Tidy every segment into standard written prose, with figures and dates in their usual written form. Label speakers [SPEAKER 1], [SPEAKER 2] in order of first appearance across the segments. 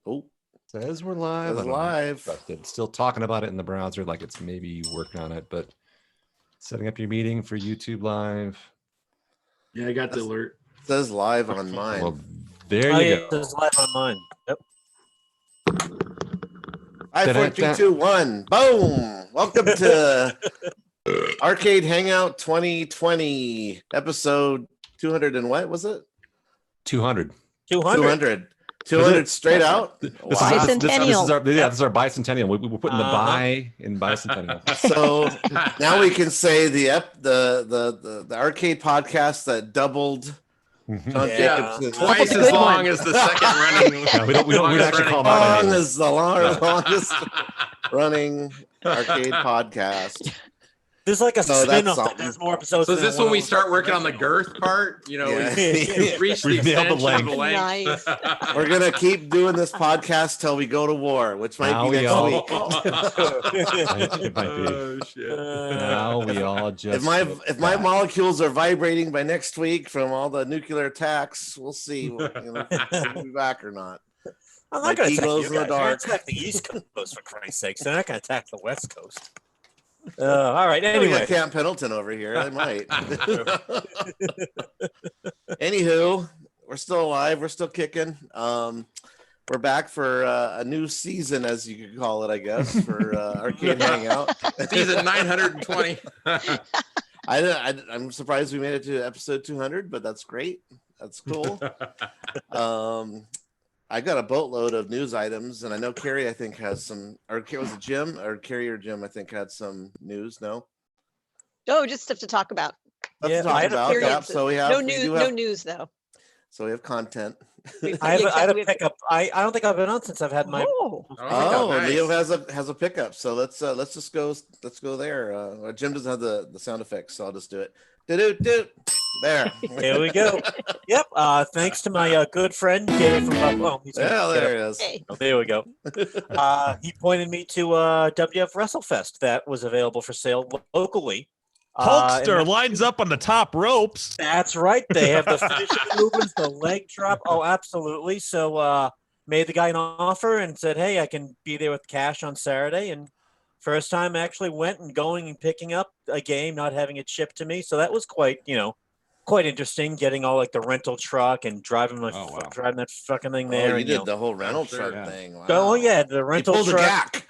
[SPEAKER 1] Oh,
[SPEAKER 2] says we're live.
[SPEAKER 1] Says live.
[SPEAKER 2] Still talking about it in the browser, like it's maybe working on it, but setting up your meeting for YouTube Live.
[SPEAKER 3] Yeah, I got the alert.
[SPEAKER 1] Says live on mine.
[SPEAKER 2] Well, there you go.
[SPEAKER 4] It says live on mine. Yep.
[SPEAKER 1] 5, 4, 3, 2, 1. Boom! Welcome to Arcade Hangout 2020, episode 200 and what was it?
[SPEAKER 2] 200.
[SPEAKER 1] 200 straight out.
[SPEAKER 2] This
[SPEAKER 5] Bicentennial.
[SPEAKER 2] this is our bicentennial. We're putting the bi in bicentennial.
[SPEAKER 1] So now we can say the arcade podcast that doubled. John Jacobs
[SPEAKER 5] twice as long
[SPEAKER 3] as the second running.
[SPEAKER 2] Yeah, we don't actually call that.
[SPEAKER 1] Long as the longest running arcade podcast.
[SPEAKER 4] There's like a spin-off that
[SPEAKER 1] something.
[SPEAKER 4] does more episodes.
[SPEAKER 3] So is this when we start working on the girth part? You know,
[SPEAKER 1] Yeah.
[SPEAKER 3] we've reached the
[SPEAKER 2] We've nailed the
[SPEAKER 3] extension of the
[SPEAKER 5] length.
[SPEAKER 3] length.
[SPEAKER 1] We're gonna keep doing this podcast till we go to war, which might
[SPEAKER 2] Now
[SPEAKER 1] be
[SPEAKER 2] we
[SPEAKER 1] next
[SPEAKER 2] all-
[SPEAKER 1] week.
[SPEAKER 2] It might be.
[SPEAKER 3] Oh shit!
[SPEAKER 2] Now we all just.
[SPEAKER 1] If my molecules are vibrating by next week from all the nuclear attacks, we'll see. If we'll be back or not.
[SPEAKER 4] I'm
[SPEAKER 1] My
[SPEAKER 4] not going
[SPEAKER 1] key
[SPEAKER 4] to attack
[SPEAKER 1] glows
[SPEAKER 4] you
[SPEAKER 1] in the
[SPEAKER 4] guys. They're
[SPEAKER 1] dark.
[SPEAKER 4] gonna attack the East Coast for Christ's sakes. They're not going to attack the West Coast. All right.
[SPEAKER 1] We
[SPEAKER 4] Anyway,
[SPEAKER 1] got Camp Pendleton over here. They might. Anywho, we're still alive. We're still kicking. We're back for a new season, as you could call it, I guess, for Arcade Hangout.
[SPEAKER 3] Season 920.
[SPEAKER 1] I'm surprised we made it to episode 200, but that's great. That's cool. I got a boatload of news items, and I know Carrie, I think, has some. Or was it Jim? Or Carrie or Jim, I think, had some news. No?
[SPEAKER 5] Oh, just stuff to talk about.
[SPEAKER 1] Stuff
[SPEAKER 4] Yeah,
[SPEAKER 1] to talk
[SPEAKER 4] I had a
[SPEAKER 1] about.
[SPEAKER 5] period.
[SPEAKER 1] Yep. So we have
[SPEAKER 5] No
[SPEAKER 1] we
[SPEAKER 5] news.
[SPEAKER 1] do
[SPEAKER 5] No
[SPEAKER 1] have-
[SPEAKER 5] news though.
[SPEAKER 1] So we have content.
[SPEAKER 4] I had a
[SPEAKER 5] We have-
[SPEAKER 4] pickup. I don't think I've been on since I've had my.
[SPEAKER 5] Oh,
[SPEAKER 1] Oh,
[SPEAKER 3] nice.
[SPEAKER 1] Leo has a pickup. So let's just go. Let's go there. Jim doesn't have the sound effects, so I'll just do it. Do. There.
[SPEAKER 4] Here we go. Yep. Thanks to my good friend Gary from. He's gonna
[SPEAKER 1] Yeah,
[SPEAKER 4] get
[SPEAKER 1] there
[SPEAKER 4] up.
[SPEAKER 1] it is.
[SPEAKER 5] hey.
[SPEAKER 4] Oh, there we go. He pointed me to WF WrestleFest that was available for sale locally.
[SPEAKER 6] Hulkster
[SPEAKER 4] and
[SPEAKER 6] lines up on the top ropes.
[SPEAKER 4] that's right. They have the finishing movements, the leg drop. Oh, absolutely. So made the guy an offer and said, hey, I can be there with cash on Saturday. And first time I actually went and going and picking up a game, not having it shipped to me. So that was quite interesting, getting all like the rental truck and driving driving that fucking thing there.
[SPEAKER 1] Oh, you
[SPEAKER 4] and,
[SPEAKER 1] did the whole rental
[SPEAKER 3] sure,
[SPEAKER 1] truck
[SPEAKER 3] yeah.
[SPEAKER 1] thing. Wow.
[SPEAKER 4] Oh yeah, the
[SPEAKER 1] He
[SPEAKER 4] rental
[SPEAKER 1] pulled a
[SPEAKER 4] truck.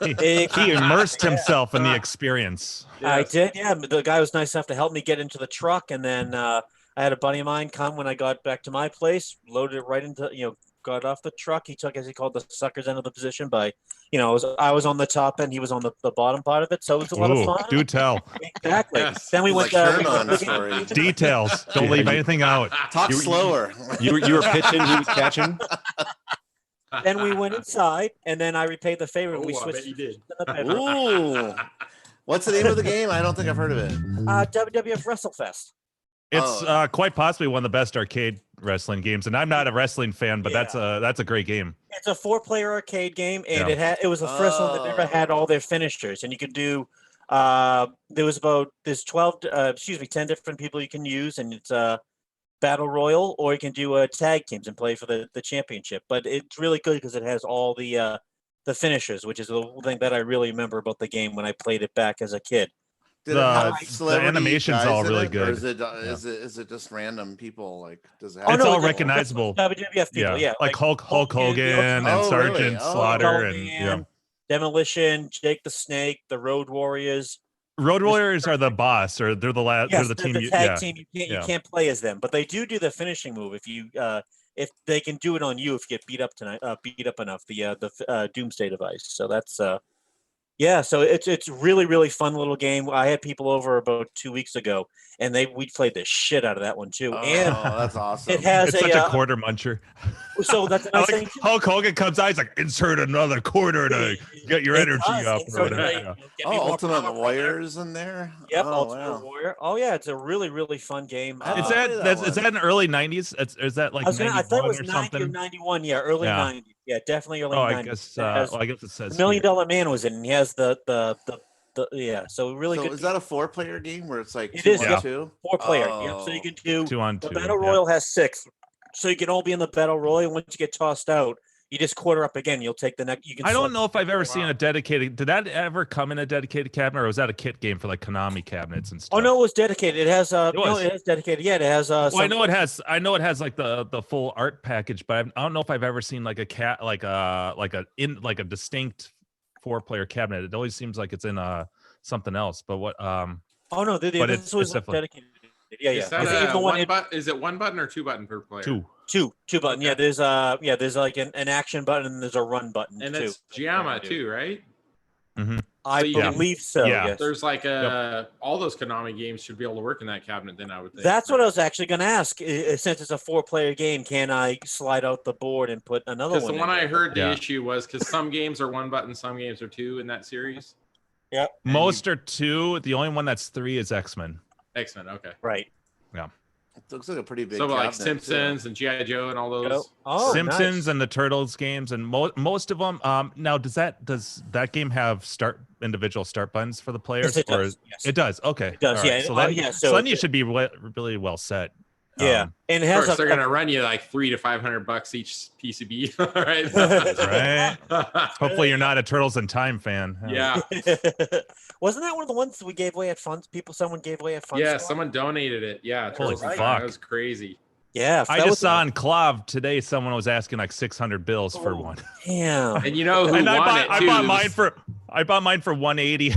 [SPEAKER 1] jack.
[SPEAKER 6] He immersed himself in the experience.
[SPEAKER 4] I did, yeah. The guy was nice enough to help me get into the truck, and then I had a buddy of mine come when I got back to my place, loaded it right into, got off the truck. He took, as he called, the sucker's end of the position by, I was on the top end, he was on the bottom part of it, so it was a lot of
[SPEAKER 6] Ooh,
[SPEAKER 4] fun.
[SPEAKER 6] do tell.
[SPEAKER 4] Exactly.
[SPEAKER 3] Yes.
[SPEAKER 4] Then we
[SPEAKER 1] Like
[SPEAKER 4] went.
[SPEAKER 1] Sherman story.
[SPEAKER 6] Details. Don't leave anything out.
[SPEAKER 1] Talk
[SPEAKER 2] You-
[SPEAKER 1] slower.
[SPEAKER 2] You were pitching, he was catching.
[SPEAKER 4] Then we went inside, and then I repaid the favor. and we
[SPEAKER 3] Oh, I bet
[SPEAKER 4] switched
[SPEAKER 3] you did.
[SPEAKER 4] to the bedroom.
[SPEAKER 1] Ooh. What's the name of the game? I don't think I've heard of it.
[SPEAKER 4] WWF WrestleFest.
[SPEAKER 6] It's quite possibly one of the best arcade wrestling games, and I'm not a wrestling fan, but that's a great game.
[SPEAKER 4] It's a 4-player arcade game, and
[SPEAKER 6] Yeah.
[SPEAKER 4] it was the first one that ever had all their finishers, and you could do. There's 10 different people you can use, and it's battle royal, or you can do tag teams and play for the championship. But it's really good because it has all the finishers, which is the thing that I really remember about the game when I played it back as a kid.
[SPEAKER 1] Did it have
[SPEAKER 6] The
[SPEAKER 1] celebrity
[SPEAKER 6] animation's
[SPEAKER 1] guys
[SPEAKER 6] all
[SPEAKER 1] in
[SPEAKER 6] really
[SPEAKER 1] it,
[SPEAKER 6] good.
[SPEAKER 1] Or is it just random people? Like, does it have?
[SPEAKER 4] Oh,
[SPEAKER 6] It's
[SPEAKER 4] no,
[SPEAKER 6] all
[SPEAKER 4] the-
[SPEAKER 6] recognizable.
[SPEAKER 4] WWF people, yeah,
[SPEAKER 6] like Hulk Hogan and
[SPEAKER 1] Oh, really?
[SPEAKER 6] Sergeant
[SPEAKER 1] Oh.
[SPEAKER 6] Slaughter and
[SPEAKER 4] Hulkman, Demolition, Jake the Snake, the Road Warriors.
[SPEAKER 6] Road Warriors are the boss, or they're the last.
[SPEAKER 4] Yes,
[SPEAKER 6] they're the team.
[SPEAKER 4] the tag team. You
[SPEAKER 6] Yeah.
[SPEAKER 4] can't play as them, but they do the finishing move if they can do it on you if you get beat up enough. The Doomsday device. So that's so it's really really fun little game. I had people over about 2 weeks ago, and we played the shit out of that one too.
[SPEAKER 1] Oh,
[SPEAKER 4] And
[SPEAKER 1] that's awesome.
[SPEAKER 4] it has
[SPEAKER 6] It's such a quarter muncher.
[SPEAKER 4] so that's a
[SPEAKER 6] I
[SPEAKER 4] nice
[SPEAKER 6] like
[SPEAKER 4] thing.
[SPEAKER 6] Hulk Hogan comes out, he's like, insert another quarter to get your
[SPEAKER 4] It
[SPEAKER 6] energy
[SPEAKER 4] does,
[SPEAKER 6] up.
[SPEAKER 4] and
[SPEAKER 6] Or
[SPEAKER 4] so
[SPEAKER 6] whatever.
[SPEAKER 4] they-
[SPEAKER 6] Yeah.
[SPEAKER 4] get me
[SPEAKER 1] Oh,
[SPEAKER 4] more
[SPEAKER 1] Ultimate
[SPEAKER 4] power.
[SPEAKER 1] Warriors in there.
[SPEAKER 4] Yep,
[SPEAKER 1] Oh,
[SPEAKER 4] Ultimate
[SPEAKER 1] wow.
[SPEAKER 4] Warrior. Oh yeah, it's a really really fun game.
[SPEAKER 1] Oh,
[SPEAKER 6] Is
[SPEAKER 1] I'll
[SPEAKER 6] that
[SPEAKER 1] play that
[SPEAKER 6] is that in the early '90s? Is that like
[SPEAKER 4] I thought it
[SPEAKER 6] 91
[SPEAKER 4] was
[SPEAKER 6] or
[SPEAKER 4] 90 or
[SPEAKER 6] something?
[SPEAKER 4] 91. Yeah, early
[SPEAKER 6] Yeah.
[SPEAKER 4] 90s. Yeah, definitely early
[SPEAKER 6] Oh, I
[SPEAKER 4] 90s.
[SPEAKER 6] guess.
[SPEAKER 4] It has-
[SPEAKER 6] I guess it says
[SPEAKER 4] $1 Million
[SPEAKER 6] here.
[SPEAKER 4] Man was in, and he has the yeah. So really
[SPEAKER 1] So
[SPEAKER 4] good.
[SPEAKER 1] is that a 4-player game where it's like
[SPEAKER 4] It
[SPEAKER 1] 2
[SPEAKER 4] is,
[SPEAKER 1] on
[SPEAKER 6] yeah.
[SPEAKER 1] 2?
[SPEAKER 4] 4-player.
[SPEAKER 1] Oh.
[SPEAKER 4] Yeah, so you can do
[SPEAKER 6] 2 on
[SPEAKER 4] the
[SPEAKER 6] 2.
[SPEAKER 4] battle
[SPEAKER 6] yeah.
[SPEAKER 4] royal has 6, so you can all be in the battle royal. Once you get tossed out, You just quarter up again. You'll take the next. You can.
[SPEAKER 6] I don't
[SPEAKER 4] select-
[SPEAKER 6] know if I've ever seen a dedicated. Did that ever come in a dedicated cabinet, or was that a kit game for like Konami cabinets and stuff?
[SPEAKER 4] Oh no, it was dedicated. It has
[SPEAKER 6] It
[SPEAKER 4] no,
[SPEAKER 6] was.
[SPEAKER 4] it has dedicated. Yeah, it has
[SPEAKER 6] Well,
[SPEAKER 4] some-
[SPEAKER 6] I know it has. I know it has like the full art package, but I don't know if I've ever seen like a distinct 4-player cabinet. It always seems like it's in something else. But what?
[SPEAKER 4] Oh no,
[SPEAKER 6] but
[SPEAKER 4] this
[SPEAKER 6] it's
[SPEAKER 4] was
[SPEAKER 6] definitely-
[SPEAKER 4] dedicated. Yeah,
[SPEAKER 3] Is
[SPEAKER 4] yeah.
[SPEAKER 3] that
[SPEAKER 4] Even the one
[SPEAKER 3] is it 1 button or 2 button per player?
[SPEAKER 6] two.
[SPEAKER 4] two button. Yeah,
[SPEAKER 3] Okay.
[SPEAKER 4] there's like an action button and there's a run button
[SPEAKER 3] And
[SPEAKER 4] too.
[SPEAKER 3] it's Giamma too, right?
[SPEAKER 4] I
[SPEAKER 3] So you can-
[SPEAKER 4] believe so.
[SPEAKER 6] Yeah.
[SPEAKER 4] Yes.
[SPEAKER 3] There's like all those Konami games should be able to work in that cabinet. Then I would think.
[SPEAKER 4] That's what I was actually going to ask. Since it's a 4-player game, can I slide out the board and put another
[SPEAKER 3] Because
[SPEAKER 4] one?
[SPEAKER 3] the one
[SPEAKER 4] in
[SPEAKER 3] I
[SPEAKER 4] there?
[SPEAKER 3] heard the
[SPEAKER 6] Yeah.
[SPEAKER 3] issue was because some games are 1 button, some games are 2 in that series.
[SPEAKER 4] Yep.
[SPEAKER 3] And
[SPEAKER 6] Most are 2. The only one that's 3 is X-Men.
[SPEAKER 3] X-Men. Okay.
[SPEAKER 4] Right.
[SPEAKER 1] It looks like a pretty big.
[SPEAKER 3] So like
[SPEAKER 1] cabinet, too.
[SPEAKER 3] Simpsons and GI Joe and all those.
[SPEAKER 4] Oh,
[SPEAKER 6] Simpsons
[SPEAKER 4] nice.
[SPEAKER 6] and the Turtles games, and most of them. Now, does that game have individual start buttons for the players?
[SPEAKER 4] Yes, it
[SPEAKER 6] or
[SPEAKER 4] does. Yes.
[SPEAKER 6] it does. Okay,
[SPEAKER 4] It does,
[SPEAKER 6] all right.
[SPEAKER 4] yeah.
[SPEAKER 6] So,
[SPEAKER 4] Oh,
[SPEAKER 6] then,
[SPEAKER 4] yeah,
[SPEAKER 6] so
[SPEAKER 4] so
[SPEAKER 6] then you
[SPEAKER 4] it-
[SPEAKER 6] should be really well set.
[SPEAKER 4] Yeah, and it
[SPEAKER 3] Of
[SPEAKER 4] has
[SPEAKER 3] course,
[SPEAKER 4] a,
[SPEAKER 3] they're gonna run you like $300 to $500 each PCB, right?
[SPEAKER 6] Right. Hopefully, you're not a Turtles in Time fan.
[SPEAKER 3] Yeah.
[SPEAKER 4] Wasn't that one of the ones we gave away at Fun? Someone gave away at Fun.
[SPEAKER 3] Yeah,
[SPEAKER 4] Store?
[SPEAKER 3] someone donated it. Yeah,
[SPEAKER 6] Holy
[SPEAKER 3] Turtles in Time.
[SPEAKER 6] fuck.
[SPEAKER 3] That was crazy.
[SPEAKER 4] Yeah,
[SPEAKER 6] I
[SPEAKER 4] that
[SPEAKER 6] just
[SPEAKER 4] was-
[SPEAKER 6] saw on Clav today someone was asking like 600 bills for
[SPEAKER 4] Oh,
[SPEAKER 6] one.
[SPEAKER 4] Damn.
[SPEAKER 3] And you know who
[SPEAKER 6] And
[SPEAKER 3] won
[SPEAKER 6] I
[SPEAKER 3] it too?
[SPEAKER 6] bought mine for 180.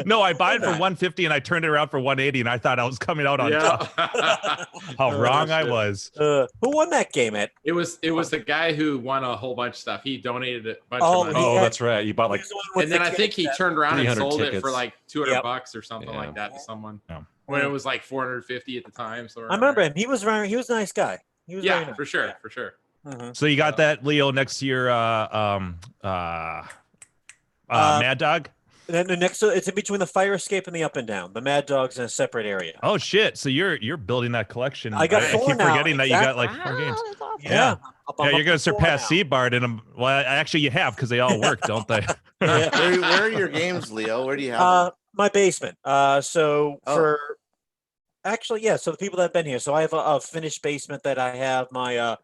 [SPEAKER 6] No, I bought it for 150 and I turned it around for 180 and I thought I was coming out on top.
[SPEAKER 3] Yeah.
[SPEAKER 6] How
[SPEAKER 3] Oh,
[SPEAKER 6] wrong I
[SPEAKER 3] shit.
[SPEAKER 6] was.
[SPEAKER 4] Who won that game at?
[SPEAKER 3] It was the guy who won a whole bunch of stuff. He donated a bunch
[SPEAKER 4] Oh,
[SPEAKER 3] of money.
[SPEAKER 2] Oh,
[SPEAKER 4] Yeah.
[SPEAKER 2] that's right. You bought like
[SPEAKER 4] He was the one with
[SPEAKER 3] And then
[SPEAKER 4] the
[SPEAKER 3] I think
[SPEAKER 4] kids
[SPEAKER 3] he
[SPEAKER 4] that-
[SPEAKER 3] turned around and
[SPEAKER 2] 300
[SPEAKER 3] sold it
[SPEAKER 2] tickets.
[SPEAKER 3] for like $200
[SPEAKER 4] Yep.
[SPEAKER 3] bucks or something
[SPEAKER 2] Yeah.
[SPEAKER 3] like that to someone.
[SPEAKER 6] Yeah.
[SPEAKER 3] When it was like 450 at the time. So
[SPEAKER 4] I remember him. He was a nice guy. He was very
[SPEAKER 3] Yeah,
[SPEAKER 4] nice.
[SPEAKER 3] for sure, for sure.
[SPEAKER 4] Mhm.
[SPEAKER 6] So you got that, Leo, next to your Mad Dog?
[SPEAKER 4] Then the next, it's in between the fire escape and the up and down. The Mad Dog's in a separate area.
[SPEAKER 6] Oh shit! So you're building that collection.
[SPEAKER 4] I got
[SPEAKER 6] I
[SPEAKER 4] 4
[SPEAKER 6] keep
[SPEAKER 4] now,
[SPEAKER 6] forgetting that you got
[SPEAKER 4] exactly.
[SPEAKER 6] like 4 games.
[SPEAKER 5] That's awesome.
[SPEAKER 6] Yeah.
[SPEAKER 4] I'm
[SPEAKER 6] Yeah, you're
[SPEAKER 4] up
[SPEAKER 6] gonna
[SPEAKER 4] to 4
[SPEAKER 6] surpass
[SPEAKER 4] now.
[SPEAKER 6] Seabart in them. Well, actually, you have because they all work, don't they?
[SPEAKER 1] Where are your games, Leo? Where do you have them?
[SPEAKER 4] My basement. So
[SPEAKER 1] Oh.
[SPEAKER 4] for actually, yeah. So the people that have been here. So I have a finished basement that I have my all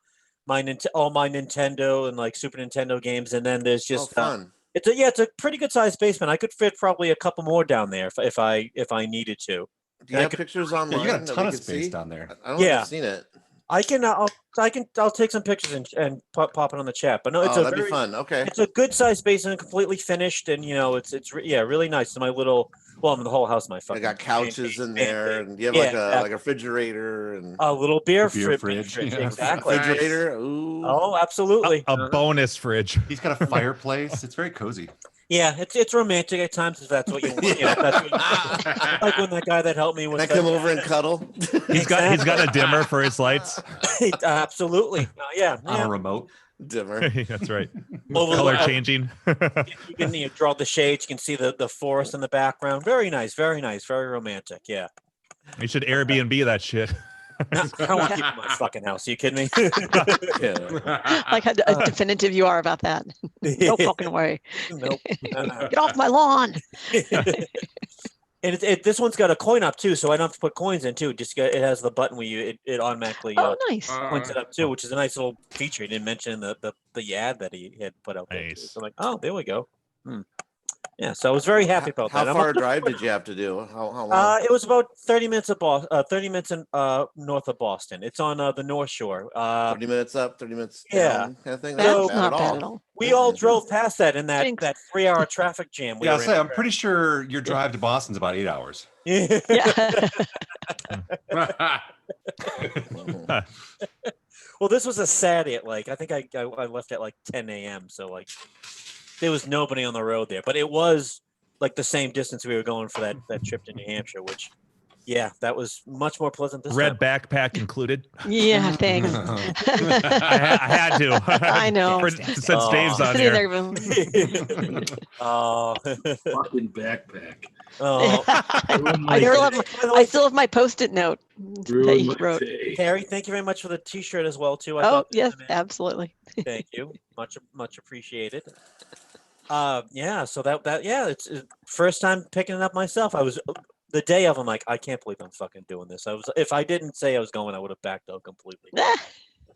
[SPEAKER 4] my Nintendo and like Super Nintendo games, and then there's just
[SPEAKER 1] Oh, fun.
[SPEAKER 4] it's a pretty good sized basement. I could fit probably a couple more down there if I needed to.
[SPEAKER 1] Do you
[SPEAKER 4] I
[SPEAKER 1] have
[SPEAKER 4] could-
[SPEAKER 1] pictures
[SPEAKER 2] Yeah,
[SPEAKER 1] online?
[SPEAKER 2] you got a
[SPEAKER 1] that
[SPEAKER 2] ton
[SPEAKER 1] we
[SPEAKER 2] of
[SPEAKER 1] can
[SPEAKER 2] space
[SPEAKER 1] see?
[SPEAKER 2] down there.
[SPEAKER 1] I don't think
[SPEAKER 4] Yeah.
[SPEAKER 1] I've seen it.
[SPEAKER 4] I'll take some pictures and pop it on the chat. But no, it's
[SPEAKER 1] Oh,
[SPEAKER 4] a
[SPEAKER 1] that'd
[SPEAKER 4] very,
[SPEAKER 1] be fun. Okay.
[SPEAKER 4] it's a good sized basement, completely finished, and yeah, really nice. My little, well, the whole house, my
[SPEAKER 1] I
[SPEAKER 4] fucking
[SPEAKER 1] got couches in there, and you have
[SPEAKER 4] Yeah,
[SPEAKER 1] like a
[SPEAKER 4] yeah.
[SPEAKER 1] like a refrigerator and
[SPEAKER 4] a little beer,
[SPEAKER 2] Beer
[SPEAKER 4] fridge.
[SPEAKER 2] fridge, yeah.
[SPEAKER 4] Exactly.
[SPEAKER 3] Nice.
[SPEAKER 1] refrigerator. Ooh.
[SPEAKER 4] Oh, absolutely.
[SPEAKER 6] A bonus fridge.
[SPEAKER 2] He's got a fireplace. It's very cozy.
[SPEAKER 4] Yeah, it's romantic at times if that's what you want. You know, if that's what you like when that guy that helped me with
[SPEAKER 1] Can I come over and cuddle?
[SPEAKER 6] He's got a dimmer for his lights.
[SPEAKER 4] absolutely. Yeah,
[SPEAKER 2] On
[SPEAKER 4] yeah.
[SPEAKER 2] a remote.
[SPEAKER 1] Dimmer.
[SPEAKER 6] That's right.
[SPEAKER 4] Over
[SPEAKER 6] Color
[SPEAKER 4] the-
[SPEAKER 6] changing.
[SPEAKER 4] You can draw the shades. You can see the forest in the background. Very nice, very romantic. Yeah.
[SPEAKER 6] You should Airbnb that shit.
[SPEAKER 4] No, I don't want people in my fucking house. Are you kidding me?
[SPEAKER 1] Yeah.
[SPEAKER 5] Like how definitive you are about that. No fucking way.
[SPEAKER 4] Nope.
[SPEAKER 5] Get off my lawn.
[SPEAKER 4] And this one's got a coin up too, so I don't have to put coins in too. It has the button where it automatically
[SPEAKER 5] Oh, nice.
[SPEAKER 4] points it up too, which is a nice little feature. He didn't mention in the ad that he had put out there. Too.
[SPEAKER 6] Nice.
[SPEAKER 4] So I'm like, oh, there we go. Yeah, so I was very happy about
[SPEAKER 1] How
[SPEAKER 4] that. I'm
[SPEAKER 1] far a
[SPEAKER 4] up to-
[SPEAKER 1] drive did you have to do? How long?
[SPEAKER 4] It was about 30 minutes of 30 minutes in, north of Boston. It's on the North Shore.
[SPEAKER 1] 30 minutes up, 30 minutes
[SPEAKER 4] yeah.
[SPEAKER 1] down, kind of thing.
[SPEAKER 5] That's
[SPEAKER 1] bad
[SPEAKER 5] not bad at all.
[SPEAKER 4] We all drove past that in that
[SPEAKER 5] Thanks.
[SPEAKER 4] 3-hour traffic jam.
[SPEAKER 2] Yeah, I'll
[SPEAKER 4] were
[SPEAKER 2] say
[SPEAKER 4] in.
[SPEAKER 2] I'm pretty sure your drive to Boston's about 8 hours.
[SPEAKER 4] Yeah.
[SPEAKER 5] Yeah.
[SPEAKER 1] Mhm.
[SPEAKER 4] Well, this was a Saturday at I think I left at 10 a.m. So there was nobody on the road there, but it was the same distance we were going for that trip to New Hampshire, which, yeah, that was much more pleasant this
[SPEAKER 6] Red
[SPEAKER 4] time.
[SPEAKER 6] backpack included.
[SPEAKER 5] Yeah, thanks.
[SPEAKER 6] I had to.
[SPEAKER 5] I know.
[SPEAKER 6] Since
[SPEAKER 4] Oh.
[SPEAKER 6] Dave's on
[SPEAKER 5] Sitting
[SPEAKER 6] here.
[SPEAKER 5] there going,
[SPEAKER 4] Oh,
[SPEAKER 7] Fucking backpack.
[SPEAKER 4] oh.
[SPEAKER 5] I still have my post-it note that
[SPEAKER 7] Ruined
[SPEAKER 5] you
[SPEAKER 7] my
[SPEAKER 5] wrote.
[SPEAKER 7] day.
[SPEAKER 4] Harry, thank you very much for the T-shirt as well too. I
[SPEAKER 5] Oh,
[SPEAKER 4] thought-
[SPEAKER 5] yes, absolutely.
[SPEAKER 4] Thank you. Much appreciated. Yeah, so it's first time picking it up myself. I was the day of, I'm like, I can't believe I'm fucking doing this. If I didn't say I was going, I would have backed out completely.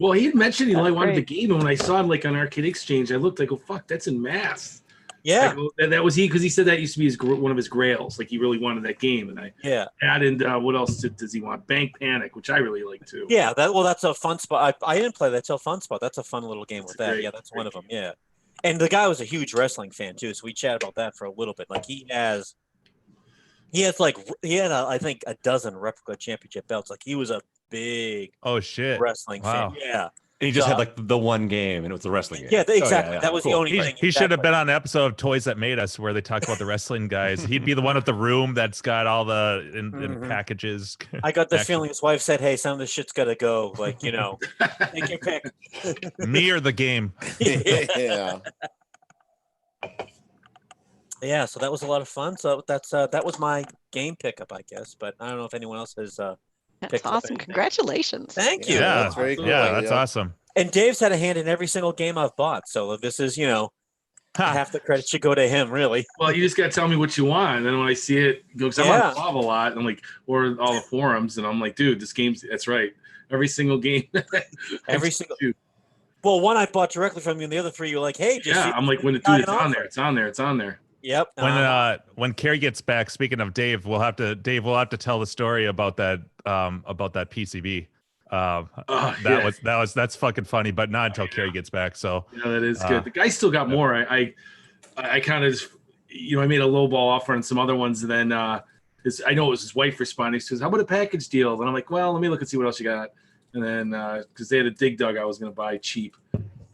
[SPEAKER 7] Well, he had mentioned he
[SPEAKER 5] That's
[SPEAKER 7] like wanted the
[SPEAKER 5] great.
[SPEAKER 7] game, and when I saw him like on Arcade Exchange, I looked. I go, "Fuck, that's in Mass."
[SPEAKER 4] Yeah.
[SPEAKER 7] I go, that was he because he said that used to be one of his grails. Like he really wanted that game, and I
[SPEAKER 4] Yeah.
[SPEAKER 7] added what else does he want? Bank Panic, which I really like too.
[SPEAKER 4] Yeah. That's a fun spot. I didn't play that till Fun Spot. That's a fun little game
[SPEAKER 7] That's
[SPEAKER 4] with that.
[SPEAKER 7] great,
[SPEAKER 4] Yeah, that's
[SPEAKER 7] great
[SPEAKER 4] one of them.
[SPEAKER 7] game.
[SPEAKER 4] Yeah. And the guy was a huge wrestling fan too, so we chatted about that for a little bit. Like he had I think a dozen replica championship belts. Like he was a big
[SPEAKER 6] Oh shit!
[SPEAKER 4] wrestling
[SPEAKER 6] Wow.
[SPEAKER 4] fan. Yeah.
[SPEAKER 2] And he just
[SPEAKER 4] So-
[SPEAKER 2] had like the one game, and it was the wrestling game.
[SPEAKER 4] Yeah,
[SPEAKER 2] Oh,
[SPEAKER 4] exactly. That was the
[SPEAKER 2] cool.
[SPEAKER 4] only thing.
[SPEAKER 6] He should have been on an episode of Toys That Made Us where they talk about the wrestling guys. He'd be the one with the room that's got all the in
[SPEAKER 4] Mhm.
[SPEAKER 6] packages.
[SPEAKER 4] I got the
[SPEAKER 6] Action.
[SPEAKER 4] feeling his wife said, "Hey, some of this shit's got to go." Like, take your pick.
[SPEAKER 6] Me or the game.
[SPEAKER 1] Yeah.
[SPEAKER 4] Yeah, so that was a lot of fun. So that was my game pickup, I guess. But I don't know if anyone else has.
[SPEAKER 5] That's
[SPEAKER 4] picked up
[SPEAKER 5] awesome.
[SPEAKER 4] anything.
[SPEAKER 5] Congratulations.
[SPEAKER 4] Thank you.
[SPEAKER 6] Yeah,
[SPEAKER 1] that's very cool.
[SPEAKER 6] Yeah, that's
[SPEAKER 1] Yeah.
[SPEAKER 6] awesome.
[SPEAKER 4] And Dave's had a hand in every single game I've bought. So this is, half the credit should go to him, really.
[SPEAKER 7] Well, you just got to tell me what you want. And then when I see it, because I'm
[SPEAKER 4] Yeah.
[SPEAKER 7] on Bob a lot, and I'm like, or all the forums, and I'm like, dude, this game's, that's right. Every single game.
[SPEAKER 4] Every single.
[SPEAKER 7] Dude.
[SPEAKER 4] Well, one I bought directly from you, and the other three, you're like, "Hey, just
[SPEAKER 7] Yeah,
[SPEAKER 4] see
[SPEAKER 7] I'm like,
[SPEAKER 4] what
[SPEAKER 7] when
[SPEAKER 4] you
[SPEAKER 7] dude,
[SPEAKER 4] got
[SPEAKER 7] it's
[SPEAKER 4] in
[SPEAKER 7] on
[SPEAKER 4] offer."
[SPEAKER 7] there. It's on there. It's on there.
[SPEAKER 4] Yep.
[SPEAKER 6] When Carrie gets back, speaking of Dave, we'll have to tell the story about that PCB. That's fucking funny, but not until Carrie gets back. So
[SPEAKER 7] Yeah, that is good. The guy still got more. I kind of just, I made a low ball offer on some other ones, and then I know it was his wife responding. She says, "How about a package deal?" And I'm like, "Well, let me look and see what else you got." And then because they had a dig dug, I was going to buy cheap.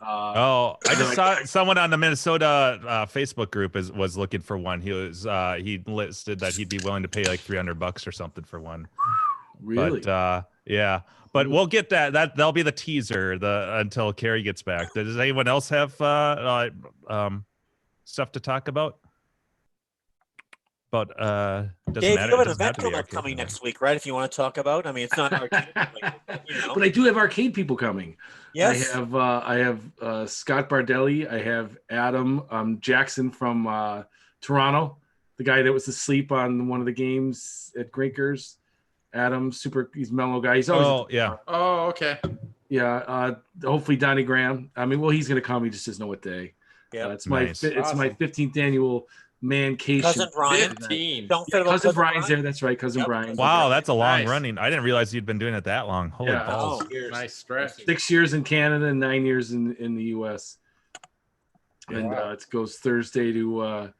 [SPEAKER 6] I just saw someone on the Minnesota Facebook group was looking for one. He listed that he'd be willing to pay like $300 or something for one.
[SPEAKER 7] Really?
[SPEAKER 6] But yeah. But we'll get that'll be the teaser until Carrie gets back. Does anyone else have stuff to talk about? But doesn't
[SPEAKER 4] Dave,
[SPEAKER 6] matter.
[SPEAKER 4] you have
[SPEAKER 6] It
[SPEAKER 4] an
[SPEAKER 6] doesn't have
[SPEAKER 4] event
[SPEAKER 6] to be arcade.
[SPEAKER 4] coming next week, right? If you want to talk about, I mean, it's not arcade,
[SPEAKER 7] But I do have arcade people coming.
[SPEAKER 4] Yes.
[SPEAKER 7] I have Scott Bardelli. I have Adam Jackson from Toronto, the guy that was asleep on one of the games at Grinkers. Adam, he's a mellow guy. He's always
[SPEAKER 3] Oh, okay.
[SPEAKER 7] yeah. Hopefully Donnie Graham. I mean, well, he's gonna come. He just doesn't know what day.
[SPEAKER 4] Yeah.
[SPEAKER 7] It's my
[SPEAKER 6] Nice.
[SPEAKER 7] it's my 15th annual Mancation.
[SPEAKER 4] Cousin Brian.
[SPEAKER 3] 15.
[SPEAKER 4] Don't
[SPEAKER 7] Yeah,
[SPEAKER 4] forget about
[SPEAKER 7] cousin Brian's there. That's right, cousin
[SPEAKER 4] Yep.
[SPEAKER 7] Brian.
[SPEAKER 6] Wow, that's a long
[SPEAKER 3] Nice.
[SPEAKER 6] running. I didn't realize you'd been doing it that long. Holy
[SPEAKER 7] Yeah.
[SPEAKER 6] balls.
[SPEAKER 3] Nice stretch.
[SPEAKER 7] 6 years in Canada and 9 years in the U.S. And it goes Thursday to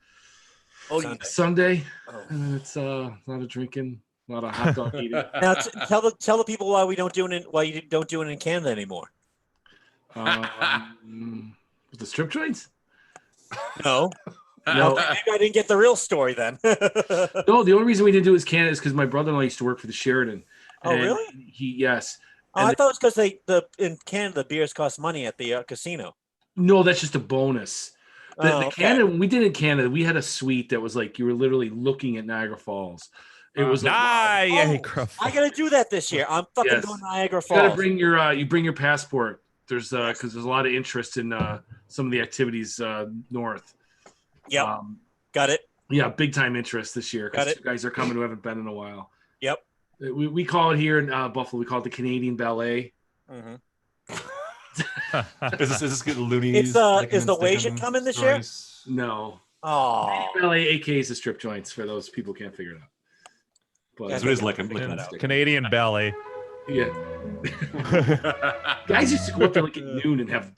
[SPEAKER 7] Sunday.
[SPEAKER 4] Oh.
[SPEAKER 7] And then it's a lot of drinking, a lot of hot dog eating.
[SPEAKER 4] Now tell the people why you don't do it in Canada anymore.
[SPEAKER 7] The strip joints?
[SPEAKER 4] No.
[SPEAKER 7] No.
[SPEAKER 4] Maybe I didn't get the real story then.
[SPEAKER 7] No, the only reason we didn't do it is Canada is because my brother-in-law used to work for the Sheridan.
[SPEAKER 4] Oh,
[SPEAKER 7] And
[SPEAKER 4] really?
[SPEAKER 7] Yes.
[SPEAKER 4] Oh, I thought it was because in Canada the beers cost money at the casino.
[SPEAKER 7] No, that's just a bonus. The
[SPEAKER 4] Okay.
[SPEAKER 7] Canada, when we did in Canada, we had a suite that was like you were literally looking at Niagara Falls. It was like,
[SPEAKER 6] Niagara
[SPEAKER 4] Oh, I gotta do that this year. I'm fucking
[SPEAKER 7] Yes.
[SPEAKER 4] going to Niagara
[SPEAKER 7] you gotta
[SPEAKER 4] Falls.
[SPEAKER 7] bring your passport. There's because there's a lot of interest in some of the activities north.
[SPEAKER 4] Yep. Got it.
[SPEAKER 7] Yeah, big time interest this year
[SPEAKER 4] Got
[SPEAKER 7] because
[SPEAKER 4] it.
[SPEAKER 7] guys are coming who haven't been in a while.
[SPEAKER 4] Yep.
[SPEAKER 7] We call it here in Buffalo. We call it the Canadian Ballet.
[SPEAKER 4] Mm-hmm.
[SPEAKER 2] Is this good loonies?
[SPEAKER 4] Is the Wajan coming this year?
[SPEAKER 7] No,
[SPEAKER 4] Oh,
[SPEAKER 7] Ballet, AKA is the strip joints for those people who can't figure it out. But
[SPEAKER 2] That's what it is looking that out.
[SPEAKER 6] Canadian ballet.
[SPEAKER 7] yeah, guys used to go up there like at noon and have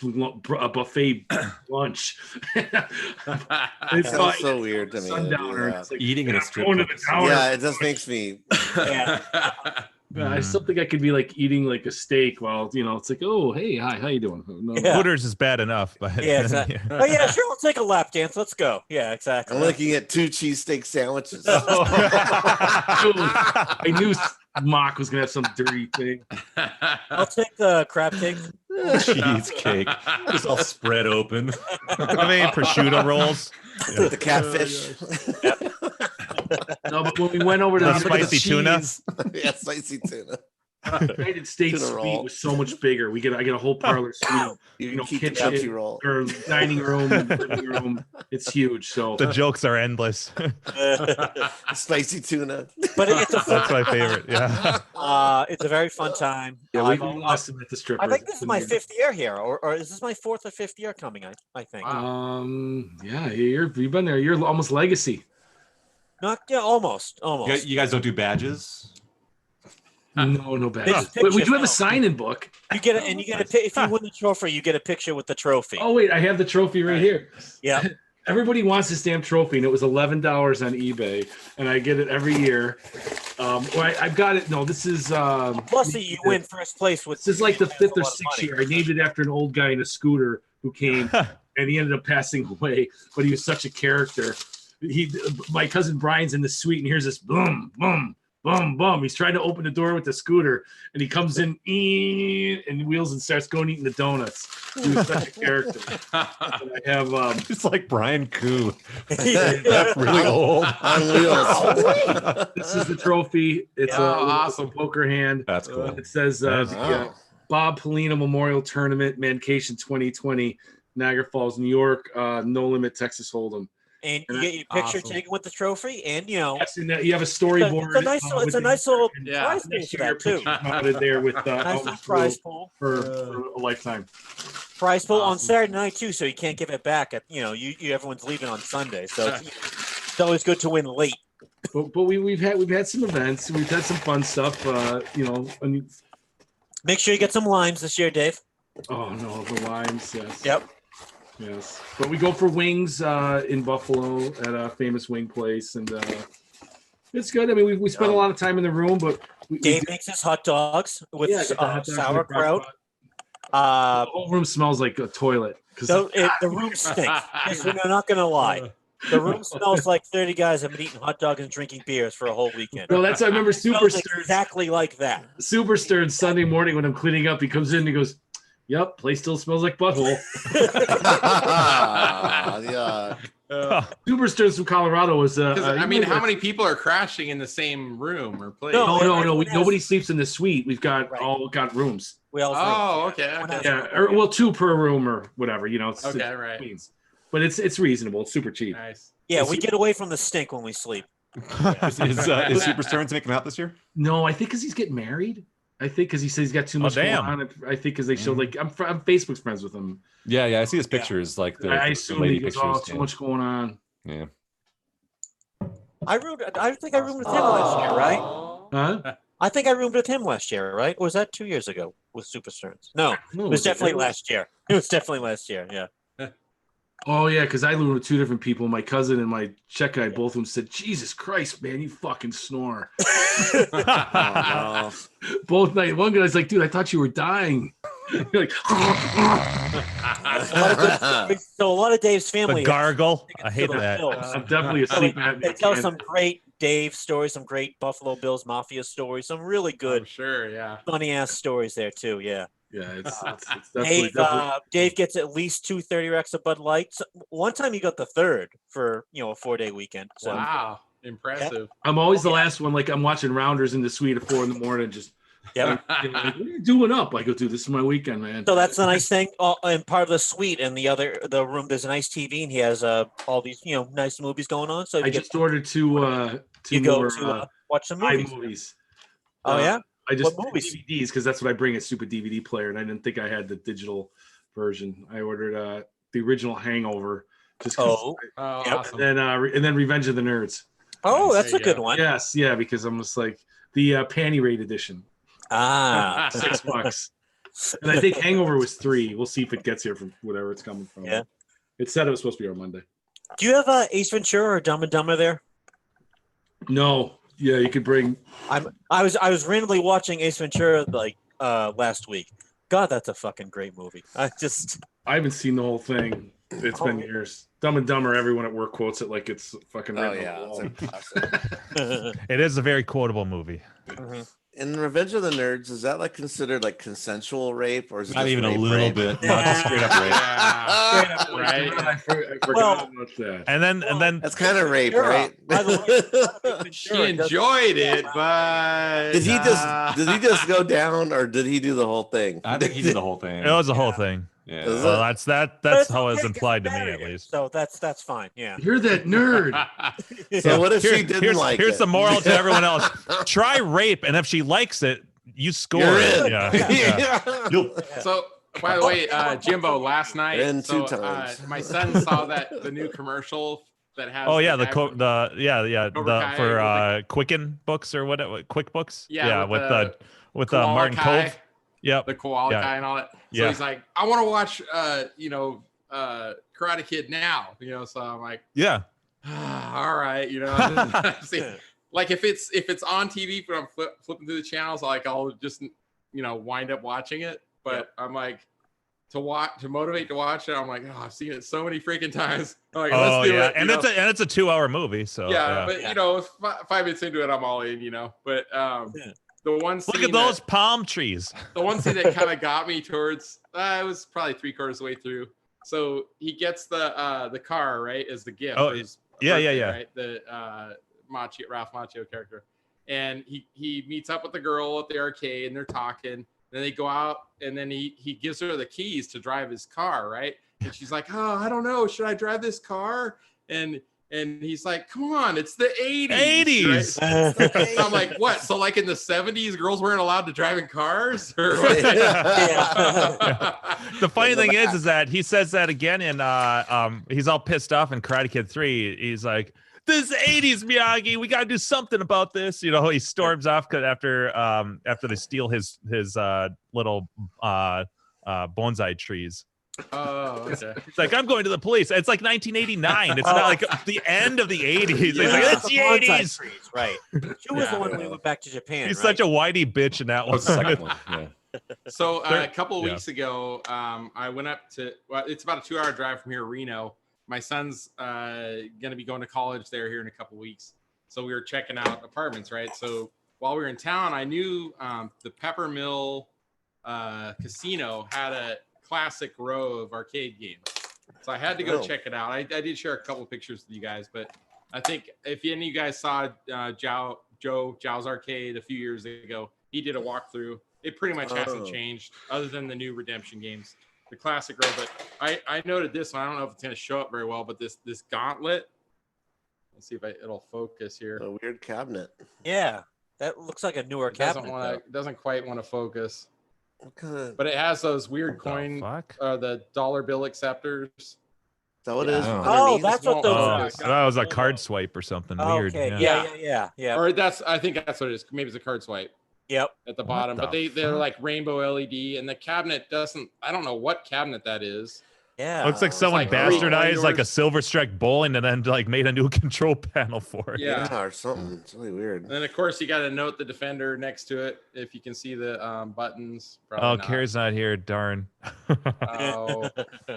[SPEAKER 7] a buffet lunch.
[SPEAKER 1] It sounds so weird to me. to do
[SPEAKER 7] Sundowner.
[SPEAKER 1] that.
[SPEAKER 7] It's like,
[SPEAKER 2] Eating in a strip
[SPEAKER 7] going to
[SPEAKER 2] club
[SPEAKER 7] the
[SPEAKER 2] is-
[SPEAKER 7] downer.
[SPEAKER 1] Yeah, it just makes me.
[SPEAKER 7] I still think I could be like eating like a steak while it's like, oh hey, hi, how you doing? No,
[SPEAKER 4] Yeah.
[SPEAKER 6] Hooters is bad enough, but
[SPEAKER 4] yeah. Exactly. Oh yeah, sure. I'll take a lap dance. Let's go. Yeah, exactly.
[SPEAKER 1] I'm looking at 2 cheesesteak sandwiches.
[SPEAKER 7] I knew Mock was gonna have some dirty thing.
[SPEAKER 4] I'll take the crab cake.
[SPEAKER 2] Cheesecake, just all spread open.
[SPEAKER 6] I mean prosciutto rolls.
[SPEAKER 1] The catfish.
[SPEAKER 7] No, but when we went over to
[SPEAKER 6] The
[SPEAKER 7] the
[SPEAKER 6] spicy tuna.
[SPEAKER 1] Yeah, spicy tuna.
[SPEAKER 7] United States
[SPEAKER 1] Tuna
[SPEAKER 7] suite
[SPEAKER 1] roll.
[SPEAKER 7] was so much bigger. I get a whole parlor suite,
[SPEAKER 1] You
[SPEAKER 7] know,
[SPEAKER 1] can keep the
[SPEAKER 7] kitchen
[SPEAKER 1] Pepsi roll.
[SPEAKER 7] or dining room, living room. It's huge. So
[SPEAKER 6] The jokes are endless.
[SPEAKER 1] Spicy tuna.
[SPEAKER 4] But it's a fun
[SPEAKER 6] That's my favorite. Yeah.
[SPEAKER 4] it's a very fun time.
[SPEAKER 7] yeah,
[SPEAKER 4] I've
[SPEAKER 7] we
[SPEAKER 4] al-
[SPEAKER 7] lost him at the strippers.
[SPEAKER 4] I think this is my 5th year here, or is this my 4th or 5th year coming? I think.
[SPEAKER 7] Yeah, you've been there. You're almost legacy.
[SPEAKER 4] Not almost.
[SPEAKER 2] You guys don't do badges?
[SPEAKER 7] No badges.
[SPEAKER 4] Big
[SPEAKER 7] But we do have
[SPEAKER 4] pictures,
[SPEAKER 7] a sign-in book.
[SPEAKER 4] You get it, and you get if you win the trophy, you get a picture with the trophy.
[SPEAKER 7] Oh wait, I have the trophy right here.
[SPEAKER 4] Yeah.
[SPEAKER 7] Everybody wants this damn trophy, and it was $11 on eBay, and I get it every year. I've got it. No, this is.
[SPEAKER 4] Plus, you win first place with.
[SPEAKER 7] This is like the
[SPEAKER 4] you win
[SPEAKER 7] 5th
[SPEAKER 4] a
[SPEAKER 7] or
[SPEAKER 4] lot of
[SPEAKER 7] 6th
[SPEAKER 4] money.
[SPEAKER 7] year. I named it after an old guy in a scooter who came, and he ended up passing away. But he was such a character. My cousin Brian's in the suite, and here's this boom, boom, boom, boom. He's trying to open the door with the scooter, and he comes in and wheels and starts going eating the donuts. He was such a character. And I have
[SPEAKER 2] It's like Brian Koo.
[SPEAKER 4] Yeah.
[SPEAKER 2] That's really old.
[SPEAKER 1] On wheels.
[SPEAKER 7] this is the trophy. It's
[SPEAKER 3] awesome.
[SPEAKER 7] a poker hand.
[SPEAKER 2] That's cool.
[SPEAKER 7] It says
[SPEAKER 1] Wow.
[SPEAKER 7] Bob Polino Memorial Tournament, Mancation 2020, Niagara Falls, New York, No Limit Texas Hold'em.
[SPEAKER 4] And you get your picture
[SPEAKER 3] Awesome.
[SPEAKER 4] taken with the trophy, and you know,
[SPEAKER 7] Yes, and you have a storyboard.
[SPEAKER 4] it's a nice,
[SPEAKER 7] with
[SPEAKER 4] it's a
[SPEAKER 7] the-
[SPEAKER 4] nice little
[SPEAKER 3] Yeah.
[SPEAKER 4] prize pool
[SPEAKER 7] next
[SPEAKER 4] for
[SPEAKER 7] to your
[SPEAKER 4] that too.
[SPEAKER 7] picture mounted there with
[SPEAKER 4] Nice little
[SPEAKER 7] Elvis
[SPEAKER 4] prize
[SPEAKER 7] Rule
[SPEAKER 4] pool.
[SPEAKER 7] for a lifetime.
[SPEAKER 4] Prize pool on
[SPEAKER 3] Awesome.
[SPEAKER 4] Saturday night too, so you can't give it back. You everyone's leaving on Sunday, so it's always good to win late.
[SPEAKER 7] But we've had some events. We've had some fun stuff.
[SPEAKER 4] Make sure you get some limes this year, Dave.
[SPEAKER 7] Oh no, the limes. Yes.
[SPEAKER 4] Yep.
[SPEAKER 7] Yes. But we go for wings in Buffalo at a famous wing place, and it's good. I mean, we spend a lot of time in the room, but
[SPEAKER 4] Dave makes his hot dogs with
[SPEAKER 7] get the hot dogs in the crock
[SPEAKER 4] sauerkraut.
[SPEAKER 7] pot. The whole room smells like a toilet.
[SPEAKER 4] The room stinks. Yes, we're not gonna lie. The room smells like 30 guys have been eating hot dogs and drinking beers for a whole weekend.
[SPEAKER 7] No, that's I remember
[SPEAKER 4] It
[SPEAKER 7] Super
[SPEAKER 4] smells
[SPEAKER 7] Stern.
[SPEAKER 4] exactly like that.
[SPEAKER 7] Super Stern Sunday morning when I'm cleaning up, he comes in and he goes, "Yep, place still smells like butthole."
[SPEAKER 1] Yeah.
[SPEAKER 7] Super Stern's from Colorado was.
[SPEAKER 3] I mean, how many people are crashing in the same room or place?
[SPEAKER 4] No,
[SPEAKER 7] No.
[SPEAKER 4] everyone has-
[SPEAKER 7] Nobody sleeps in the suite. We've got
[SPEAKER 4] Right.
[SPEAKER 7] all got rooms.
[SPEAKER 4] We all
[SPEAKER 3] Oh, okay.
[SPEAKER 4] Everyone
[SPEAKER 3] okay.
[SPEAKER 4] has-
[SPEAKER 7] Yeah, 2 per room or whatever. It's
[SPEAKER 3] Okay, right.
[SPEAKER 7] Queens. But it's reasonable. It's super cheap.
[SPEAKER 3] Nice.
[SPEAKER 4] Yeah, we get away from the stink when we sleep.
[SPEAKER 2] Is Super Stearns making out this year?
[SPEAKER 7] No, I think because he's getting married. I think because he says he's got too much going
[SPEAKER 6] damn.
[SPEAKER 7] on. I think because they showed like I'm Facebook's friends with him.
[SPEAKER 2] Yeah, I see his pictures, like the,
[SPEAKER 7] I
[SPEAKER 2] the
[SPEAKER 7] assume
[SPEAKER 2] lady
[SPEAKER 7] he goes,
[SPEAKER 2] pictures.
[SPEAKER 7] "Oh, too much going on."
[SPEAKER 2] Yeah.
[SPEAKER 4] I think I roomed with him last year, right?
[SPEAKER 7] Huh?
[SPEAKER 4] I think I roomed with him last year, right? Or was that 2 years ago with Super Stearns? No,
[SPEAKER 7] No,
[SPEAKER 4] it was definitely last year. It was definitely last year. Yeah.
[SPEAKER 7] Oh yeah, because I lived with 2 different people. My cousin and my Czech guy, both of them said, "Jesus Christ, man, you fucking snore."
[SPEAKER 1] Oh,
[SPEAKER 7] Both night. One guy's like, "Dude, I thought you were dying." You're like,
[SPEAKER 4] So a lot of Dave's family.
[SPEAKER 6] The gargle. I
[SPEAKER 4] Tickets to
[SPEAKER 6] hate
[SPEAKER 4] the
[SPEAKER 6] that.
[SPEAKER 4] Bills.
[SPEAKER 7] I'm definitely asleep.
[SPEAKER 4] They tell some great Dave stories, some great Buffalo Bills Mafia stories, some really
[SPEAKER 3] I'm
[SPEAKER 4] good,
[SPEAKER 3] sure. Yeah.
[SPEAKER 4] funny ass stories there too. Yeah.
[SPEAKER 7] Yeah, it's definitely.
[SPEAKER 4] Dave gets at least 2 30 racks of Bud Light. One time he got the third for a 4-day weekend. So
[SPEAKER 3] Wow. Impressive.
[SPEAKER 7] I'm always the last one. Like I'm watching Rounders in the suite at 4 a.m. Just
[SPEAKER 4] Yep.
[SPEAKER 7] like, what are you doing up? I go, dude, this is my weekend, man.
[SPEAKER 4] So that's the nice thing. And part of the suite and the room, there's a nice TV, and he has all these nice movies going on. So
[SPEAKER 7] I just ordered two
[SPEAKER 4] you go
[SPEAKER 7] more
[SPEAKER 4] to watch some
[SPEAKER 7] movies.
[SPEAKER 4] movies. Oh
[SPEAKER 7] Uh,
[SPEAKER 4] yeah.
[SPEAKER 7] I just
[SPEAKER 4] What movies?
[SPEAKER 7] DVDs because that's what I bring, a super DVD player, and I didn't think I had the digital version. I ordered the original Hangover. Just 'cause
[SPEAKER 4] Oh.
[SPEAKER 3] Oh,
[SPEAKER 4] Yep.
[SPEAKER 3] awesome.
[SPEAKER 7] and then Revenge of the Nerds.
[SPEAKER 4] Oh, that's
[SPEAKER 3] There
[SPEAKER 4] a
[SPEAKER 3] you
[SPEAKER 4] good
[SPEAKER 3] go.
[SPEAKER 4] one.
[SPEAKER 7] Yes, yeah, because I'm just like the panty rate edition,
[SPEAKER 4] Ah.
[SPEAKER 7] $6, and I think Hangover was $3. We'll see if it gets here from whatever it's coming from.
[SPEAKER 4] Yeah.
[SPEAKER 7] It said it was supposed to be on Monday.
[SPEAKER 4] Do you have Ace Ventura or Dumb and Dumber there?
[SPEAKER 7] No, yeah, you could bring.
[SPEAKER 4] I was randomly watching Ace Ventura last week. God, that's a fucking great movie.
[SPEAKER 7] I haven't seen the whole thing. It's been years. Dumb and Dumber. Everyone at work quotes it like it's fucking.
[SPEAKER 1] Oh
[SPEAKER 7] written
[SPEAKER 1] yeah,
[SPEAKER 7] on
[SPEAKER 1] it's
[SPEAKER 7] the
[SPEAKER 1] a classic.
[SPEAKER 6] It is a very quotable movie.
[SPEAKER 4] Mhm.
[SPEAKER 1] in Revenge of the Nerds, is that like considered like consensual rape, or is it
[SPEAKER 2] Not
[SPEAKER 1] just
[SPEAKER 2] even a
[SPEAKER 1] rape,
[SPEAKER 2] little
[SPEAKER 1] rape?
[SPEAKER 2] bit. No, just straight up rape.
[SPEAKER 3] Yeah.
[SPEAKER 7] Oh,
[SPEAKER 3] Right.
[SPEAKER 7] God, I forgot
[SPEAKER 4] Well-
[SPEAKER 7] about that.
[SPEAKER 6] And then
[SPEAKER 1] That's kind of rape,
[SPEAKER 4] Ventura.
[SPEAKER 1] right?
[SPEAKER 4] By the way,
[SPEAKER 3] She enjoyed it, but
[SPEAKER 1] Did he just go down, or did he do the whole thing?
[SPEAKER 2] I think he did the whole thing.
[SPEAKER 6] it was the whole thing.
[SPEAKER 2] Yeah.
[SPEAKER 1] Is
[SPEAKER 6] Well,
[SPEAKER 1] it?
[SPEAKER 6] that's
[SPEAKER 4] But it's
[SPEAKER 6] how it's
[SPEAKER 4] okay 'cause
[SPEAKER 6] implied to
[SPEAKER 4] he
[SPEAKER 6] me,
[SPEAKER 4] married
[SPEAKER 6] at
[SPEAKER 4] her,
[SPEAKER 6] least.
[SPEAKER 4] So that's fine. Yeah.
[SPEAKER 7] You're that nerd.
[SPEAKER 1] So what if she
[SPEAKER 6] Here-
[SPEAKER 1] didn't
[SPEAKER 6] here's
[SPEAKER 1] like
[SPEAKER 6] here's
[SPEAKER 1] it?
[SPEAKER 6] the moral to everyone else: try rape, and if she likes it, you score
[SPEAKER 1] You're
[SPEAKER 6] it.
[SPEAKER 1] in.
[SPEAKER 6] Yeah.
[SPEAKER 2] You'll-
[SPEAKER 3] So, by the way, Jimbo, last night,
[SPEAKER 1] And two
[SPEAKER 3] so,
[SPEAKER 1] times.
[SPEAKER 3] my son saw the new commercial that has.
[SPEAKER 6] Oh yeah,
[SPEAKER 3] guy from- Cobra
[SPEAKER 6] the
[SPEAKER 3] Kai
[SPEAKER 6] for
[SPEAKER 3] with
[SPEAKER 6] Quicken books or what QuickBooks.
[SPEAKER 3] Yeah,
[SPEAKER 6] with
[SPEAKER 3] with
[SPEAKER 6] with
[SPEAKER 3] Koala
[SPEAKER 6] Martin
[SPEAKER 3] Kai,
[SPEAKER 6] Cove. Yep.
[SPEAKER 3] the koala
[SPEAKER 6] Yeah.
[SPEAKER 3] guy and all that. So
[SPEAKER 6] Yeah.
[SPEAKER 3] he's like, I want to watch, Karate Kid now. So I'm like,
[SPEAKER 6] Yeah.
[SPEAKER 3] all right, See, like if it's on TV, but I'm flipping through the channels, like I'll just wind up watching it. But I'm like, to motivate to watch it, I'm like, oh, I've seen it so many freaking times. I'm like,
[SPEAKER 6] Oh
[SPEAKER 3] let's do
[SPEAKER 6] yeah,
[SPEAKER 3] it.
[SPEAKER 6] and it's a 2-hour movie, so
[SPEAKER 3] yeah, but 5 minutes into it, I'm all in. But the one scene
[SPEAKER 6] look at those palm trees.
[SPEAKER 3] the one scene that kind of got me towards it was probably 3/4 of the way through. So he gets the car, right, as the gift.
[SPEAKER 6] Oh,
[SPEAKER 3] for his
[SPEAKER 6] yeah,
[SPEAKER 3] birthday,
[SPEAKER 6] yeah.
[SPEAKER 3] Right, the Ralph Macchio character, and he meets up with the girl at the arcade, and they're talking. Then they go out, and then he gives her the keys to drive his car, right? And she's like, "Oh, I don't know, should I drive this car?" And he's like, "Come on, it's the 80s."
[SPEAKER 6] 80s.
[SPEAKER 3] Right? So I'm like, "What? So like in the 70s, girls weren't allowed to drive in cars?" Or what?
[SPEAKER 6] The funny thing is that he says that again in he's all pissed off in Karate Kid 3. He's like, "This is 80s, Miyagi. We gotta do something about this." He storms off after they steal his little bonsai trees.
[SPEAKER 3] Oh, okay.
[SPEAKER 6] It's like, I'm going to the police. It's like 1989. It's not like the end of the 80s. He's like,
[SPEAKER 4] Yeah.
[SPEAKER 6] it's the 80s.
[SPEAKER 4] Trees, right. She was the one when we went back to Japan.
[SPEAKER 6] He's
[SPEAKER 4] right?
[SPEAKER 6] such a whitey bitch in that
[SPEAKER 2] Oh,
[SPEAKER 6] one.
[SPEAKER 2] the second one. Yeah.
[SPEAKER 3] So a couple of
[SPEAKER 6] yeah.
[SPEAKER 3] weeks ago, I went up to. Well, it's about a 2-hour drive from here, Reno. My son's going to be going to college there here in a couple of weeks. So we were checking out apartments, right? So while we were in town, I knew the Pepper Mill Casino had a classic row of arcade games. So I had to go
[SPEAKER 1] Oh.
[SPEAKER 3] check it out. I did share a couple of pictures with you guys, but I think if any of you guys saw Zhao's Arcade a few years ago, he did a walkthrough. It pretty much hasn't
[SPEAKER 1] Oh.
[SPEAKER 3] changed other than the new Redemption games. The classic row, but I noted this one. I don't know if it's going to show up very well, but this gauntlet. Let's see if it'll focus here.
[SPEAKER 1] A weird cabinet.
[SPEAKER 4] Yeah, that looks like a newer
[SPEAKER 3] It doesn't
[SPEAKER 4] cabinet.
[SPEAKER 3] doesn't quite want to focus,
[SPEAKER 1] What kind of,
[SPEAKER 3] but it has those weird
[SPEAKER 6] The
[SPEAKER 3] coin,
[SPEAKER 6] fuck?
[SPEAKER 3] the dollar bill acceptors.
[SPEAKER 1] is that what it is?
[SPEAKER 2] Yeah.
[SPEAKER 4] Oh,
[SPEAKER 1] underneath?
[SPEAKER 4] that's what
[SPEAKER 3] won't
[SPEAKER 4] those
[SPEAKER 6] Oh,
[SPEAKER 4] are.
[SPEAKER 3] focus.
[SPEAKER 6] that was a card swipe or something weird.
[SPEAKER 4] Okay,
[SPEAKER 6] Yeah.
[SPEAKER 4] yeah.
[SPEAKER 3] Or I think that's what it is. Maybe it's a card swipe
[SPEAKER 4] Yep.
[SPEAKER 3] at the
[SPEAKER 6] What
[SPEAKER 3] bottom,
[SPEAKER 6] the
[SPEAKER 3] but they're like rainbow LED, and the cabinet doesn't. I don't know what cabinet that is.
[SPEAKER 4] Yeah.
[SPEAKER 6] Looks like someone
[SPEAKER 3] like three
[SPEAKER 6] bastardized like a
[SPEAKER 3] corridors.
[SPEAKER 6] Silver Strike bowling and then like made a new control panel for it.
[SPEAKER 3] Yeah.
[SPEAKER 1] Yeah, or something. It's really weird.
[SPEAKER 3] And then of course you got to note the Defender next to it if you can see the buttons.
[SPEAKER 6] Oh,
[SPEAKER 3] Probably not.
[SPEAKER 6] Carrie's not here. Darn.
[SPEAKER 3] Oh,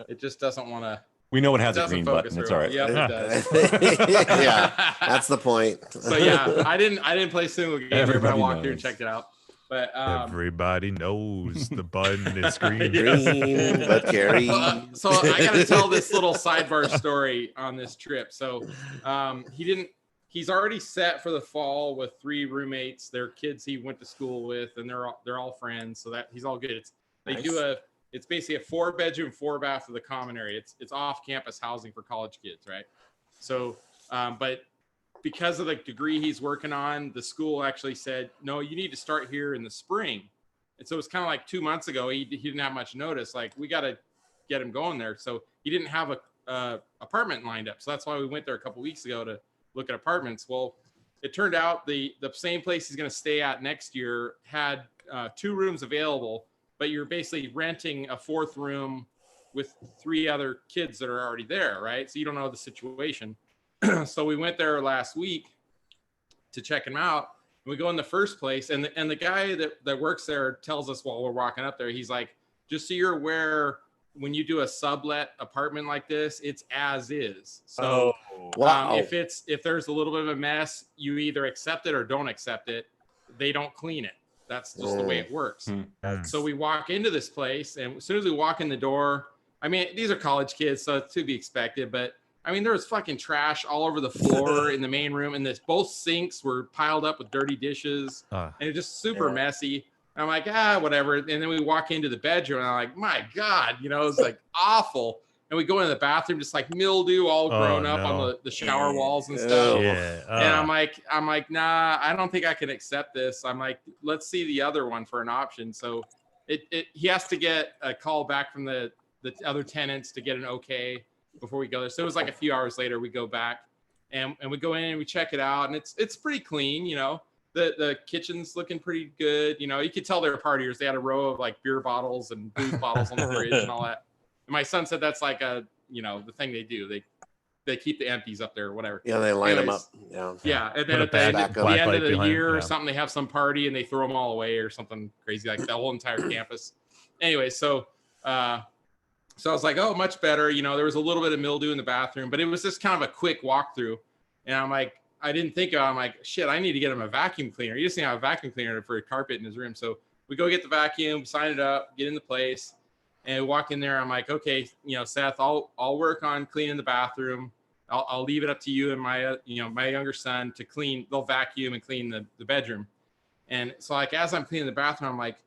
[SPEAKER 3] it just doesn't want to.
[SPEAKER 2] We know it has a
[SPEAKER 3] Doesn't
[SPEAKER 2] green
[SPEAKER 3] focus
[SPEAKER 2] button. It's
[SPEAKER 3] very
[SPEAKER 2] all
[SPEAKER 3] well.
[SPEAKER 2] right.
[SPEAKER 3] Yep, it does.
[SPEAKER 1] Yeah, that's the point.
[SPEAKER 3] So yeah, I didn't play a single game, but I
[SPEAKER 2] Everybody
[SPEAKER 3] walked through and
[SPEAKER 2] knows.
[SPEAKER 3] checked it out. But
[SPEAKER 6] Everybody knows the button is green.
[SPEAKER 1] Green, but Carrie.
[SPEAKER 3] so I got to tell this little sidebar story on this trip. So he's already set for the fall with 3 roommates. They're kids he went to school with, and they're all friends. So that he's all good. It's basically a 4-bedroom, 4-bath with a common area. It's off-campus housing for college kids, right? So, but because of the degree he's working on, the school actually said, no, you need to start here in the spring. And so it's kind of like 2 months ago, he didn't have much notice. Like, we got to get him going there. So he didn't have a apartment lined up. So that's why we went there a couple weeks ago to look at apartments. Well, it turned out the same place he's going to stay at next year had 2 rooms available, but you're basically renting a 4th room with 3 other kids that are already there, right? So you don't know the situation. So we went there last week to check him out. We go in the first place, and the guy that works there tells us while we're walking up there, he's like, just so you're aware, when you do a sublet apartment like this, it's as is. So
[SPEAKER 1] Wow.
[SPEAKER 3] if there's a little bit of a mess, you either accept it or don't accept it. They don't clean it. That's just the way it works.
[SPEAKER 2] Mm.
[SPEAKER 3] So we walk into this place, and as soon as we walk in the door, I mean, these are college kids, so it's to be expected. But I mean, there was fucking trash all over the floor in the main room, and both sinks were piled up with dirty dishes, and it's just super messy. And I'm like, whatever. And then we walk into the bedroom, and I'm like, my God, it's like awful. And we go into the bathroom, just like mildew all grown up on the shower walls and stuff. And I'm like, nah, I don't think I can accept this. I'm like, let's see the other one for an option. So he has to get a call back from the other tenants to get an okay before we go there. So it was like a few hours later, we go back and we go in and we check it out, and it's pretty clean. The kitchen's looking pretty good. You could tell they're partiers. They had a row of like beer bottles and booze bottles on the fridge and all that. And my son said that's like the thing they do. They keep the empties up there or whatever.
[SPEAKER 1] Yeah, they line them up. Yeah.
[SPEAKER 3] And then at the end of the year or something, they have some party and they throw them all away or something crazy like the whole entire campus. Anyway, so I was like, oh, much better. There was a little bit of mildew in the bathroom, but it was just kind of a quick walkthrough. And I'm like, I didn't think about it. I'm like, shit, I need to get him a vacuum cleaner. He just didn't have a vacuum cleaner for a carpet in his room. So we go get the vacuum, sign it up, get in the place. And we walk in there. I'm like, okay, Seth, I'll work on cleaning the bathroom. I'll leave it up to you and my younger son to clean. They'll vacuum and clean the bedroom. And so like, as I'm cleaning the bathroom, I'm like,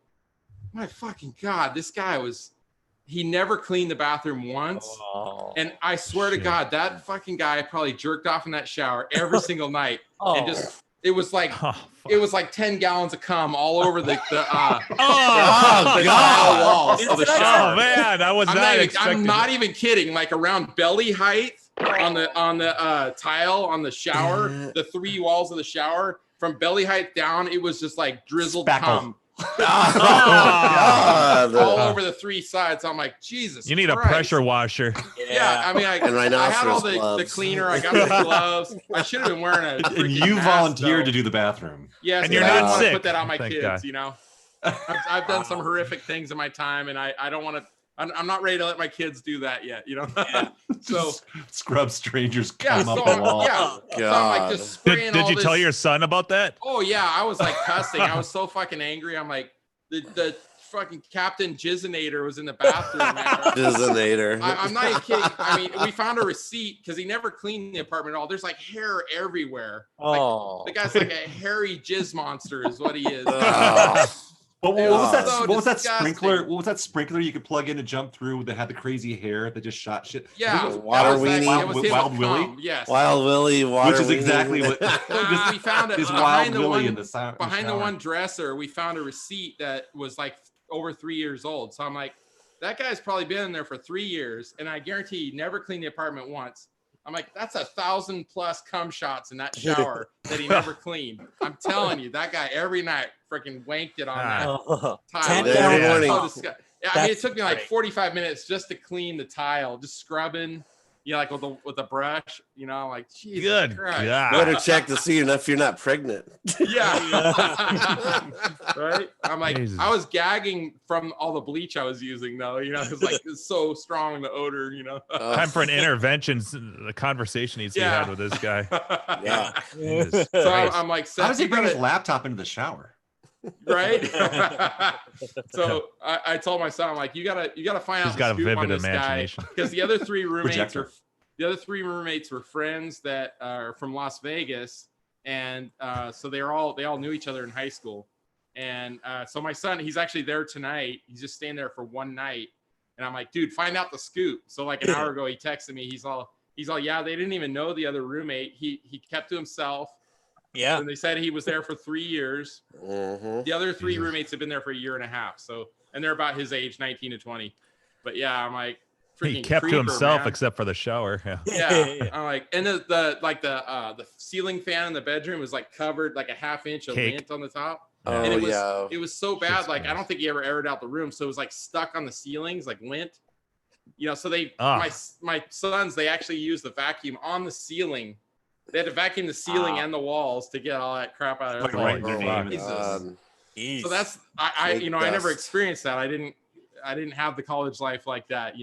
[SPEAKER 3] my fucking God, this guy he never cleaned the bathroom once. And I swear to God, that fucking guy probably jerked off in that shower every single night. And just, it was like 10 gallons of cum all over the walls of the shower.
[SPEAKER 6] Oh man,
[SPEAKER 3] I'm not even kidding. Like around belly height on the tile on the shower, the 3 walls of the shower, from belly height down, it was just like drizzled cum. All over the 3 sides. I'm like, Jesus.
[SPEAKER 6] You need
[SPEAKER 3] Christ.
[SPEAKER 6] A pressure washer.
[SPEAKER 3] Yeah, I mean, I had all the cleaner. I got the gloves. I should have been wearing a.
[SPEAKER 8] And you volunteered to do the bathroom.
[SPEAKER 3] Yes,
[SPEAKER 6] and you're not sick.
[SPEAKER 3] Put that on my
[SPEAKER 6] Thank
[SPEAKER 3] kids.
[SPEAKER 6] God.
[SPEAKER 3] I've done some horrific things in my time, and I don't want to. I'm not ready to let my kids do that yet. So
[SPEAKER 8] scrub strangers come up the wall.
[SPEAKER 3] Yeah, so I'm like just spraying.
[SPEAKER 6] Did you tell your son about that?
[SPEAKER 3] Oh yeah, I was like cussing. I was so fucking angry. I'm like the fucking Captain Jizzinator was in the bathroom.
[SPEAKER 1] Jizzinator.
[SPEAKER 3] I'm not even kidding. I mean, we found a receipt because he never cleaned the apartment at all. There's like hair everywhere.
[SPEAKER 4] Oh,
[SPEAKER 3] the guy's like a hairy jizz monster, is what he is.
[SPEAKER 8] But what was that?
[SPEAKER 3] So
[SPEAKER 8] what was that
[SPEAKER 3] disgusting.
[SPEAKER 8] sprinkler? What was that sprinkler you could plug in to jump through that had the crazy hair that just shot shit?
[SPEAKER 3] Yeah,
[SPEAKER 1] Wild
[SPEAKER 8] Willie.
[SPEAKER 3] Yes,
[SPEAKER 1] Wild Willie,
[SPEAKER 8] which is exactly what
[SPEAKER 3] we found it
[SPEAKER 8] is
[SPEAKER 3] behind
[SPEAKER 8] Wild Willie
[SPEAKER 3] one,
[SPEAKER 8] in the sound.
[SPEAKER 3] behind the one dresser. We found a receipt that was like over 3 years old. So I'm like, that guy's probably been in there for 3 years, and I guarantee he never cleaned the apartment once. I'm like, that's 1,000+ cum shots in that shower that he never cleaned. I'm telling you, that guy every night freaking wanked it on that tile.
[SPEAKER 1] Every morning.
[SPEAKER 3] I mean, it took me like 45 minutes just to clean the tile, just scrubbing, like with a brush, like, Jesus
[SPEAKER 6] Good
[SPEAKER 3] Christ.
[SPEAKER 6] God.
[SPEAKER 1] Better check to see if you're not pregnant.
[SPEAKER 3] Yeah. Right? I'm like,
[SPEAKER 6] Jesus.
[SPEAKER 3] I was gagging from all the bleach I was using, though. It's like, it's so strong, the odor,
[SPEAKER 6] Time for an intervention. The conversation needs to be had with this guy.
[SPEAKER 1] Yeah.
[SPEAKER 6] Jesus
[SPEAKER 3] So
[SPEAKER 6] Christ.
[SPEAKER 3] I'm like,
[SPEAKER 8] How does he bring his
[SPEAKER 3] it,
[SPEAKER 8] laptop into the shower?
[SPEAKER 3] right? So I told my son, I'm like, you gotta find out.
[SPEAKER 6] He's got a
[SPEAKER 3] the scoop
[SPEAKER 6] vivid
[SPEAKER 3] on this
[SPEAKER 6] imagination.
[SPEAKER 3] because the other 3 roommates
[SPEAKER 8] Projector.
[SPEAKER 3] were friends that are from Las Vegas, and so they all knew each other in high school. And so my son, he's actually there tonight. He's just staying there for one night. And I'm like, dude, find out the scoop. So like an hour ago, he texted me. He's all, yeah, they didn't even know the other roommate. He kept to himself.
[SPEAKER 4] yeah.
[SPEAKER 3] And they said he was there for 3 years.
[SPEAKER 1] Mhm.
[SPEAKER 3] The other 3 roommates have been there for 1.5 years. So, and they're about his age, 19 to 20. But yeah, I'm like,
[SPEAKER 6] He
[SPEAKER 3] freaking
[SPEAKER 6] kept to
[SPEAKER 3] creeper,
[SPEAKER 6] himself
[SPEAKER 3] man.
[SPEAKER 6] except for the shower. Yeah.
[SPEAKER 3] Yeah, I'm like, and the ceiling fan in the bedroom was like covered like a 1/2 inch of
[SPEAKER 6] Cake.
[SPEAKER 3] lint on the top.
[SPEAKER 1] Oh,
[SPEAKER 3] And
[SPEAKER 1] yeah.
[SPEAKER 3] it was so bad.
[SPEAKER 6] Shit's
[SPEAKER 3] Like, I
[SPEAKER 6] gross.
[SPEAKER 3] don't think he ever aired out the room. So it was like stuck on the ceilings, like lint. So
[SPEAKER 6] Ah.
[SPEAKER 3] my sons, they actually used the vacuum on the ceiling. They had to vacuum the ceiling and the walls to get all that crap out of
[SPEAKER 8] Like
[SPEAKER 3] there.
[SPEAKER 8] right in
[SPEAKER 3] Oh,
[SPEAKER 8] your
[SPEAKER 3] my
[SPEAKER 8] name.
[SPEAKER 3] Jesus. So that's I
[SPEAKER 1] Cake
[SPEAKER 3] I never
[SPEAKER 1] dust.
[SPEAKER 3] experienced that. I didn't have the college life like that,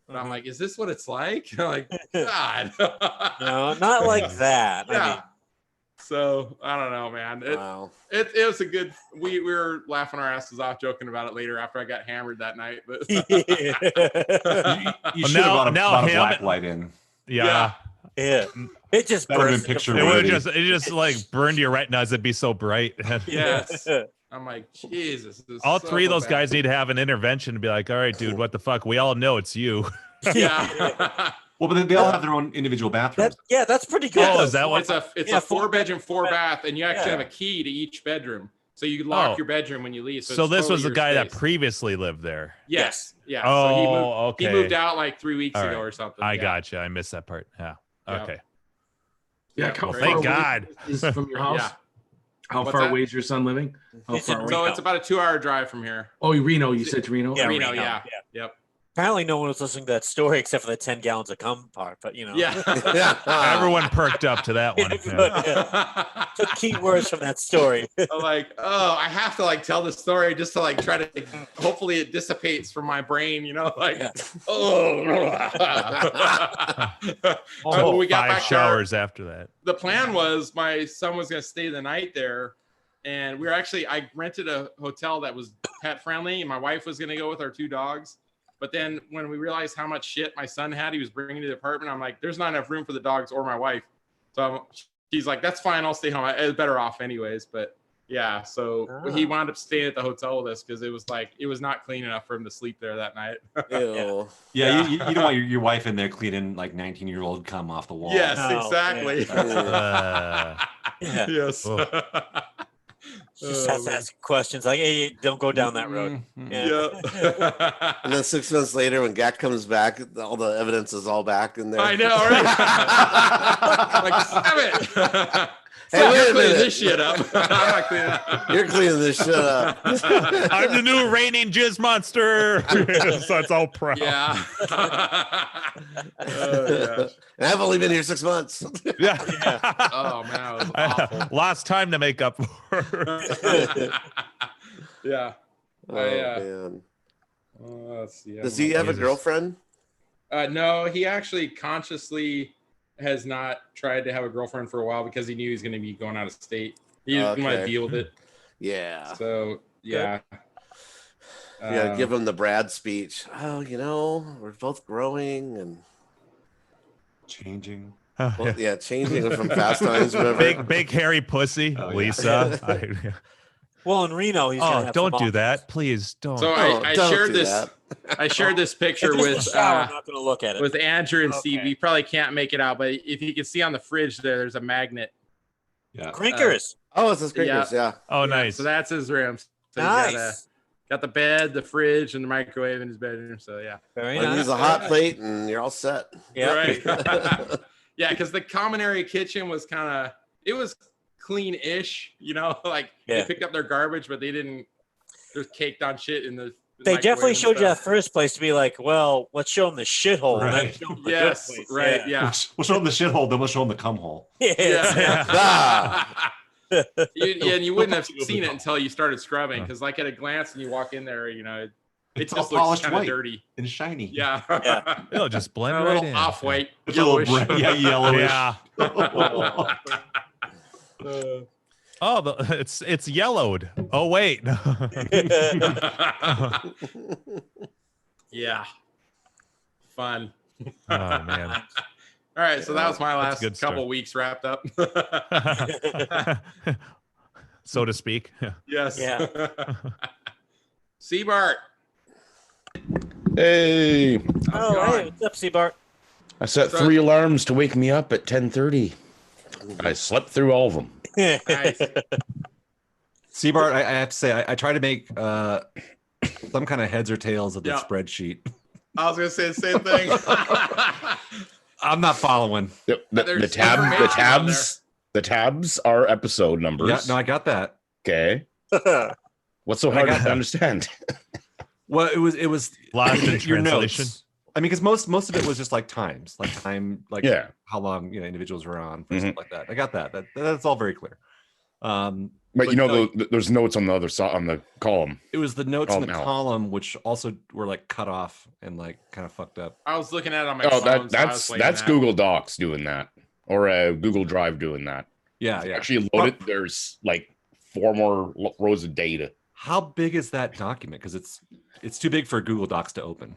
[SPEAKER 3] But I'm like, is this what it's like? I'm like, God.
[SPEAKER 4] No, not like that. I
[SPEAKER 3] Yeah.
[SPEAKER 4] mean,
[SPEAKER 3] So I don't know, man.
[SPEAKER 1] Wow.
[SPEAKER 3] It was a good. We were laughing our asses off, joking about it later after I got hammered that night. But
[SPEAKER 8] You
[SPEAKER 6] Well,
[SPEAKER 8] should have
[SPEAKER 6] now
[SPEAKER 8] brought a
[SPEAKER 6] him-
[SPEAKER 8] black light in.
[SPEAKER 6] Yeah.
[SPEAKER 4] Yeah. It just
[SPEAKER 8] That would've
[SPEAKER 4] burst
[SPEAKER 8] been
[SPEAKER 4] into
[SPEAKER 8] picture
[SPEAKER 6] It
[SPEAKER 4] flame.
[SPEAKER 6] would
[SPEAKER 8] worthy.
[SPEAKER 6] just like burned your retinas. It'd be so bright.
[SPEAKER 3] yes, I'm like, Jesus. this is
[SPEAKER 6] All
[SPEAKER 3] so
[SPEAKER 6] three of those
[SPEAKER 3] bad.
[SPEAKER 6] guys need to have an intervention to be like, all right, dude, what the fuck? We all know it's you.
[SPEAKER 3] Yeah.
[SPEAKER 8] Well, but they all have their own individual bathrooms.
[SPEAKER 4] That's pretty good.
[SPEAKER 6] Oh,
[SPEAKER 4] though.
[SPEAKER 6] is that what?
[SPEAKER 3] It's
[SPEAKER 4] Yeah,
[SPEAKER 3] a 4-bedroom, 4-bath, and you actually
[SPEAKER 4] Yeah.
[SPEAKER 3] have a key to each bedroom, so you lock
[SPEAKER 6] Oh.
[SPEAKER 3] your bedroom when you leave.
[SPEAKER 6] So
[SPEAKER 3] it's
[SPEAKER 6] this
[SPEAKER 3] totally
[SPEAKER 6] was the
[SPEAKER 3] your
[SPEAKER 6] guy that
[SPEAKER 3] space.
[SPEAKER 6] previously lived there.
[SPEAKER 3] Yes. Yeah.
[SPEAKER 6] Oh,
[SPEAKER 3] so he
[SPEAKER 6] okay.
[SPEAKER 3] moved out like 3 weeks
[SPEAKER 6] All
[SPEAKER 3] ago
[SPEAKER 6] right.
[SPEAKER 3] or something.
[SPEAKER 6] I
[SPEAKER 3] yeah.
[SPEAKER 6] gotcha. I missed that part. Yeah.
[SPEAKER 3] Yeah.
[SPEAKER 6] Okay.
[SPEAKER 7] Yeah, how
[SPEAKER 6] Well,
[SPEAKER 7] far
[SPEAKER 6] thank
[SPEAKER 7] away
[SPEAKER 6] God.
[SPEAKER 7] is from your house?
[SPEAKER 3] Yeah.
[SPEAKER 7] How
[SPEAKER 3] What's
[SPEAKER 7] far
[SPEAKER 3] that?
[SPEAKER 7] away is your son living? How
[SPEAKER 4] He's in
[SPEAKER 7] far away?
[SPEAKER 3] So
[SPEAKER 4] Reno.
[SPEAKER 3] it's about a 2-hour drive from here.
[SPEAKER 7] Oh, Reno. You said to Reno?
[SPEAKER 4] Yeah,
[SPEAKER 3] Reno,
[SPEAKER 4] Reno,
[SPEAKER 3] yeah.
[SPEAKER 4] yeah.
[SPEAKER 3] Yep.
[SPEAKER 4] Apparently, no one was listening to that story except for the 10 gallons of cum part. But
[SPEAKER 3] Yeah.
[SPEAKER 6] Everyone perked up to that one. Yeah.
[SPEAKER 4] Took key words from that story.
[SPEAKER 3] I'm like, oh, I have to like tell the story just to like try to hopefully it dissipates from my brain, like
[SPEAKER 4] Yeah.
[SPEAKER 3] When we got
[SPEAKER 6] 5
[SPEAKER 3] back there,
[SPEAKER 6] showers after that.
[SPEAKER 3] the plan was my son was going to stay the night there, and I rented a hotel that was pet friendly, and my wife was going to go with our 2 dogs. But then when we realized how much shit my son had, he was bringing to the apartment. I'm like, there's not enough room for the dogs or my wife. So she's like, that's fine. I'll stay home. I was better off anyways. But yeah, so he wound up staying at the hotel with us because it was not clean enough for him to sleep there that night.
[SPEAKER 1] Ew.
[SPEAKER 8] Yeah, you don't want your wife in there cleaning like 19-year-old cum off the wall.
[SPEAKER 3] Yes,
[SPEAKER 4] Oh,
[SPEAKER 3] exactly.
[SPEAKER 4] Yeah.
[SPEAKER 3] Yes.
[SPEAKER 6] Oh.
[SPEAKER 4] Just has to ask questions like, hey, don't go down that road.
[SPEAKER 3] Yeah.
[SPEAKER 1] And then 6 months later, when Gak comes back, all the evidence is all back in there.
[SPEAKER 3] I know, right? Like, damn it.
[SPEAKER 1] Hey, wait
[SPEAKER 3] You're
[SPEAKER 1] a
[SPEAKER 3] cleaning
[SPEAKER 1] minute.
[SPEAKER 3] this shit up. I'm not cleaning it up.
[SPEAKER 1] You're cleaning this shit up.
[SPEAKER 6] I'm the new reigning jizz monster. So it's all proud.
[SPEAKER 3] Yeah. Oh, gosh.
[SPEAKER 1] And I've only been here 6 months.
[SPEAKER 6] Yeah.
[SPEAKER 3] Oh, man, that was awful.
[SPEAKER 6] Lost time to make up for.
[SPEAKER 3] Yeah.
[SPEAKER 1] Oh, man.
[SPEAKER 3] Let's see.
[SPEAKER 1] Does he have a
[SPEAKER 6] Jesus.
[SPEAKER 1] girlfriend?
[SPEAKER 3] No, he actually consciously has not tried to have a girlfriend for a while because he knew he was going to be going out of state. He didn't want to
[SPEAKER 1] Okay.
[SPEAKER 3] deal with it.
[SPEAKER 1] Yeah.
[SPEAKER 3] So, yeah.
[SPEAKER 1] You gotta give him the Brad speech. Oh, we're both growing and
[SPEAKER 8] Changing.
[SPEAKER 1] well, yeah, changing from Fast Times, whatever.
[SPEAKER 6] Big hairy pussy,
[SPEAKER 8] Oh, yeah.
[SPEAKER 6] Lisa.
[SPEAKER 4] Well, in Reno, he's gonna have
[SPEAKER 6] Don't
[SPEAKER 4] some
[SPEAKER 6] do that, please. Don't.
[SPEAKER 3] So
[SPEAKER 1] Oh,
[SPEAKER 3] I
[SPEAKER 1] don't
[SPEAKER 3] shared
[SPEAKER 1] do
[SPEAKER 3] this.
[SPEAKER 1] that.
[SPEAKER 3] I shared this picture
[SPEAKER 4] If it's in
[SPEAKER 3] with
[SPEAKER 4] the shower, I'm not going to look at it.
[SPEAKER 3] with Andrew and Steve.
[SPEAKER 4] Okay.
[SPEAKER 3] You probably can't make it out, but if you can see on the fridge there's a magnet.
[SPEAKER 8] Yeah.
[SPEAKER 4] Crinkers.
[SPEAKER 1] Oh, it's his crinkers, yeah.
[SPEAKER 6] Oh,
[SPEAKER 3] Yeah,
[SPEAKER 6] nice.
[SPEAKER 3] So that's his room. So he's
[SPEAKER 4] Nice.
[SPEAKER 3] got the bed, the fridge, and the microwave in his bedroom. So yeah.
[SPEAKER 4] Very
[SPEAKER 1] Well,
[SPEAKER 4] nice.
[SPEAKER 1] use a hot plate and you're all set.
[SPEAKER 4] Yeah.
[SPEAKER 3] Right. Yeah, because the common area kitchen was it was clean-ish, like they
[SPEAKER 4] Yeah.
[SPEAKER 3] picked up their garbage, but they didn't. There's caked on shit in the.
[SPEAKER 4] They
[SPEAKER 3] microwave
[SPEAKER 4] definitely
[SPEAKER 3] and
[SPEAKER 4] showed you that
[SPEAKER 3] stuff.
[SPEAKER 4] first place to be like, well, let's show them the shithole. And then
[SPEAKER 8] Right.
[SPEAKER 4] show 'em the
[SPEAKER 3] Yes,
[SPEAKER 4] good place.
[SPEAKER 3] right, yeah.
[SPEAKER 8] We'll show them the shithole, then we'll show them the cum hole.
[SPEAKER 4] Yeah.
[SPEAKER 3] Yeah.
[SPEAKER 1] Ah.
[SPEAKER 3] And you wouldn't have seen it until you started scrubbing, because like at a glance when you walk in there, it
[SPEAKER 8] It's
[SPEAKER 3] just
[SPEAKER 8] all
[SPEAKER 3] looks
[SPEAKER 8] polished
[SPEAKER 3] kind of
[SPEAKER 8] white
[SPEAKER 3] dirty.
[SPEAKER 8] and shiny.
[SPEAKER 3] Yeah.
[SPEAKER 4] Yeah.
[SPEAKER 6] It'll just blend
[SPEAKER 3] A
[SPEAKER 6] right
[SPEAKER 3] little
[SPEAKER 6] in.
[SPEAKER 3] off-white,
[SPEAKER 8] It's a little
[SPEAKER 3] yellowish.
[SPEAKER 8] bright, yellowish.
[SPEAKER 6] Yeah. Oh, it's yellowed. Oh wait.
[SPEAKER 3] Yeah. Fun.
[SPEAKER 6] Oh man.
[SPEAKER 3] All right, so that was my
[SPEAKER 6] That's a good
[SPEAKER 3] last couple
[SPEAKER 6] start.
[SPEAKER 3] weeks wrapped up.
[SPEAKER 6] So to speak.
[SPEAKER 3] Yes.
[SPEAKER 4] Yeah.
[SPEAKER 3] Seabart.
[SPEAKER 9] Hey,
[SPEAKER 4] Oh,
[SPEAKER 3] going?
[SPEAKER 4] hey, what's up, Seabart?
[SPEAKER 9] I set
[SPEAKER 3] So-
[SPEAKER 9] 3 alarms to wake me up at 10:30. I slept through all of them.
[SPEAKER 3] Nice.
[SPEAKER 8] Seabart, I have to say, I try to make some kind of heads or tails of the
[SPEAKER 3] Yeah.
[SPEAKER 8] spreadsheet.
[SPEAKER 3] I was gonna say the same thing.
[SPEAKER 8] I'm not following.
[SPEAKER 9] The
[SPEAKER 3] There's
[SPEAKER 9] tabs,
[SPEAKER 3] information on
[SPEAKER 9] the tabs are episode numbers.
[SPEAKER 8] Yeah, no, I got that.
[SPEAKER 9] Okay. What's so hard
[SPEAKER 8] got
[SPEAKER 9] to
[SPEAKER 8] that.
[SPEAKER 9] understand?
[SPEAKER 8] Well, it was
[SPEAKER 6] Lost in
[SPEAKER 8] your
[SPEAKER 6] translation.
[SPEAKER 8] notes. I mean, because most of it was just like times, like time, like
[SPEAKER 9] Yeah.
[SPEAKER 8] how long individuals were on,
[SPEAKER 9] Mhm.
[SPEAKER 8] stuff like that. I got that. That's all very clear.
[SPEAKER 9] But
[SPEAKER 8] no,
[SPEAKER 9] there's notes on the other side on the column.
[SPEAKER 8] it was the notes in the
[SPEAKER 9] now.
[SPEAKER 8] column which also were like cut off and like kind of fucked up.
[SPEAKER 3] I was looking at it on my
[SPEAKER 9] Oh,
[SPEAKER 3] phone. so I was
[SPEAKER 9] that's
[SPEAKER 3] waiting
[SPEAKER 9] that's
[SPEAKER 3] that.
[SPEAKER 9] Google Docs doing that, or Google Drive doing that.
[SPEAKER 8] Yeah, yeah.
[SPEAKER 9] Actually loaded. There's like 4 more rows of data.
[SPEAKER 8] How big is that document? Because it's too big for Google Docs to open.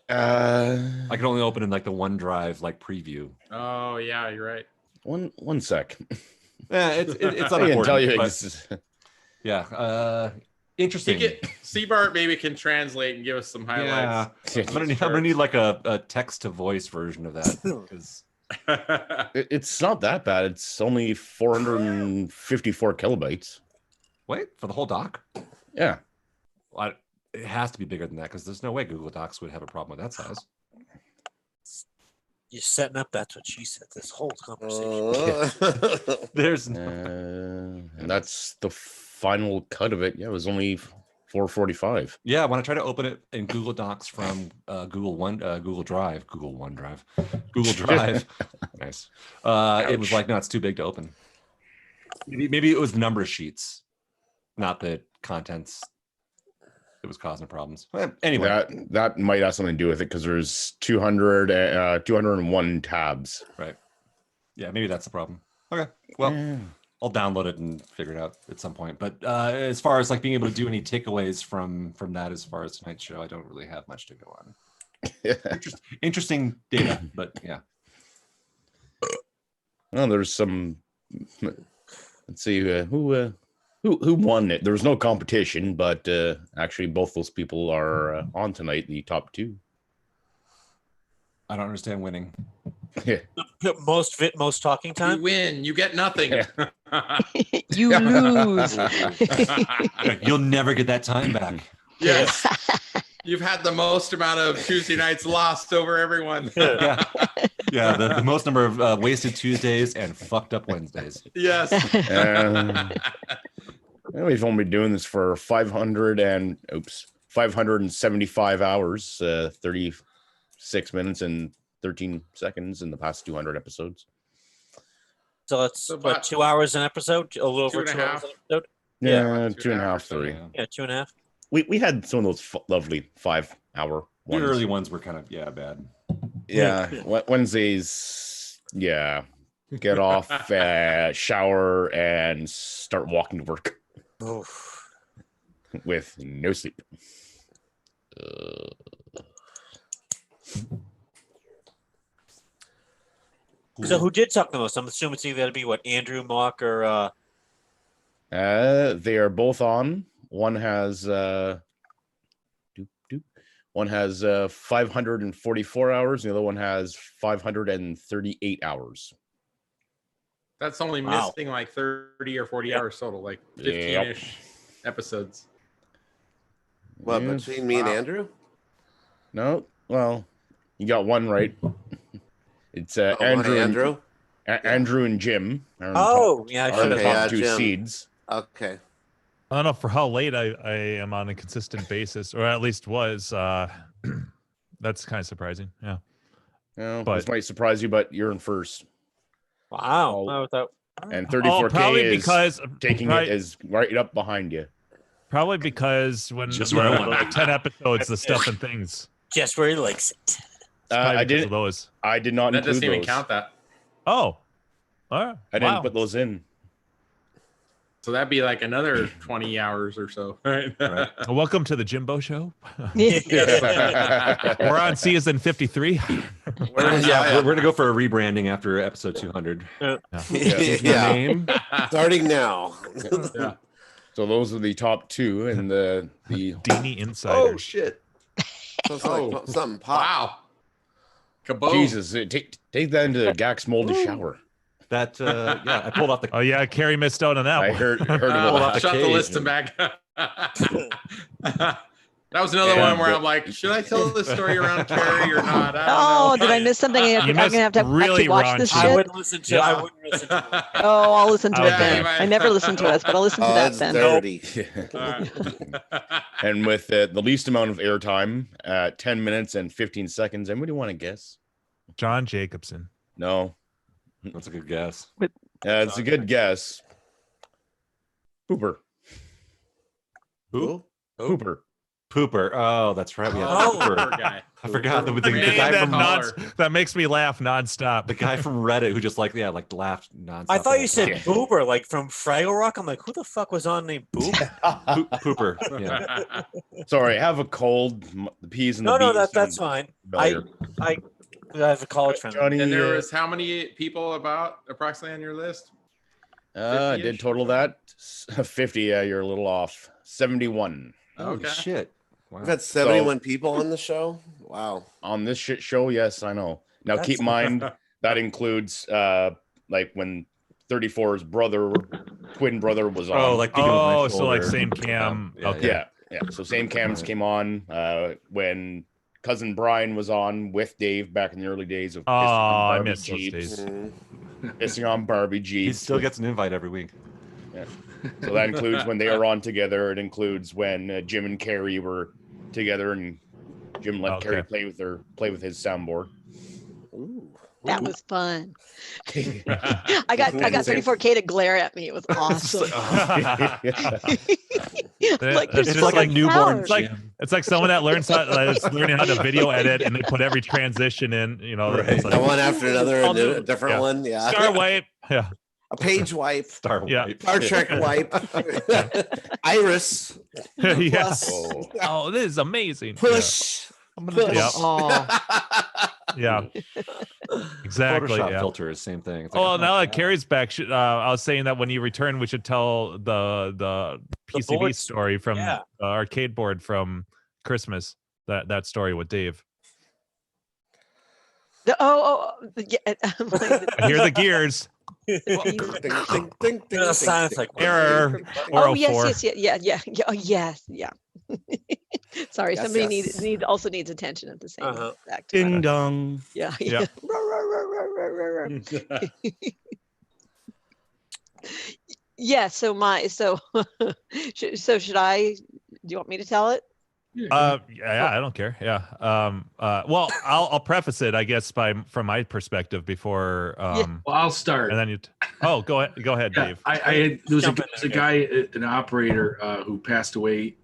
[SPEAKER 8] I can only open in like the OneDrive like preview.
[SPEAKER 3] Oh yeah, you're right.
[SPEAKER 9] One sec.
[SPEAKER 8] Yeah, it's
[SPEAKER 9] I can tell you.
[SPEAKER 8] but, yeah, interesting.
[SPEAKER 3] Seabart maybe can translate and give us some highlights.
[SPEAKER 8] Yeah, I'm gonna need like a text to voice version of that because
[SPEAKER 9] It's not that bad. It's only 454 kilobytes.
[SPEAKER 8] wait for the whole doc.
[SPEAKER 9] Yeah.
[SPEAKER 8] Well, it has to be bigger than that because there's no way Google Docs would have a problem with that size.
[SPEAKER 4] You're setting up. That's what she said. This whole conversation.
[SPEAKER 8] There's
[SPEAKER 9] and that's the final cut of it. Yeah, it was only 445.
[SPEAKER 8] Yeah, when I try to open it in Google Docs from Google Drive, nice. It was like, no, it's too big to open. Maybe it was the number of sheets, not the contents. It was causing problems. Anyway,
[SPEAKER 9] that might have something to do with it because there's 201 tabs.
[SPEAKER 8] Right. Yeah, maybe that's the problem. Okay. Well, I'll download it and figure it out at some point. But as far as like being able to do any takeaways from that, as far as tonight's show, I don't really have much to go on. Interesting data, but yeah.
[SPEAKER 9] Well, there's some. Let's see who won it. There was no competition, but actually, both those people are on tonight. The top 2.
[SPEAKER 8] I don't understand winning.
[SPEAKER 4] Most talking time.
[SPEAKER 3] You win. You get nothing.
[SPEAKER 5] You lose.
[SPEAKER 8] You'll never get that time back.
[SPEAKER 3] Yes. You've had the most amount of Tuesday nights lost over everyone.
[SPEAKER 8] Yeah, the most number of wasted Tuesdays and fucked up Wednesdays.
[SPEAKER 3] Yes.
[SPEAKER 9] We've only been doing this for 575 hours, 36 minutes and 13 seconds in the past 200 episodes.
[SPEAKER 4] So it's about 2 hours an episode, a little over 2 hours an episode.
[SPEAKER 9] Yeah, 2.5, 3.
[SPEAKER 4] Yeah, 2.5.
[SPEAKER 9] We had some of those lovely 5-hour ones.
[SPEAKER 8] The early ones were kind of bad.
[SPEAKER 9] Yeah, Wednesdays. Yeah, get off, shower, and start walking to work with no sleep.
[SPEAKER 4] So who did talk the most? I'm assuming it's either going to be Andrew, Mark, or
[SPEAKER 9] they are both on. One has 544 hours. The other one has 538 hours.
[SPEAKER 3] That's only missing like 30 or 40 hours total, like 15-ish episodes.
[SPEAKER 1] What, between me and Andrew?
[SPEAKER 9] No, well, you got one right. It's Andrew and Jim.
[SPEAKER 4] I
[SPEAKER 9] top
[SPEAKER 1] Jim.
[SPEAKER 9] 2 seeds.
[SPEAKER 1] Okay.
[SPEAKER 6] I don't know for how late I am on a consistent basis, or at least was. That's kind of surprising. Yeah.
[SPEAKER 9] Yeah,
[SPEAKER 6] but
[SPEAKER 9] this might surprise you, but you're in first.
[SPEAKER 4] Wow.
[SPEAKER 9] And 34K
[SPEAKER 6] probably
[SPEAKER 9] is
[SPEAKER 6] because
[SPEAKER 9] taking it is right up behind you.
[SPEAKER 6] Probably because when
[SPEAKER 8] Just where I want
[SPEAKER 6] 10 episodes, the stuff and things.
[SPEAKER 4] Just where he likes it.
[SPEAKER 9] I
[SPEAKER 6] because of
[SPEAKER 9] didn't.
[SPEAKER 6] those.
[SPEAKER 9] I did not
[SPEAKER 3] That
[SPEAKER 9] include
[SPEAKER 3] doesn't even
[SPEAKER 9] those.
[SPEAKER 3] count that.
[SPEAKER 6] Oh. All right.
[SPEAKER 9] I didn't put those in.
[SPEAKER 3] So that'd be like another 20 hours or so. Right.
[SPEAKER 6] Well, welcome to the Jimbo Show.
[SPEAKER 5] Yeah.
[SPEAKER 6] We're on season 53.
[SPEAKER 8] We're gonna go for a rebranding after episode 200.
[SPEAKER 1] Yeah.
[SPEAKER 8] Name.
[SPEAKER 1] Starting now.
[SPEAKER 3] Yeah.
[SPEAKER 9] So those are the top 2, and the
[SPEAKER 6] Deanie Insider.
[SPEAKER 8] Oh shit!
[SPEAKER 1] Sounds like something pop.
[SPEAKER 3] Wow. Kaboom.
[SPEAKER 9] Jesus, take that into the Gax moldy shower.
[SPEAKER 8] That I pulled off the.
[SPEAKER 6] Oh yeah, Carrie missed out on that
[SPEAKER 9] I
[SPEAKER 6] one.
[SPEAKER 9] heard
[SPEAKER 8] Pulled
[SPEAKER 9] about
[SPEAKER 8] off the
[SPEAKER 3] Shut the
[SPEAKER 8] cage.
[SPEAKER 3] list back. That was another one where I'm like, should I tell this story around Carrie or not? I
[SPEAKER 5] Oh,
[SPEAKER 3] don't know.
[SPEAKER 5] did I miss something? I'm
[SPEAKER 6] You
[SPEAKER 5] going to have to
[SPEAKER 6] really
[SPEAKER 5] actually watch this
[SPEAKER 6] raunchy.
[SPEAKER 4] I
[SPEAKER 5] shit.
[SPEAKER 4] wouldn't listen to. I wouldn't listen to it.
[SPEAKER 5] Oh, I'll listen to it
[SPEAKER 6] Okay.
[SPEAKER 5] then. I never listen to us, but I'll listen to that
[SPEAKER 1] It's
[SPEAKER 5] then.
[SPEAKER 1] dirty.
[SPEAKER 3] All right.
[SPEAKER 9] And with the least amount of airtime at 10 minutes and 15 seconds. Anybody want to guess?
[SPEAKER 6] John Jacobson.
[SPEAKER 9] No.
[SPEAKER 8] That's a good guess.
[SPEAKER 9] It's a good guess. Hooper.
[SPEAKER 8] Who?
[SPEAKER 9] Hooper.
[SPEAKER 8] Pooper. Oh, that's right. We had
[SPEAKER 4] Oh.
[SPEAKER 8] Pooper.
[SPEAKER 3] Poor guy.
[SPEAKER 8] I forgot the
[SPEAKER 3] Pooper.
[SPEAKER 8] guy
[SPEAKER 6] Name
[SPEAKER 8] from
[SPEAKER 6] that makes me laugh nonstop.
[SPEAKER 8] the guy from Reddit who just like laughed nonstop.
[SPEAKER 4] I
[SPEAKER 8] the
[SPEAKER 4] thought
[SPEAKER 8] whole
[SPEAKER 4] you said
[SPEAKER 8] time.
[SPEAKER 4] Boober, like from Fraggle Rock. I'm like, who the fuck was on named Boober?
[SPEAKER 8] Pooper. Yeah.
[SPEAKER 9] Sorry, I have a cold. The P's and the
[SPEAKER 4] No,
[SPEAKER 9] B's.
[SPEAKER 4] that's fine. I have a college friend.
[SPEAKER 9] Johnny,
[SPEAKER 3] And there was how many people about approximately on your list?
[SPEAKER 9] I
[SPEAKER 3] 50-ish?
[SPEAKER 9] did total that 50. Yeah, you're a little off. 71
[SPEAKER 8] Holy
[SPEAKER 3] Okay.
[SPEAKER 8] shit. Wow.
[SPEAKER 1] We've had 71 people on the show. Wow.
[SPEAKER 9] on this shit show. Yes, I know. Now
[SPEAKER 4] That's-
[SPEAKER 9] keep in mind that includes like when 34's twin brother was on.
[SPEAKER 8] Oh, like peeking over my
[SPEAKER 6] Oh, so like
[SPEAKER 8] shoulder.
[SPEAKER 6] same cam.
[SPEAKER 8] Yeah,
[SPEAKER 6] Okay.
[SPEAKER 9] yeah. So same cams came on when cousin Brian was on with Dave back in the early days of
[SPEAKER 6] Oh,
[SPEAKER 9] pissing on
[SPEAKER 6] I
[SPEAKER 9] Barbie
[SPEAKER 6] miss those
[SPEAKER 9] Jeeps.
[SPEAKER 6] days.
[SPEAKER 9] Pissing on Barbie
[SPEAKER 8] He
[SPEAKER 9] Jeeps.
[SPEAKER 8] still gets an invite every week.
[SPEAKER 9] So that includes when they were on together. It includes when Jim and Carrie were together, and Jim let Carrie play with his soundboard.
[SPEAKER 1] Ooh.
[SPEAKER 5] That was fun. I got 34K to glare at me. It was awesome. Like,
[SPEAKER 6] It's
[SPEAKER 5] there's
[SPEAKER 6] just like
[SPEAKER 5] fucking
[SPEAKER 8] newborn
[SPEAKER 5] power.
[SPEAKER 6] It's like someone that learns that's learning how to video edit and they put every transition in. You know, it's like,
[SPEAKER 1] One after another,
[SPEAKER 6] I'll do
[SPEAKER 1] a
[SPEAKER 6] it.
[SPEAKER 1] different
[SPEAKER 6] Yeah.
[SPEAKER 1] one. Yeah.
[SPEAKER 6] Star wipe. Yeah.
[SPEAKER 1] A page wipe.
[SPEAKER 8] Star
[SPEAKER 6] Yeah.
[SPEAKER 8] wipe.
[SPEAKER 1] Star Trek wipe. Iris.
[SPEAKER 6] Yeah.
[SPEAKER 1] Plus,
[SPEAKER 6] Oh, this is amazing.
[SPEAKER 1] push.
[SPEAKER 6] I'm gonna do
[SPEAKER 1] Push.
[SPEAKER 6] Yeah. Exactly.
[SPEAKER 8] Photoshop
[SPEAKER 6] Yeah.
[SPEAKER 8] filter is same thing. It's like,
[SPEAKER 6] Oh,
[SPEAKER 8] oh,
[SPEAKER 6] now that
[SPEAKER 8] wow.
[SPEAKER 6] Carrie's back, I was saying that when you return, we should tell the PCB
[SPEAKER 4] board-
[SPEAKER 6] story from
[SPEAKER 4] yeah.
[SPEAKER 6] the arcade board from Christmas. That story with Dave.
[SPEAKER 5] Yeah.
[SPEAKER 6] I hear the gears.
[SPEAKER 1] Ding, ding, ding, ding,
[SPEAKER 4] The silence like
[SPEAKER 6] Error.
[SPEAKER 5] Oh
[SPEAKER 6] 404.
[SPEAKER 5] yes. Oh yes. Yeah. Sorry,
[SPEAKER 1] Yes,
[SPEAKER 5] somebody
[SPEAKER 1] yes.
[SPEAKER 5] also needs attention at the same exact
[SPEAKER 9] Ding
[SPEAKER 5] time.
[SPEAKER 9] dong.
[SPEAKER 5] Yeah.
[SPEAKER 6] Yeah.
[SPEAKER 5] Yeah. So should I? Do you want me to tell it?
[SPEAKER 6] Yeah, I don't care. Yeah. Well, I'll preface it, I guess, from my perspective before.
[SPEAKER 7] Well, I'll start.
[SPEAKER 6] And then go ahead,
[SPEAKER 7] Yeah,
[SPEAKER 6] Dave.
[SPEAKER 7] there was
[SPEAKER 4] Jump in
[SPEAKER 7] a guy, an operator who passed away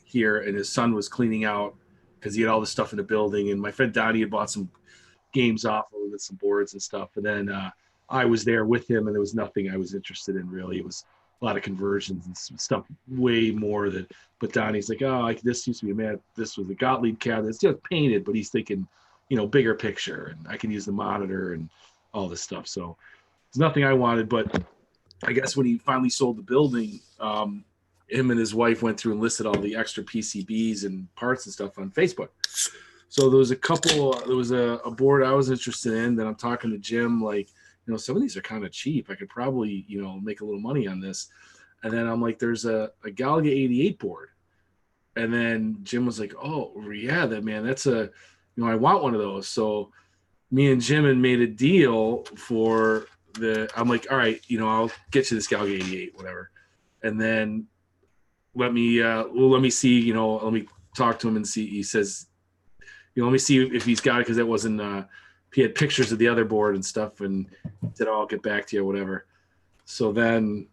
[SPEAKER 7] here, and his son was cleaning out because he had all this stuff in the building. And my friend Donnie had bought some games off of with some boards and stuff. And then I was there with him, and there was nothing I was interested in really. It was a lot of conversions and some stuff way more that. But Donnie's like, oh, this used to be this was the Gottlieb cabinet. It's just painted, but he's thinking, bigger picture, and I can use the monitor and all this stuff. So it's nothing I wanted, but I guess when he finally sold the building, him and his wife went through and listed all the extra PCBs and parts and stuff on Facebook. So there was a board I was interested in. Then I'm talking to Jim, like, some of these are kind of cheap. I could probably, make a little money on this. And then I'm like, there's a Galaga 88 board. And then Jim was like, oh yeah, that's I want one of those. So me and Jim had made a deal for I'm like, all right, I'll get you this Galaga 88, whatever. And then let me see, let me talk to him and see. He says, let me see if he's got it. Cause that wasn't, he had pictures of the other board and stuff and said, I'll get back to you or whatever. So then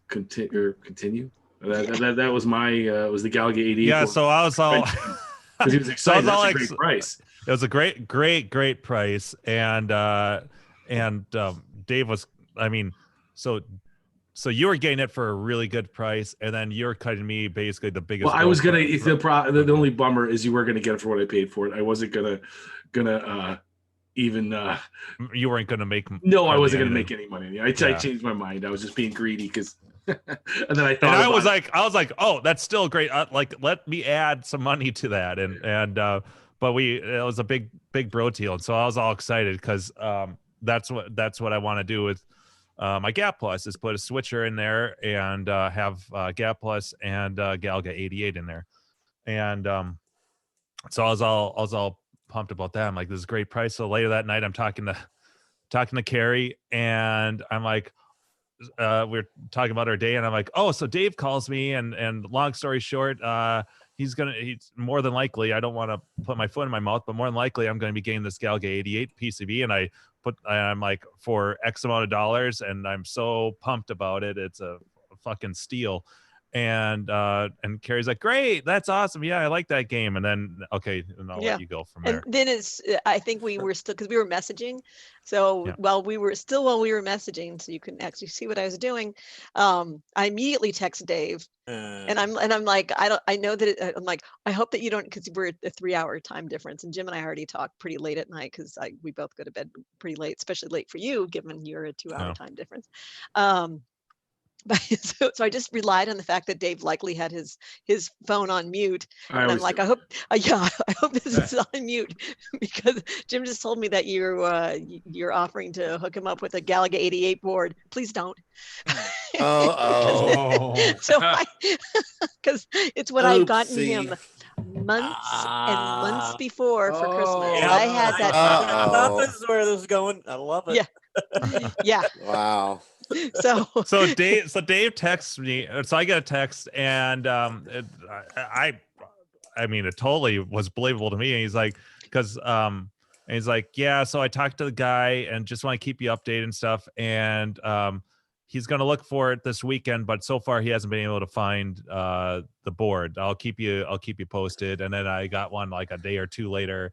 [SPEAKER 7] continue. That was my, was the Galaga 88.
[SPEAKER 6] Yeah.
[SPEAKER 7] board.
[SPEAKER 6] So I was all,
[SPEAKER 7] Cause he was excited.
[SPEAKER 6] So I was all
[SPEAKER 7] That's a great price.
[SPEAKER 6] it was a great price. And Dave was, so you were getting it for a really good price, and then you're cutting me basically the biggest.
[SPEAKER 7] Well, I was gonna. The only bummer is you were gonna get it for what I paid for it. I wasn't gonna even.
[SPEAKER 6] You weren't gonna make.
[SPEAKER 7] No, I wasn't gonna make any money. I changed my mind. I was just being greedy because. And then I thought.
[SPEAKER 6] And I was like, oh, that's still great. Like, let me add some money to that, but it was a big bro deal, and so I was all excited because that's what I want to do with. My Gap Plus is put a switcher in there and have Gap Plus and Galaga 88 in there, and so I was all pumped about that. I'm like, this is a great price. So later that night, I'm talking to Carrie, and I'm like, we're talking about our day, and I'm like, oh, so Dave calls me, and long story short, he's more than likely, I don't want to put my foot in my mouth, but more than likely, I'm going to be getting this Galaga 88 PCB, and I'm like, for X amount of dollars, and I'm so pumped about it. It's a fucking steal. And Carrie's like, great, that's awesome. Yeah, I like that game. And then, okay, and I'll
[SPEAKER 5] Yeah.
[SPEAKER 6] let you go from there.
[SPEAKER 5] And then I think we were still, because we were messaging. So
[SPEAKER 6] Yeah.
[SPEAKER 5] while we were messaging, so you couldn't actually see what I was doing, I immediately text Dave. And I'm like, I know that I'm like, I hope that you don't, because we're a 3-hour time difference. And Jim and I already talked pretty late at night because we both go to bed pretty late, especially late for you, given you're a 2-hour
[SPEAKER 6] Yeah.
[SPEAKER 5] time difference. But so I just relied on the fact that Dave likely had his phone on mute, and I'm like, I hope, I hope this is on mute, because Jim just told me that you're offering to hook him up with a Galaga 88 board. Please don't. So because it's what I've gotten him months and months before for Christmas.
[SPEAKER 4] Yeah,
[SPEAKER 5] I had that.
[SPEAKER 4] This is where this is going. I love it.
[SPEAKER 5] Yeah. Yeah.
[SPEAKER 1] Wow.
[SPEAKER 6] So Dave texts me. So I get a text, and I mean, it totally was believable to me. And he's like, and he's like, yeah. So I talked to the guy and just want to keep you updated and stuff. And he's gonna look for it this weekend, but so far he hasn't been able to find the board. I'll keep you posted. And then I got one like a day or two later.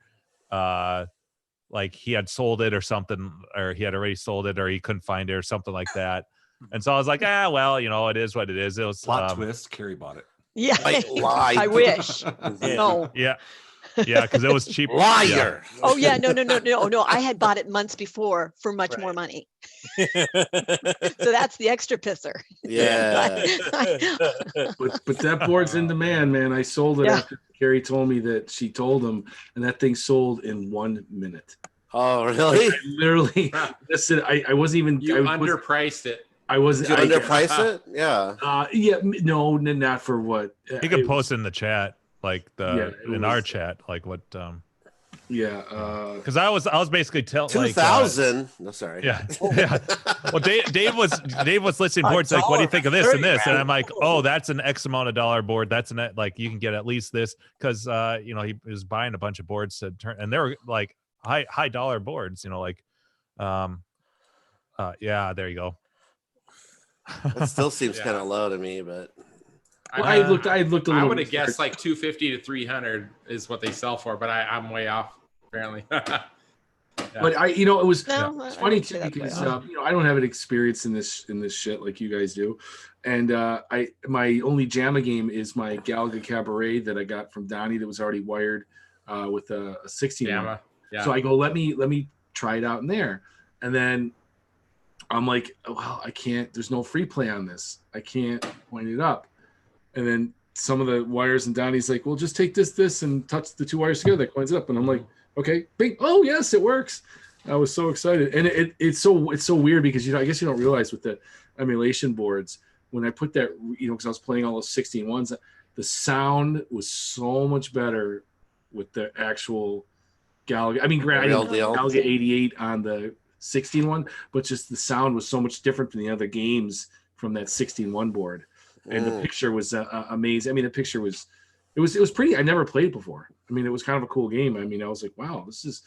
[SPEAKER 6] Like he had sold it or something, or he had already sold it, or he couldn't find it or something like that. And so I was like, well, you know, it is what it is. It was
[SPEAKER 8] Plot twist. Carrie bought it.
[SPEAKER 5] Yeah. I wish. No.
[SPEAKER 6] Yeah. Yeah, because it was cheap.
[SPEAKER 1] Liar.
[SPEAKER 6] Yeah.
[SPEAKER 5] Oh yeah, no. I had bought it months before for much more money. So that's the extra pisser.
[SPEAKER 1] Yeah.
[SPEAKER 7] But that board's in demand, man. I sold it after Carrie told me that she told him, and that thing sold in 1 minute.
[SPEAKER 1] Oh, really?
[SPEAKER 7] Like, I literally, listen, I wasn't even.
[SPEAKER 3] You underpriced it.
[SPEAKER 7] I was.
[SPEAKER 1] Did you underprice it? Yeah.
[SPEAKER 7] Yeah. No, not for what.
[SPEAKER 6] You can post in the chat, like our chat, like what.
[SPEAKER 7] Yeah.
[SPEAKER 6] Because I was basically telling
[SPEAKER 1] 2,000. No, sorry.
[SPEAKER 6] Yeah. Yeah. Well, Dave was listing boards like, what do you think of this and this? And I'm like, oh, that's an X amount of dollar board. That's like you can get at least this, because you know, he was buying a bunch of boards to turn, and they were like high dollar boards. You know, like yeah, there you go.
[SPEAKER 1] That still seems kind of low to me, but.
[SPEAKER 7] I looked a little.
[SPEAKER 3] I would have guessed like 250 to 300 is what they sell for, but I'm way off apparently. Yeah.
[SPEAKER 7] But it was
[SPEAKER 5] No,
[SPEAKER 7] it's funny too, because I don't have an experience in this shit like you guys do, and my only JAMA game is my Galaga Cabaret that I got from Donnie that was already wired with a 16.
[SPEAKER 3] JAMA. Yeah.
[SPEAKER 7] So I go, let me try it out in there, and then I'm like, well, I can't. There's no free play on this. I can't point it up. And then some of the wires, and Donnie's like, well, just take this, and touch the two wires together. That coins it up. And I'm like, okay, bing. Oh, yes, it works. I was so excited. And it's so weird because, I guess you don't realize with the emulation boards, when I put that, because I was playing all those 16 ones, the sound was so much better with the actual Galaga. I mean, granted, Galaga 88 on the 16 one, but just the sound was so much different than the other games from that 16-1 board. And the picture was amazing. I mean, the picture was pretty. I never played before. I mean, it was kind of a cool game. I mean, I was like, wow, this is,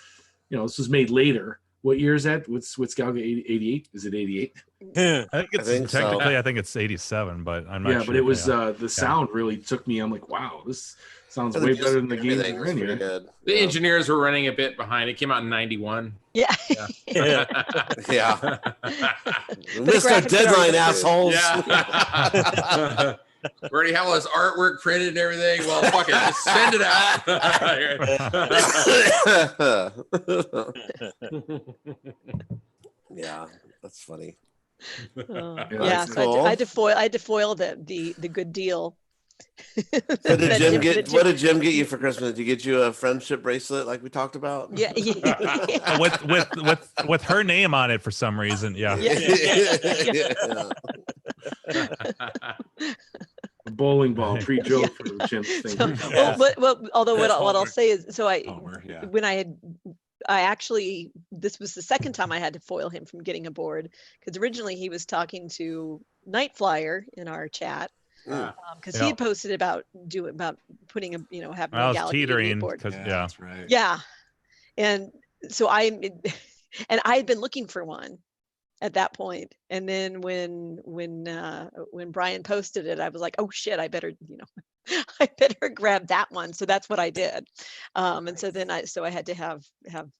[SPEAKER 7] this was made later. What year is that? What's Galaga 88? Is it 88?
[SPEAKER 6] I think it's technically,
[SPEAKER 1] so.
[SPEAKER 6] I think it's 87, but I'm not sure.
[SPEAKER 7] Yeah, but it was the sound really took me. I'm like, wow, this sounds way better than the games that are in here.
[SPEAKER 3] The engineers were running a bit behind. It came out in 91.
[SPEAKER 5] Yeah.
[SPEAKER 1] Yeah. Missed our deadline, assholes.
[SPEAKER 3] Yeah. We already have all this artwork printed and everything. Well, fuck it, just send it out.
[SPEAKER 1] Yeah, that's funny.
[SPEAKER 5] Yeah, so
[SPEAKER 1] cool.
[SPEAKER 5] I had to foil the good deal.
[SPEAKER 1] What did Jim get you for Christmas? Did he get you a friendship bracelet like we talked about?
[SPEAKER 5] Yeah.
[SPEAKER 6] with her name on it for some reason. Yeah.
[SPEAKER 7] A bowling ball pre-joke for Jim's thing.
[SPEAKER 5] Although what I'll say is, when I actually, this was the second time I had to foil him from getting a board, because originally he was talking to Night Flyer in our chat. Because he posted about putting having a Galaga board.
[SPEAKER 8] That's right.
[SPEAKER 5] Yeah, and so I had been looking for one, at that point. And then when Brian posted it, I was like, oh shit, I better, I better grab that one. So that's what I did. And so then I had to have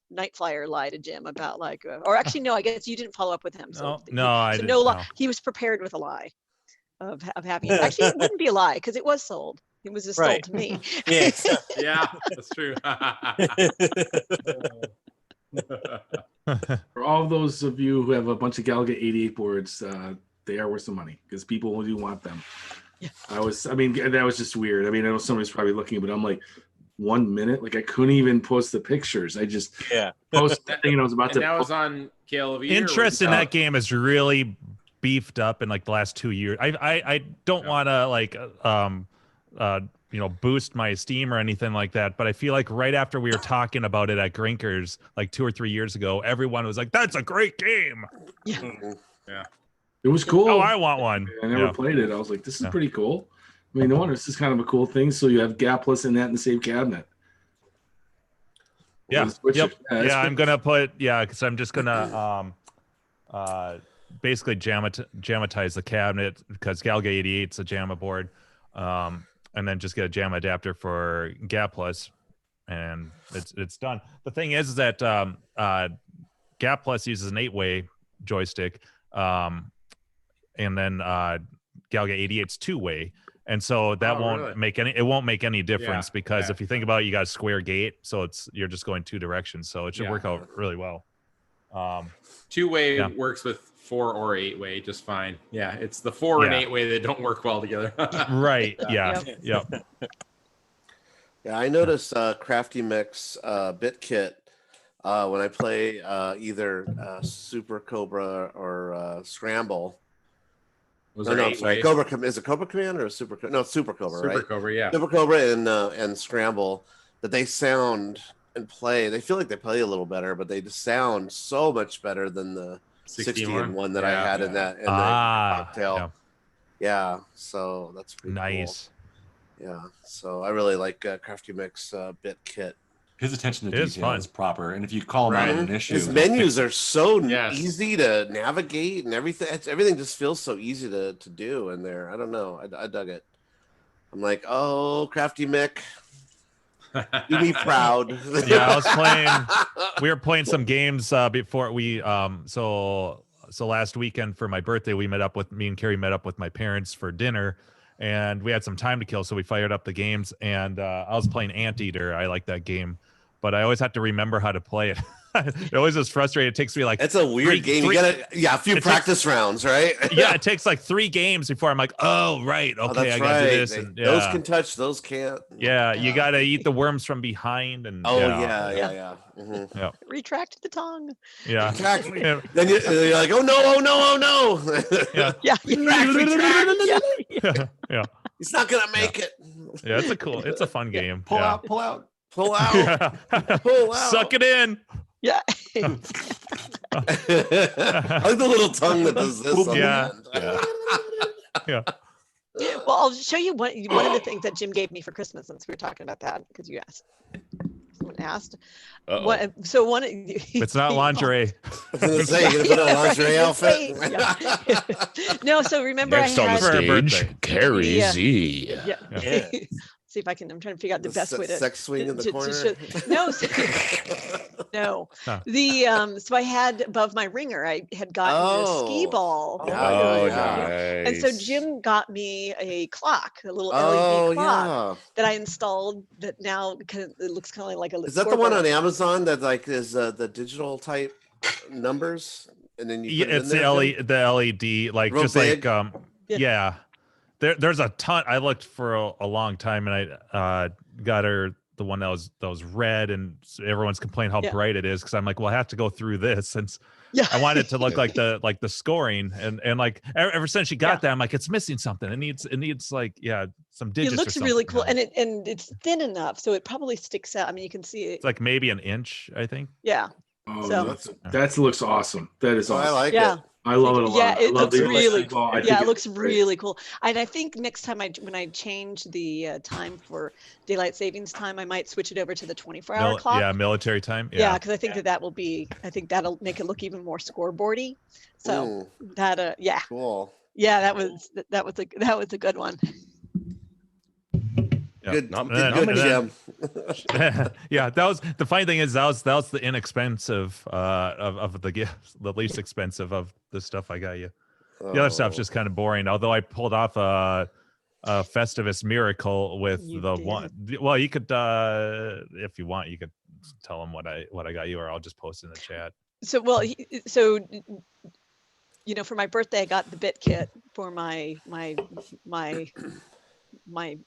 [SPEAKER 5] Night Flyer lie to Jim about like, or actually, no, I guess you didn't follow up with him. So
[SPEAKER 6] I didn't.
[SPEAKER 5] No lie.
[SPEAKER 6] No.
[SPEAKER 5] He was prepared with a lie of having it. Actually, it wouldn't be a lie because it was sold. It was just sold to me.
[SPEAKER 4] Yeah.
[SPEAKER 3] Yeah, that's true.
[SPEAKER 7] For all those of you who have a bunch of Galaga 88 boards, they are worth some money because people do want them.
[SPEAKER 5] Yeah.
[SPEAKER 7] That was just weird. I mean, I know somebody's probably looking, but I'm like, 1 minute, like I couldn't even post the pictures. I just posted that thing and I was about to.
[SPEAKER 3] That was on KLV.
[SPEAKER 6] Interest in that game is really beefed up in like the last 2 years. I don't want to like boost my esteem or anything like that, but I feel like right after we were talking about it at Grinkers like 2 or 3 years ago, everyone was like, "That's a great game."
[SPEAKER 3] Yeah.
[SPEAKER 7] It was cool.
[SPEAKER 6] Oh, I want one.
[SPEAKER 7] I never played it. I was like, this is pretty cool. I mean, no wonder this is kind of a cool thing. So you have gapless in that in the same cabinet.
[SPEAKER 6] Yeah.
[SPEAKER 7] Yep.
[SPEAKER 6] I'm gonna put because I'm just gonna basically jammatize the cabinet because Galaga 88 is a JAMA board, and then just get a JAMA adapter for gapless, and it's done. The thing is that gapless uses an 8-way joystick, and then Galaga 88's 2-way. And so that won't make any difference because if you think about it, you got a square gate, so you're just going 2 directions. So it should work out really well.
[SPEAKER 3] 2-way works with 4 or 8-way just fine. Yeah, it's the 4 and 8-way that don't work well together.
[SPEAKER 6] Right. Yeah.
[SPEAKER 5] Yep.
[SPEAKER 1] Yeah, I notice Crafty Mix BitKit when I play either Super Cobra or Scramble. Sorry. Cobra is it Cobra Command or Super? No, Super Cobra, right?
[SPEAKER 3] Super Cobra, yeah.
[SPEAKER 1] Super Cobra and Scramble. That they sound and play. They feel like they play a little better, but they just sound so much better than the 60-1 that I had in the cocktail. Yeah, so that's pretty
[SPEAKER 6] nice.
[SPEAKER 1] Cool. Yeah, so I really like Crafty Mix BitKit.
[SPEAKER 8] His attention to detail is proper, and if you call him out on an issue,
[SPEAKER 1] his menus are so easy to navigate, and everything just feels so easy to do in there. I don't know, I dug it. I'm like, oh, Crafty Mick, do me proud.
[SPEAKER 6] We were playing some games before we so last weekend for my birthday me and Carrie met up with my parents for dinner. And we had some time to kill, so we fired up the games. And I was playing Anteater. I like that game, but I always have to remember how to play it. It always is frustrating. It takes me like
[SPEAKER 1] it's a weird game. You gotta a few practice rounds, right?
[SPEAKER 6] Yeah, it takes like 3 games before I'm like, oh right, okay, I gotta do this.
[SPEAKER 1] Those can touch, those can't.
[SPEAKER 6] Yeah, you gotta eat the worms from behind, and
[SPEAKER 1] yeah. Mm-hmm.
[SPEAKER 5] Yeah. Retract the tongue.
[SPEAKER 6] Yeah.
[SPEAKER 1] Exactly. Then you're like, oh no.
[SPEAKER 6] Yeah. Yeah.
[SPEAKER 1] He's not gonna make it.
[SPEAKER 6] Yeah, it's a fun game.
[SPEAKER 8] Pull out.
[SPEAKER 1] Pull out.
[SPEAKER 6] Suck it in.
[SPEAKER 5] Yeah.
[SPEAKER 1] I like the little tongue that does this.
[SPEAKER 6] Yeah.
[SPEAKER 5] Well, I'll show you one of the things that Jim gave me for Christmas, since we were talking about that, because you asked. Someone asked.
[SPEAKER 6] It's not lingerie.
[SPEAKER 1] I was gonna say, you're gonna put on a lingerie outfit.
[SPEAKER 5] No, so remember
[SPEAKER 9] next
[SPEAKER 5] I
[SPEAKER 9] on
[SPEAKER 5] had
[SPEAKER 9] the stage, Carrie Z.
[SPEAKER 5] Yeah. See if I can. I'm trying to figure out the best way to
[SPEAKER 1] sex swing in the corner.
[SPEAKER 5] No. The so I had above my ringer. I had gotten a skee ball.
[SPEAKER 9] Nice.
[SPEAKER 5] And so Jim got me a clock, a little LED clock that I installed. That now it looks kind of like a.
[SPEAKER 1] Is that the one on Amazon that like is the digital type numbers? And then you put it in there,
[SPEAKER 6] the LED, like
[SPEAKER 1] real
[SPEAKER 6] just
[SPEAKER 1] big?
[SPEAKER 6] like yeah. There's a ton. I looked for a long time, and I got her the one that was red, and everyone's complaining how bright it is because I'm like, well, I have to go through this since I want it to look like the scoring, and like ever since she got that, I'm like, it's missing something. It needs like some digits.
[SPEAKER 5] It looks really cool, and it's thin enough so it probably sticks out. I mean, you can see it.
[SPEAKER 6] It's like maybe an inch, I think.
[SPEAKER 5] Yeah.
[SPEAKER 7] Oh, that looks awesome. That is awesome.
[SPEAKER 1] I like it.
[SPEAKER 7] I love it a lot.
[SPEAKER 5] Yeah,
[SPEAKER 7] I
[SPEAKER 5] it
[SPEAKER 7] love
[SPEAKER 5] looks
[SPEAKER 7] the
[SPEAKER 5] really
[SPEAKER 7] electric ball. I
[SPEAKER 5] yeah,
[SPEAKER 7] think
[SPEAKER 5] it
[SPEAKER 7] it's
[SPEAKER 5] looks
[SPEAKER 7] great.
[SPEAKER 5] really cool. And I think next time when I change the time for daylight savings time, I might switch it over to the 24-hour clock.
[SPEAKER 6] Yeah, military time.
[SPEAKER 5] Yeah, because I think I think that'll make it look even more scoreboardy. So that yeah.
[SPEAKER 1] Cool.
[SPEAKER 5] Yeah, that was a good one.
[SPEAKER 6] Yeah.
[SPEAKER 1] Good,
[SPEAKER 9] Not-
[SPEAKER 1] did
[SPEAKER 9] not
[SPEAKER 1] good,
[SPEAKER 9] many-
[SPEAKER 1] Jim.
[SPEAKER 6] Yeah, that was the funny thing is that was the inexpensive of the gifts, the least expensive of the stuff I got you. The other stuff's just kind of boring. Although I pulled off a Festivus miracle with
[SPEAKER 5] You
[SPEAKER 6] the
[SPEAKER 5] did.
[SPEAKER 6] one. Well, you could if you want, you could tell them what I got you, or I'll just post it in the chat.
[SPEAKER 5] So for my birthday, I got the bit kit for my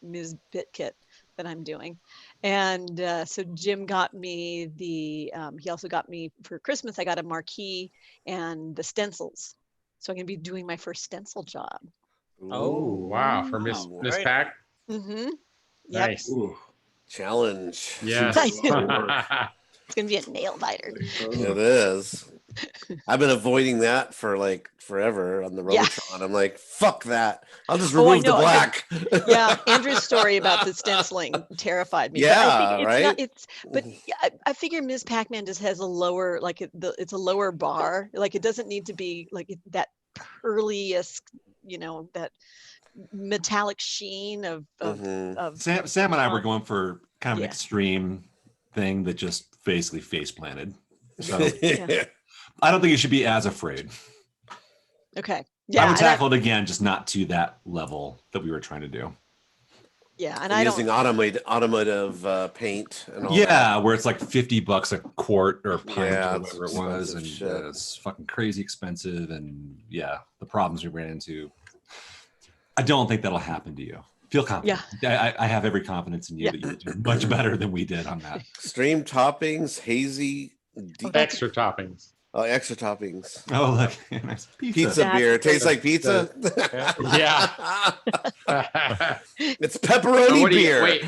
[SPEAKER 5] Ms. Bit kit that I'm doing, and so Jim got me he also got me for Christmas. I got a marquee and the stencils, so I'm gonna be doing my first stencil job.
[SPEAKER 3] Oh, wow. For Miss
[SPEAKER 4] Right.
[SPEAKER 3] Pack.
[SPEAKER 5] Mm-hmm. Yep.
[SPEAKER 3] Nice.
[SPEAKER 7] Ooh.
[SPEAKER 1] Challenge.
[SPEAKER 3] Yes.
[SPEAKER 5] It's gonna be a nail biter.
[SPEAKER 1] It is. I've been avoiding that for like forever on the
[SPEAKER 5] Yeah.
[SPEAKER 1] Robotron. I'm like, fuck that. I'll just
[SPEAKER 5] Oh, I
[SPEAKER 1] remove the
[SPEAKER 5] know.
[SPEAKER 1] black.
[SPEAKER 5] Yeah, Andrew's story about the stenciling terrified me.
[SPEAKER 1] Yeah,
[SPEAKER 5] but I think it's
[SPEAKER 1] right?
[SPEAKER 5] not, but yeah, I figure Ms. Pac-Man just has a lower, like it's a lower bar. Like it doesn't need to be like that pearly-esque, that metallic sheen of
[SPEAKER 8] Sam and I were going for kind of an
[SPEAKER 5] Yeah.
[SPEAKER 8] extreme thing that just basically face planted. So
[SPEAKER 5] Yeah.
[SPEAKER 8] I don't think you should be as afraid.
[SPEAKER 5] Okay. Yeah.
[SPEAKER 8] I would
[SPEAKER 5] and
[SPEAKER 8] tackle it again, just not to that level that we were trying to do.
[SPEAKER 5] yeah, and I don't.
[SPEAKER 1] Using automotive paint and all
[SPEAKER 8] Yeah,
[SPEAKER 1] that.
[SPEAKER 8] where it's like $50 a quart or a pint
[SPEAKER 1] Yeah,
[SPEAKER 8] or
[SPEAKER 1] it's
[SPEAKER 8] whatever it was,
[SPEAKER 1] expensive
[SPEAKER 8] and
[SPEAKER 1] shit.
[SPEAKER 8] it's fucking crazy expensive. And yeah, the problems we ran into. I don't think that'll happen to you. Feel confident. I have every confidence in you that you do much better than we did on that.
[SPEAKER 1] Extreme toppings, hazy,
[SPEAKER 3] Extra toppings.
[SPEAKER 1] extra toppings.
[SPEAKER 8] Oh, look, nice
[SPEAKER 1] Pizza
[SPEAKER 5] That's
[SPEAKER 1] beer. It
[SPEAKER 5] great.
[SPEAKER 1] tastes like pizza.
[SPEAKER 3] Yeah.
[SPEAKER 1] It's pepperoni
[SPEAKER 3] What do you-
[SPEAKER 1] beer.
[SPEAKER 3] wait.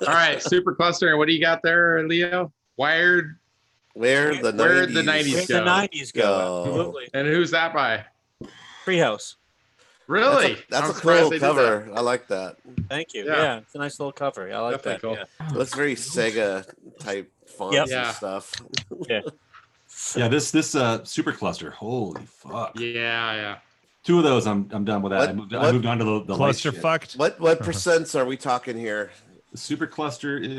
[SPEAKER 3] All right, super cluster. And what do you got there, Leo? Wired.
[SPEAKER 1] Where'd the 90s,
[SPEAKER 3] Where'd the 90s
[SPEAKER 4] Where'd the
[SPEAKER 3] go?
[SPEAKER 4] 90s go?
[SPEAKER 1] Go.
[SPEAKER 4] Absolutely.
[SPEAKER 3] And who's that by?
[SPEAKER 4] Treehouse.
[SPEAKER 3] Really?
[SPEAKER 1] That's
[SPEAKER 3] I'm
[SPEAKER 1] a
[SPEAKER 3] surprised
[SPEAKER 1] cool
[SPEAKER 3] they did
[SPEAKER 1] cover. I like that.
[SPEAKER 4] Thank you.
[SPEAKER 3] Yeah.
[SPEAKER 4] Yeah. It's a nice little cover. I like
[SPEAKER 3] Definitely
[SPEAKER 4] that.
[SPEAKER 3] cool.
[SPEAKER 4] Yeah.
[SPEAKER 1] Looks very Sega type fonts
[SPEAKER 4] Yep.
[SPEAKER 1] and
[SPEAKER 3] Yeah.
[SPEAKER 1] stuff.
[SPEAKER 8] Yeah, this super cluster. Holy fuck!
[SPEAKER 3] Yeah, yeah.
[SPEAKER 8] 2 of those, I'm done with that.
[SPEAKER 1] What-
[SPEAKER 8] I moved on to the light
[SPEAKER 6] Cluster
[SPEAKER 8] shit.
[SPEAKER 6] fucked.
[SPEAKER 1] What percents are we talking here?
[SPEAKER 8] The super cluster is.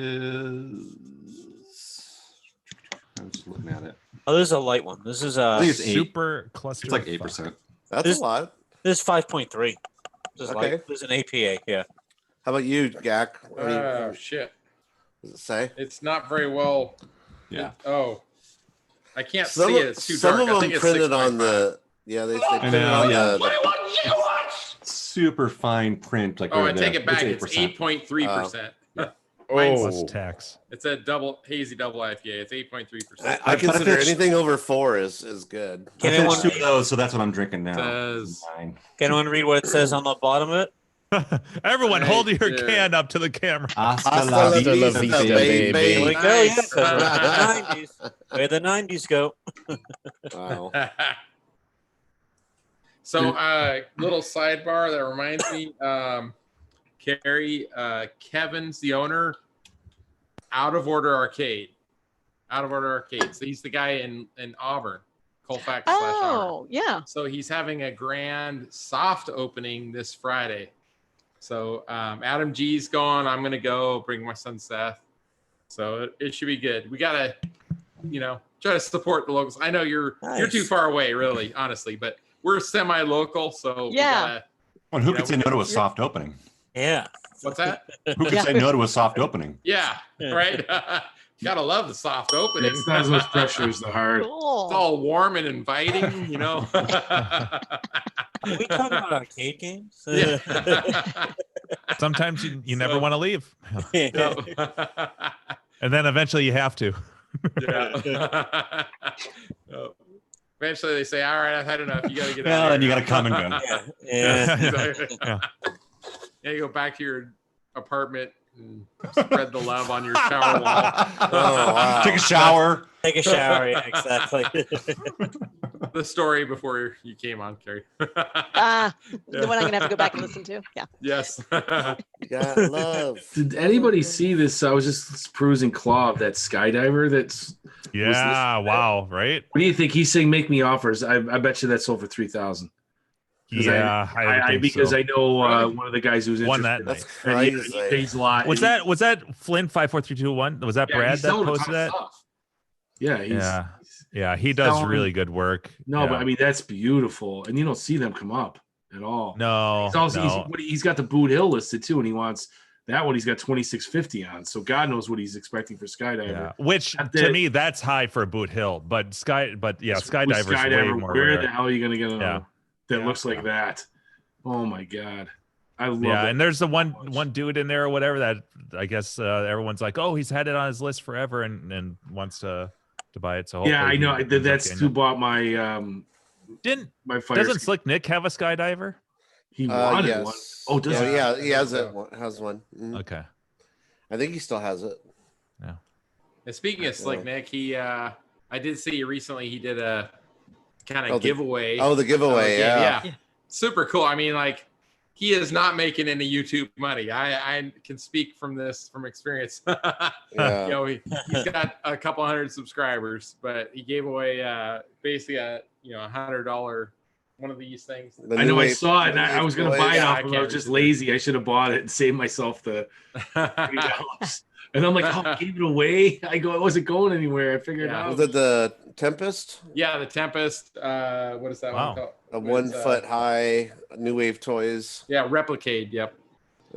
[SPEAKER 8] I'm just looking at it.
[SPEAKER 4] Oh, this is a light one. This is
[SPEAKER 8] I think it's 8.
[SPEAKER 6] Super cluster.
[SPEAKER 8] It's like
[SPEAKER 6] fuck.
[SPEAKER 8] 8%.
[SPEAKER 1] That's
[SPEAKER 4] This-
[SPEAKER 1] a lot.
[SPEAKER 4] this is 5.3. This is
[SPEAKER 1] Okay.
[SPEAKER 4] light. This is an APA. Yeah.
[SPEAKER 1] How about you, Gak? What do you-
[SPEAKER 3] Oh shit!
[SPEAKER 1] does it say?
[SPEAKER 3] It's not very well.
[SPEAKER 8] Yeah.
[SPEAKER 3] I can't
[SPEAKER 1] Some,
[SPEAKER 3] see it. It's too
[SPEAKER 1] some
[SPEAKER 3] dark.
[SPEAKER 1] of
[SPEAKER 3] I think
[SPEAKER 1] them
[SPEAKER 3] it's
[SPEAKER 1] printed on
[SPEAKER 3] 6.5.
[SPEAKER 1] the. Yeah, they printed
[SPEAKER 8] know,
[SPEAKER 1] on
[SPEAKER 8] yeah.
[SPEAKER 1] the.
[SPEAKER 8] Super fine print. Like
[SPEAKER 3] Oh,
[SPEAKER 8] right
[SPEAKER 3] I take
[SPEAKER 8] there.
[SPEAKER 3] it back. It's
[SPEAKER 8] 8%.
[SPEAKER 3] 8.3%.
[SPEAKER 6] Plus tax.
[SPEAKER 3] It's a hazy double IPA. It's 8.3%.
[SPEAKER 1] I
[SPEAKER 8] But
[SPEAKER 1] consider
[SPEAKER 8] if it's-
[SPEAKER 1] anything over 4 is good.
[SPEAKER 8] I
[SPEAKER 4] Can
[SPEAKER 8] finished
[SPEAKER 4] anyone,
[SPEAKER 8] 2 of those, so that's what I'm drinking now.
[SPEAKER 3] Says-
[SPEAKER 8] Nine.
[SPEAKER 4] can anyone read what it says on the bottom of it?
[SPEAKER 6] Everyone, hold
[SPEAKER 3] Right
[SPEAKER 6] your
[SPEAKER 3] there.
[SPEAKER 6] can up to the camera.
[SPEAKER 8] Hasta
[SPEAKER 1] Hasta
[SPEAKER 8] la
[SPEAKER 1] la
[SPEAKER 8] vista,
[SPEAKER 1] vista,
[SPEAKER 8] baby.
[SPEAKER 1] baby.
[SPEAKER 4] Here we go.
[SPEAKER 3] Nice.
[SPEAKER 4] Yeah, 'cause we're in the 90s. Where the 90s go.
[SPEAKER 1] Wow.
[SPEAKER 3] So, little sidebar that reminds me, Carrie, Kevin's the owner, Out of Order Arcade. Out of Order Arcade. So he's the guy in Auburn, Colfax / Auburn.
[SPEAKER 5] Oh, yeah.
[SPEAKER 3] So he's having a grand soft opening this Friday. So Adam G's going. I'm gonna go. Bring my son Seth. So it should be good. We gotta, try to support the locals. I know you're too
[SPEAKER 4] Nice.
[SPEAKER 3] far away, really, honestly, but we're semi-local, so we
[SPEAKER 5] Yeah.
[SPEAKER 3] gotta,
[SPEAKER 8] Well, who
[SPEAKER 3] You
[SPEAKER 8] could
[SPEAKER 3] know,
[SPEAKER 8] say no to a soft opening?
[SPEAKER 4] Yeah.
[SPEAKER 3] what's that?
[SPEAKER 8] Who could
[SPEAKER 5] Yeah.
[SPEAKER 8] say no to a soft opening?
[SPEAKER 3] Yeah, right. Gotta love the soft opening.
[SPEAKER 7] It's not as much pressure as the hard.
[SPEAKER 5] Cool.
[SPEAKER 3] It's all warm and inviting,
[SPEAKER 4] Are we talking about arcade games?
[SPEAKER 3] Yeah.
[SPEAKER 6] Sometimes you never
[SPEAKER 3] So-
[SPEAKER 6] want to leave,
[SPEAKER 3] Yeah.
[SPEAKER 6] and then eventually you have to.
[SPEAKER 3] Yeah. Oh. Eventually they say, all right, I've had enough. You got to get
[SPEAKER 8] Well,
[SPEAKER 3] out.
[SPEAKER 8] then you got to come and go.
[SPEAKER 4] Yeah.
[SPEAKER 3] Yeah. You go back to your apartment and spread the love on your shower wall.
[SPEAKER 1] Oh, wow.
[SPEAKER 8] Take a shower.
[SPEAKER 4] Take a shower. Yeah, exactly.
[SPEAKER 3] the story before you came on, Carrie.
[SPEAKER 5] The one I'm gonna have to go back and listen to. Yeah.
[SPEAKER 3] Yes.
[SPEAKER 1] You got love.
[SPEAKER 7] Did anybody see this? I was just perusing Claw of that skydiver.
[SPEAKER 6] Wow. Right.
[SPEAKER 7] What do you think? He's saying, "Make me offers." I bet you that sold for 3,000.
[SPEAKER 6] Yeah, I
[SPEAKER 7] because
[SPEAKER 6] so.
[SPEAKER 7] I know one of the guys who's
[SPEAKER 6] won
[SPEAKER 7] interested.
[SPEAKER 6] that night.
[SPEAKER 1] That's crazy.
[SPEAKER 7] He pays a lot.
[SPEAKER 6] Was that Flint 54321? Was that Brad that posted that? Yeah, he does really good work.
[SPEAKER 7] No, but I mean that's beautiful, and you don't see them come up at all.
[SPEAKER 6] No,
[SPEAKER 7] he's got the Boot Hill listed too, and he wants that one. He's got 2650 on, so God knows what he's expecting for Skydiver.
[SPEAKER 6] Yeah. Which to me that's high for a Boot Hill, but Skydiver's way more
[SPEAKER 7] where
[SPEAKER 6] rare.
[SPEAKER 7] the hell are you gonna get a that looks like that? Oh my God. I love it.
[SPEAKER 6] And there's the one dude in there or whatever that I guess everyone's like, oh, he's had it on his list forever and wants to buy it. So
[SPEAKER 7] I know that's who bought my my fire.
[SPEAKER 6] Doesn't Slick Nick have a Skydiver?
[SPEAKER 7] He wanted one. Oh, does he?
[SPEAKER 1] Yeah, he has it. Has one.
[SPEAKER 6] Okay.
[SPEAKER 1] I think he still has it.
[SPEAKER 6] Yeah.
[SPEAKER 3] And speaking of Slick Nick, he I did see recently he did a kind of giveaway.
[SPEAKER 1] The giveaway,
[SPEAKER 3] yeah. Super cool. I mean, like, he is not making any YouTube money. I can speak from experience. He's got a couple hundred subscribers, but he gave away basically a $100 one of these things.
[SPEAKER 7] I know, I saw it. And I was going to buy it off of. I was just lazy. I should have bought it and saved myself the $30. And I'm like, I gave it away. I wasn't going anywhere. I figured out.
[SPEAKER 1] Was it the Tempest?
[SPEAKER 3] Yeah, the Tempest. What is that one called?
[SPEAKER 1] A 1 foot high New Wave Toys.
[SPEAKER 3] Yeah, Replicade. Yep.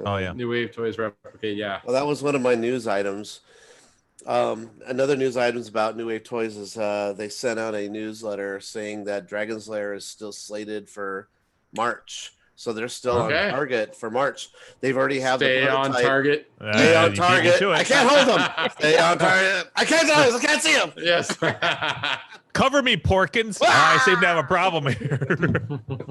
[SPEAKER 6] Oh yeah.
[SPEAKER 3] New Wave Toys Replicade. Yeah.
[SPEAKER 1] Well, that was one of my news items. Another news items about New Wave Toys is they sent out a newsletter saying that Dragon's Lair is still slated for March. So they're still on target for March. They've already have
[SPEAKER 3] Stay on target.
[SPEAKER 1] Stay on target. I can't hold them. Stay on target. I can't see them.
[SPEAKER 3] Yes.
[SPEAKER 6] Cover me, Porkins. I seem to have a problem here.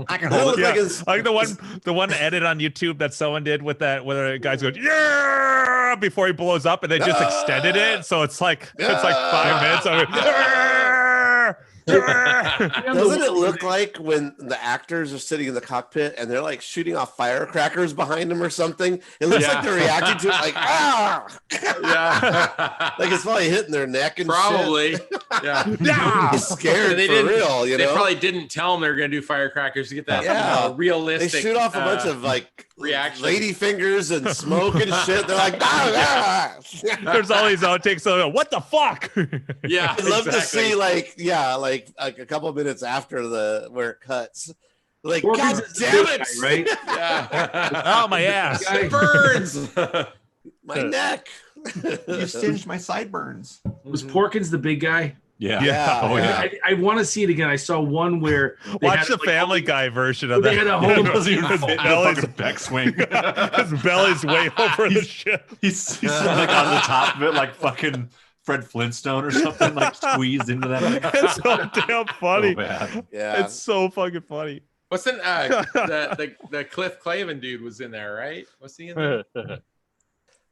[SPEAKER 1] I can hold it.
[SPEAKER 6] Like the one edit on YouTube that someone did with that, where the guy's going, yeah, before he blows up, and they just extended it, so it's like 5 minutes of it.
[SPEAKER 1] Doesn't it look like when the actors are sitting in the cockpit and they're like shooting off firecrackers behind them or something? It looks like they're reacting to it like, like it's probably hitting their neck and
[SPEAKER 3] probably.
[SPEAKER 1] Shit. Yeah. Scared for real,
[SPEAKER 3] They probably didn't tell them they were going to do firecrackers to get that realistic.
[SPEAKER 1] They shoot off a bunch of like
[SPEAKER 3] reaction,
[SPEAKER 1] lady fingers and smoke and shit. They're like,
[SPEAKER 6] there's all these outtakes. So what the fuck?
[SPEAKER 3] Yeah,
[SPEAKER 1] I'd love to see like a couple minutes after where it cuts. Like, God damn it!
[SPEAKER 7] Right?
[SPEAKER 3] Yeah.
[SPEAKER 6] Oh, my ass!
[SPEAKER 3] It burns.
[SPEAKER 1] My neck.
[SPEAKER 8] You singed my sideburns.
[SPEAKER 7] Was Porkins the big guy?
[SPEAKER 8] Yeah.
[SPEAKER 6] Oh, yeah.
[SPEAKER 7] I want to see it again. I saw one where
[SPEAKER 6] watch the Family Guy version of that.
[SPEAKER 7] They had a whole
[SPEAKER 8] belly's backswing.
[SPEAKER 6] His belly's way over the ship.
[SPEAKER 8] He's like on the top of it, like fucking Fred Flintstone or something, like squeezed into that.
[SPEAKER 6] It's so damn funny.
[SPEAKER 8] So
[SPEAKER 1] yeah,
[SPEAKER 6] it's so fucking funny.
[SPEAKER 3] What's in the Cliff Clavin dude was in there, right? Was he in there?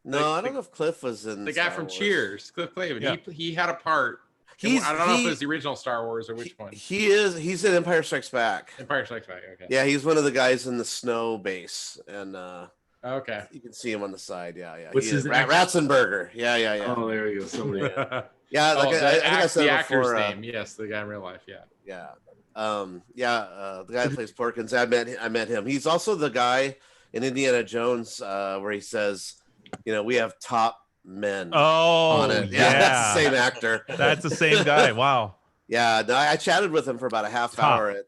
[SPEAKER 1] No, I don't know if Cliff was in
[SPEAKER 3] the guy from Cheers, Cliff Clavin.
[SPEAKER 6] Yeah.
[SPEAKER 3] He had a part. I don't know if it was the original Star Wars or which one.
[SPEAKER 1] He's in Empire Strikes Back.
[SPEAKER 3] Empire Strikes Back. Okay.
[SPEAKER 1] Yeah, he's one of the guys in the snow base, and
[SPEAKER 3] okay,
[SPEAKER 1] you can see him on the side. Yeah.
[SPEAKER 7] What's his
[SPEAKER 1] Ratzenberger. Yeah.
[SPEAKER 7] Oh, there you go. Somebody.
[SPEAKER 1] Yeah, like I think I said
[SPEAKER 3] the actor's
[SPEAKER 1] before,
[SPEAKER 3] name. Yes, the guy in real life. Yeah.
[SPEAKER 1] The guy that plays Porkins. I met him. He's also the guy in Indiana Jones where he says, we have top men on it. Yeah, that's the same actor.
[SPEAKER 6] That's the same guy. Wow.
[SPEAKER 1] Yeah, no, I chatted with him for about a half hour at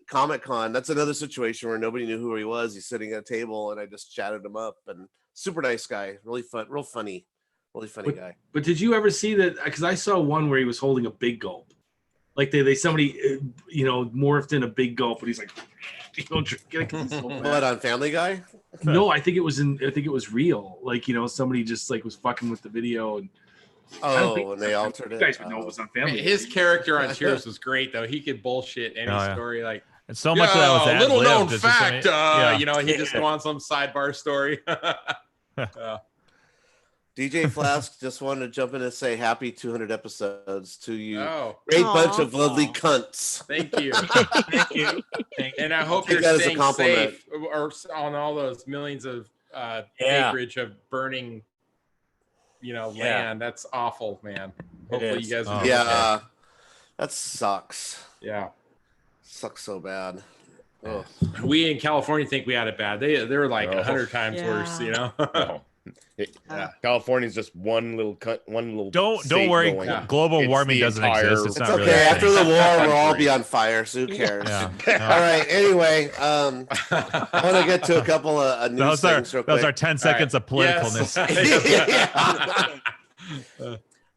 [SPEAKER 1] Comic-Con. That's another situation where nobody knew who he was. He's sitting at a table and I just chatted him up, and super nice guy, really fun, real funny, really funny guy.
[SPEAKER 7] But did you ever see that? Because I saw one where he was holding a big gulp. Like somebody morphed in a big gulp, but he's like, drink it. So
[SPEAKER 1] what, on Family Guy?
[SPEAKER 7] No, I think it was real. Like, somebody just like was fucking with the video and
[SPEAKER 1] and they altered it.
[SPEAKER 7] You guys would know it was on Family.
[SPEAKER 3] His character on Cheers was great though. He could bullshit any story. Like,
[SPEAKER 6] and so much of that was
[SPEAKER 3] little known fact. He just go on some sidebar story.
[SPEAKER 1] DJ Flask just wanted to jump in and say happy 200 episodes to you.
[SPEAKER 3] Oh,
[SPEAKER 1] Great bunch
[SPEAKER 5] Aw.
[SPEAKER 1] of lovely cunts.
[SPEAKER 3] thank you.
[SPEAKER 4] Thank you. Thank you.
[SPEAKER 3] And I hope
[SPEAKER 1] Take
[SPEAKER 3] you're
[SPEAKER 1] that as a
[SPEAKER 3] staying
[SPEAKER 1] compliment.
[SPEAKER 3] safe or on all those millions of
[SPEAKER 4] Yeah.
[SPEAKER 3] acreage of burning,
[SPEAKER 4] Yeah.
[SPEAKER 3] land. That's awful, man. Hopefully
[SPEAKER 4] is.
[SPEAKER 3] you guys will
[SPEAKER 2] Oh,
[SPEAKER 3] be okay.
[SPEAKER 1] Yeah, that sucks.
[SPEAKER 3] Yeah.
[SPEAKER 1] Sucks so bad. Oh.
[SPEAKER 3] We in California think we had it bad. They're like
[SPEAKER 9] Oh.
[SPEAKER 3] 100 times worse,
[SPEAKER 5] Yeah.
[SPEAKER 9] No.
[SPEAKER 3] Yeah.
[SPEAKER 9] California's just one little
[SPEAKER 6] Don't
[SPEAKER 9] state
[SPEAKER 6] worry.
[SPEAKER 9] going.
[SPEAKER 3] Yeah.
[SPEAKER 6] Global
[SPEAKER 9] It's
[SPEAKER 6] warming
[SPEAKER 9] the
[SPEAKER 6] doesn't
[SPEAKER 9] entire-
[SPEAKER 6] exist. It's
[SPEAKER 1] It's
[SPEAKER 6] not
[SPEAKER 1] okay.
[SPEAKER 6] really. a
[SPEAKER 1] After
[SPEAKER 6] thing.
[SPEAKER 1] the war, we'll all be on fire. So who cares?
[SPEAKER 6] Yeah.
[SPEAKER 1] All right. Anyway, I want to get to a couple of news things real quick.
[SPEAKER 6] Those are 10 seconds of politicalness.
[SPEAKER 1] Yeah.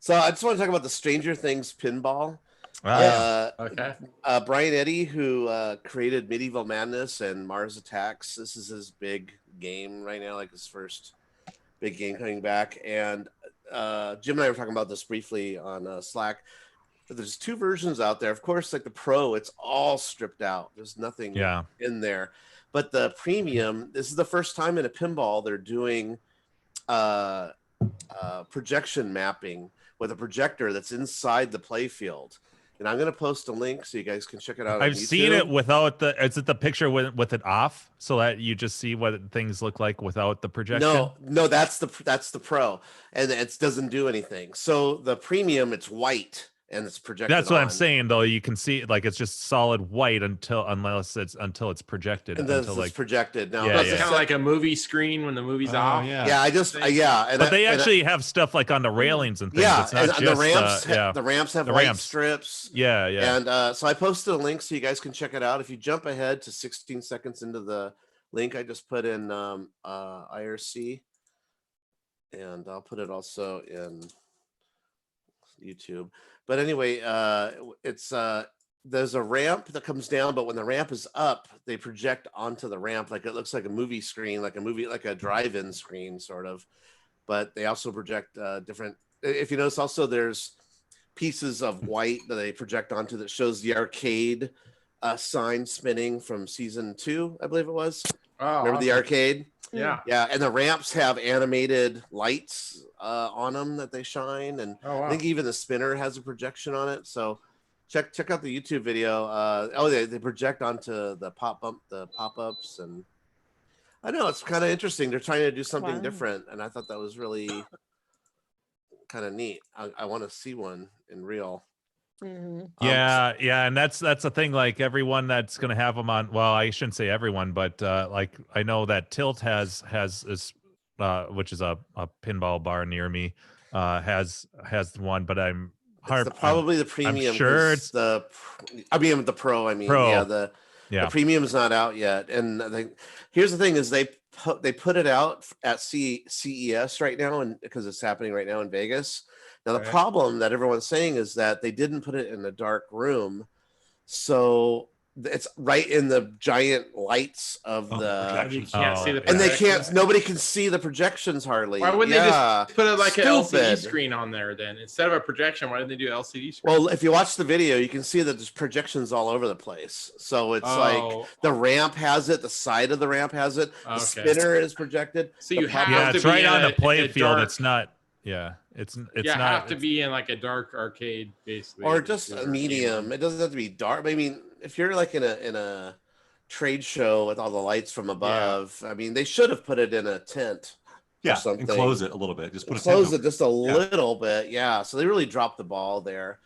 [SPEAKER 1] So I just want to talk about the Stranger Things pinball.
[SPEAKER 3] Okay.
[SPEAKER 1] Brian Eddy, who created Medieval Madness and Mars Attacks. This is his big game right now, like his first big game coming back. And Jim and I were talking about this briefly on Slack. But there's 2 versions out there. Of course, like the Pro, it's all stripped out. There's nothing
[SPEAKER 6] Yeah.
[SPEAKER 1] in there. But the Premium, this is the first time in a pinball they're doing projection mapping with a projector that's inside the play field. And I'm going to post a link so you guys can check it out.
[SPEAKER 6] I've
[SPEAKER 1] on
[SPEAKER 6] seen
[SPEAKER 1] YouTube.
[SPEAKER 6] it without the. Is it the picture with it off, so that you just see what things look like without the projection?
[SPEAKER 1] No, that's the Pro, and it doesn't do anything. So the Premium, it's white and it's projected.
[SPEAKER 6] That's what I'm
[SPEAKER 1] on.
[SPEAKER 6] saying, though. You can see like it's just solid white until it's projected.
[SPEAKER 1] And then
[SPEAKER 6] until
[SPEAKER 1] it's projected. Now,
[SPEAKER 6] Yeah,
[SPEAKER 3] It's kind of like a movie screen when the movie's off.
[SPEAKER 1] yeah, and
[SPEAKER 6] but they actually have stuff like on the railings and things.
[SPEAKER 1] Yeah,
[SPEAKER 6] it's not
[SPEAKER 1] and
[SPEAKER 6] just
[SPEAKER 1] the ramps.
[SPEAKER 6] yeah.
[SPEAKER 1] The ramps have
[SPEAKER 6] The
[SPEAKER 1] white
[SPEAKER 6] ramps.
[SPEAKER 1] strips.
[SPEAKER 6] Yeah.
[SPEAKER 1] And so I posted a link so you guys can check it out. If you jump ahead to 16 seconds into the link, I just put in IRC, and I'll put it also in YouTube. But anyway, it's there's a ramp that comes down, but when the ramp is up, they project onto the ramp like it looks like a movie screen, like a drive-in screen, sort of. But they also project different. If you notice, also there's pieces of white that they project onto that shows the arcade sign spinning from season 2, I believe it was.
[SPEAKER 3] Oh,
[SPEAKER 1] Remember the
[SPEAKER 3] awesome.
[SPEAKER 1] arcade?
[SPEAKER 3] Yeah.
[SPEAKER 1] Yeah, and the ramps have animated lights on them that they shine, and
[SPEAKER 3] Oh, wow.
[SPEAKER 1] I think even the spinner has a projection on it. So check out the YouTube video. They project onto the pop-ups, and I know it's kind of interesting. They're trying to do something
[SPEAKER 5] Wow.
[SPEAKER 1] different, and I thought that was really kind of neat. I want to see one in real.
[SPEAKER 5] Mhm.
[SPEAKER 6] Yeah, and that's the thing. Like everyone that's gonna have them on. Well, I shouldn't say everyone, but like I know that Tilt has this, which is a pinball bar near me, has one. But I'm
[SPEAKER 1] Probably the premium.
[SPEAKER 6] sure
[SPEAKER 1] 'cause the Pro. I mean,
[SPEAKER 6] Pro.
[SPEAKER 1] yeah, the premium is not out yet. And here's the thing: is they put it out at CES right now, and because it's happening right now in Vegas. Now the problem that everyone's saying is that they didn't put it in a dark room, so it's right in the giant lights of the.
[SPEAKER 3] You can't see the.
[SPEAKER 1] And they
[SPEAKER 3] projections.
[SPEAKER 1] can't. Nobody can see the projections hardly.
[SPEAKER 3] Why wouldn't they just put it like an LCD
[SPEAKER 1] Stupid.
[SPEAKER 3] screen on there then instead of a projection? Why didn't they do LCD screen?
[SPEAKER 1] Well, if you watch the video, you can see that there's projections all over the place. So it's like the ramp has it, the side of the ramp has it, the spinner is projected.
[SPEAKER 3] So you have
[SPEAKER 6] yeah,
[SPEAKER 3] to
[SPEAKER 6] it's
[SPEAKER 3] be
[SPEAKER 6] right
[SPEAKER 3] in
[SPEAKER 6] on
[SPEAKER 3] a-
[SPEAKER 6] the play
[SPEAKER 3] a
[SPEAKER 6] field.
[SPEAKER 3] dark-
[SPEAKER 6] It's not. Yeah, it's
[SPEAKER 3] yeah,
[SPEAKER 6] not.
[SPEAKER 3] have to be in like a dark arcade, basically,
[SPEAKER 1] Or just a medium. It doesn't have to be dark. I mean, if you're like in a trade show with all the lights from above, I mean, they should have put it in a tent.
[SPEAKER 8] Yeah,
[SPEAKER 1] or something.
[SPEAKER 8] enclose it a little bit. Just put
[SPEAKER 1] Close it just a little bit. Yeah. So they really dropped the ball there.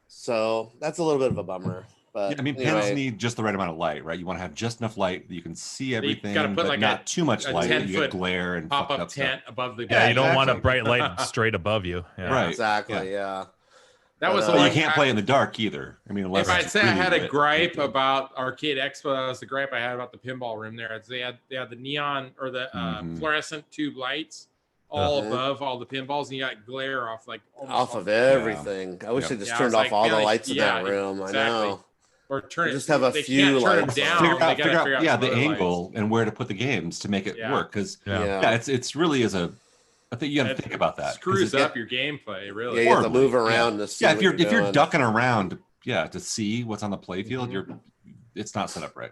[SPEAKER 1] So that's a little bit of a bummer. But
[SPEAKER 8] Yeah, I mean,
[SPEAKER 1] anyway.
[SPEAKER 8] pens need just the right amount of light, right? You want to have just enough light that you can see everything,
[SPEAKER 3] gotta put
[SPEAKER 8] but
[SPEAKER 3] like
[SPEAKER 8] not too much
[SPEAKER 3] a
[SPEAKER 8] light. that You
[SPEAKER 3] 10-foot
[SPEAKER 8] get glare and fucked
[SPEAKER 3] pop-up
[SPEAKER 8] up stuff.
[SPEAKER 3] tent above the.
[SPEAKER 6] Yeah, you don't want a
[SPEAKER 1] exactly.
[SPEAKER 6] bright light straight above you. Yeah.
[SPEAKER 8] Right.
[SPEAKER 1] Exactly. Yeah.
[SPEAKER 3] That was the
[SPEAKER 8] But
[SPEAKER 3] one
[SPEAKER 8] you can't play in the dark either. I mean, unless
[SPEAKER 3] If I'd
[SPEAKER 8] it's
[SPEAKER 3] say I
[SPEAKER 8] really
[SPEAKER 3] had a
[SPEAKER 8] lit.
[SPEAKER 3] gripe about Arcade Expo, that was the gripe I had about the pinball room there. Is they had the neon or the fluorescent tube lights all above all the pinballs, and you got glare off like almost
[SPEAKER 1] Off of everything. I wish they just turned off all the lights in that room. I know.
[SPEAKER 3] Or turn
[SPEAKER 1] They just have a
[SPEAKER 3] they
[SPEAKER 1] few
[SPEAKER 3] can't turn them
[SPEAKER 1] lights.
[SPEAKER 3] down.
[SPEAKER 8] figure
[SPEAKER 3] They gotta
[SPEAKER 8] out,
[SPEAKER 3] figure out
[SPEAKER 8] yeah,
[SPEAKER 3] some
[SPEAKER 8] the
[SPEAKER 3] other lights.
[SPEAKER 8] angle and where to put the games to make it
[SPEAKER 3] Yeah.
[SPEAKER 8] work. Because
[SPEAKER 1] Yeah.
[SPEAKER 8] it's really is a. I think you got to think about that. 'cause
[SPEAKER 3] Screws
[SPEAKER 8] it
[SPEAKER 3] up
[SPEAKER 8] get-
[SPEAKER 3] your gameplay,
[SPEAKER 1] Yeah,
[SPEAKER 3] really.
[SPEAKER 1] you have to
[SPEAKER 8] horribly.
[SPEAKER 1] move around to see
[SPEAKER 8] Yeah,
[SPEAKER 1] what
[SPEAKER 8] if you're
[SPEAKER 1] doing.
[SPEAKER 8] ducking around, to see what's on the play field, it's not set up right.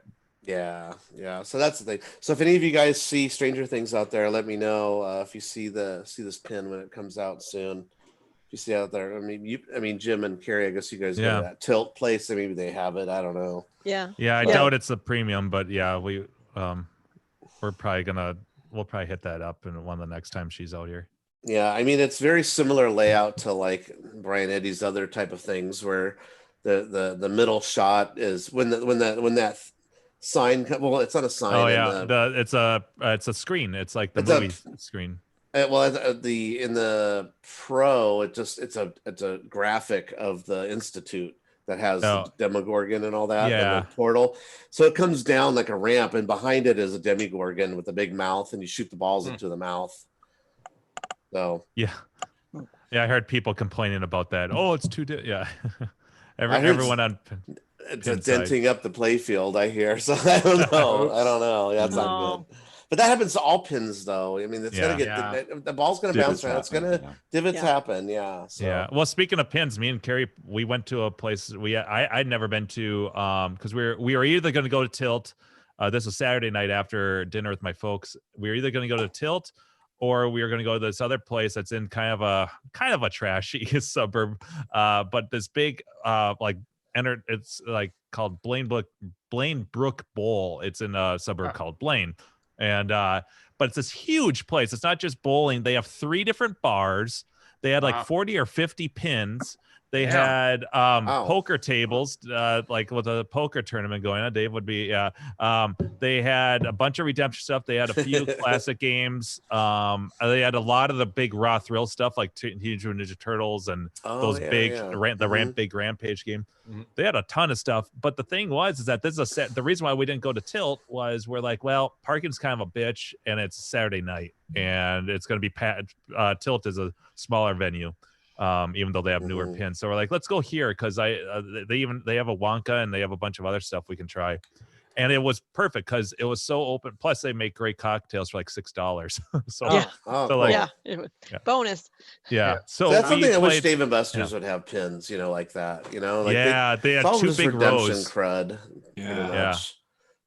[SPEAKER 1] Yeah, yeah. So that's the thing. So if any of you guys see Stranger Things out there, let me know if you see this pin when it comes out soon. If you see out there, I mean Jim and Carrie, I guess you guys go to that Tilt place, so maybe they have it. I don't know.
[SPEAKER 5] Yeah.
[SPEAKER 6] Yeah, I doubt it's a premium, but yeah, we'll probably hit that up in one of the next time she's out here.
[SPEAKER 1] Yeah, I mean it's very similar layout to like Brian Eddy's other type of things, where the middle shot is when that sign. Well, it's not a sign.
[SPEAKER 6] Oh yeah, it's a screen. It's like the movie screen.
[SPEAKER 1] Well, in the Pro, it's a graphic of the Institute that has the Demogorgon and all that, and the portal. So it comes down like a ramp, and behind it is a Demogorgon with a big mouth, and you shoot the balls into the mouth. So
[SPEAKER 6] yeah, I heard people complaining about that. Oh, it's too everyone on
[SPEAKER 1] it's denting up the playfield, I hear. So I don't know. Yeah, that's not good. But that happens to all pins, though. I mean, it's gonna get the ball's gonna bounce around. It's gonna divots happen. Yeah. So.
[SPEAKER 6] Yeah. Well, speaking of pins, me and Carrie, we went to a place I'd never been to because we were either going to go to Tilt. This was Saturday night after dinner with my folks. We were either going to go to Tilt or we were going to go to this other place that's in kind of a trashy suburb, but this big it's like called Blainebrook Bowl. It's in a suburb called Blaine. And but it's this huge place. It's not just bowling. They have 3 different bars. They had like 40 or 50 pins. They had poker tables, like with a poker tournament going on. Dave would be, they had a bunch of redemption stuff. They had a few classic games. They had a lot of the big raw thrill stuff, like Teenage Mutant Ninja Turtles and big Rampage game. Mm-hmm. They had a ton of stuff. But the thing was, is that this is the reason why we didn't go to Tilt was we're like, well, parking's kind of a bitch, and it's Saturday night, and it's going to be Tilt is a smaller venue. Even though they have newer pins, so we're like, let's go here because they have a Wonka and they have a bunch of other stuff we can try, and it was perfect because it was so open. Plus, they make great cocktails for like $6.
[SPEAKER 5] Bonus.
[SPEAKER 6] Yeah, so
[SPEAKER 1] that's something I wish Dave and Buster's would have pins, like that, like
[SPEAKER 6] they had 2 big rows.
[SPEAKER 1] Crud.
[SPEAKER 8] Yeah.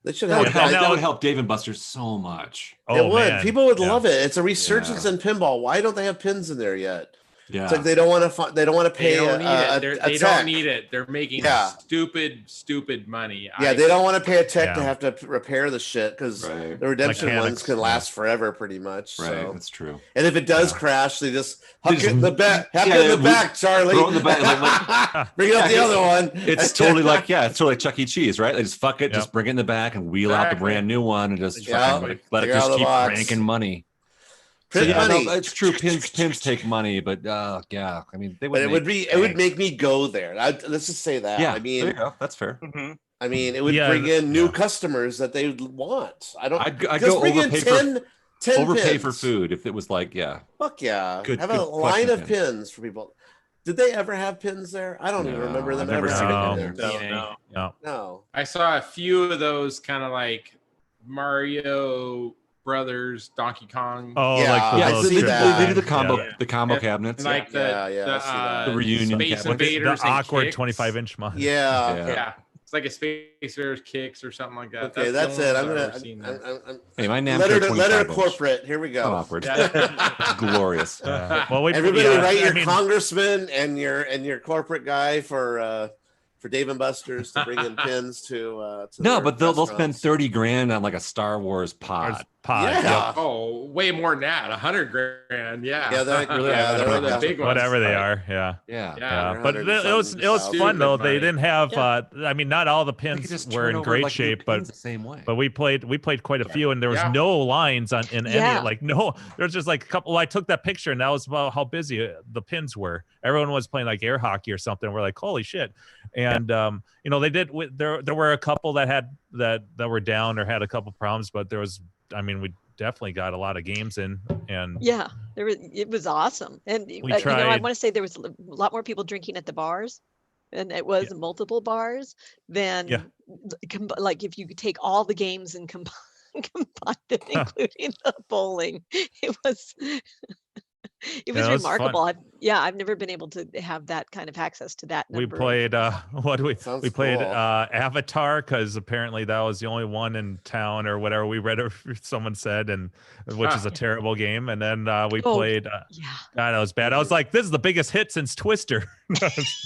[SPEAKER 1] They should
[SPEAKER 8] have that would help Dave and Buster's so much.
[SPEAKER 1] It would. Man. People would love it. It's a resurgence in pinball. Why don't they have pins in there yet?
[SPEAKER 8] Yeah,
[SPEAKER 1] it's like they don't want to. They don't want to pay.
[SPEAKER 3] They don't need it. They're making stupid money.
[SPEAKER 1] Yeah, they don't want to pay a tech to have to repair the shit because the redemption ones can last forever, pretty much.
[SPEAKER 8] Right,
[SPEAKER 1] so.
[SPEAKER 8] That's true.
[SPEAKER 1] And if it does crash, they just huck it in the back. Huck it in the back, Charlie.
[SPEAKER 8] Throw it in the back.
[SPEAKER 1] Bring out the other one.
[SPEAKER 8] It's totally like it's totally like Chuck E. Cheese, right? They just fuck it, just bring it in the back and wheel out the brand new one and just fucking let it just keep cranking money. So it's true. Pins take money, but I mean, they would.
[SPEAKER 1] But it would make me go there. Let's just say that.
[SPEAKER 8] Yeah,
[SPEAKER 1] I mean,
[SPEAKER 8] there you go. That's fair.
[SPEAKER 1] Mm-hmm. I mean, it would bring in new customers that they would want.
[SPEAKER 8] I'd go
[SPEAKER 1] bring in 10
[SPEAKER 8] overpay
[SPEAKER 1] pins.
[SPEAKER 8] for food if it was like
[SPEAKER 1] Fuck yeah. Have a line of pins for people. Did they ever have pins there? I don't even remember them ever having there. No.
[SPEAKER 3] I saw a few of those kind of like Mario Brothers, Donkey Kong.
[SPEAKER 8] Oh, they do the combo cabinets,
[SPEAKER 3] like the
[SPEAKER 8] reunion
[SPEAKER 3] Space
[SPEAKER 8] cabinets.
[SPEAKER 3] Invaders,
[SPEAKER 6] the awkward 25-inch model.
[SPEAKER 1] Yeah.
[SPEAKER 3] It's like a Space Invaders Kicks or something like that.
[SPEAKER 1] Okay, that's it. I'm gonna.
[SPEAKER 8] Hey, my name.
[SPEAKER 1] Letter corporate. Here we go.
[SPEAKER 8] Awkward. Glorious.
[SPEAKER 6] Well,
[SPEAKER 1] everybody write your congressman and your corporate guy for Dave and Buster's to bring in pins to
[SPEAKER 8] no, but they'll spend $30,000 on like a Star Wars pod.
[SPEAKER 1] Yeah.
[SPEAKER 3] Oh, way more than that. $100,000. Yeah.
[SPEAKER 1] Yeah, they're
[SPEAKER 3] the big ones.
[SPEAKER 6] Whatever they are. Yeah. But it was fun though. They didn't have. I mean, not all the pins were in great shape, but
[SPEAKER 8] the same way.
[SPEAKER 6] But we played quite a few, and there was no lines in any. Like no, there was just like a couple. I took that picture, and that was about how busy the pins were. Everyone was playing like air hockey or something. We're like, holy shit! And they did. There were a couple that were down or had a couple problems, but there was. I mean, we definitely got a lot of games in, and
[SPEAKER 5] it was awesome. And I want to say there was a lot more people drinking at the bars, and it was multiple bars than like if you could take all the games and combine it, including the bowling. It was It was
[SPEAKER 6] that was fun.
[SPEAKER 5] remarkable. I've never been able to have that kind of access to that
[SPEAKER 6] We
[SPEAKER 5] number.
[SPEAKER 6] played what do we
[SPEAKER 1] Sounds
[SPEAKER 6] we played
[SPEAKER 1] cool.
[SPEAKER 6] Avatar because apparently that was the only one in town or whatever we read or someone said, and which is a terrible game. And then we
[SPEAKER 5] Oh,
[SPEAKER 6] played
[SPEAKER 5] yeah.
[SPEAKER 6] God, that was bad. I was like, this is the biggest hit since Twister.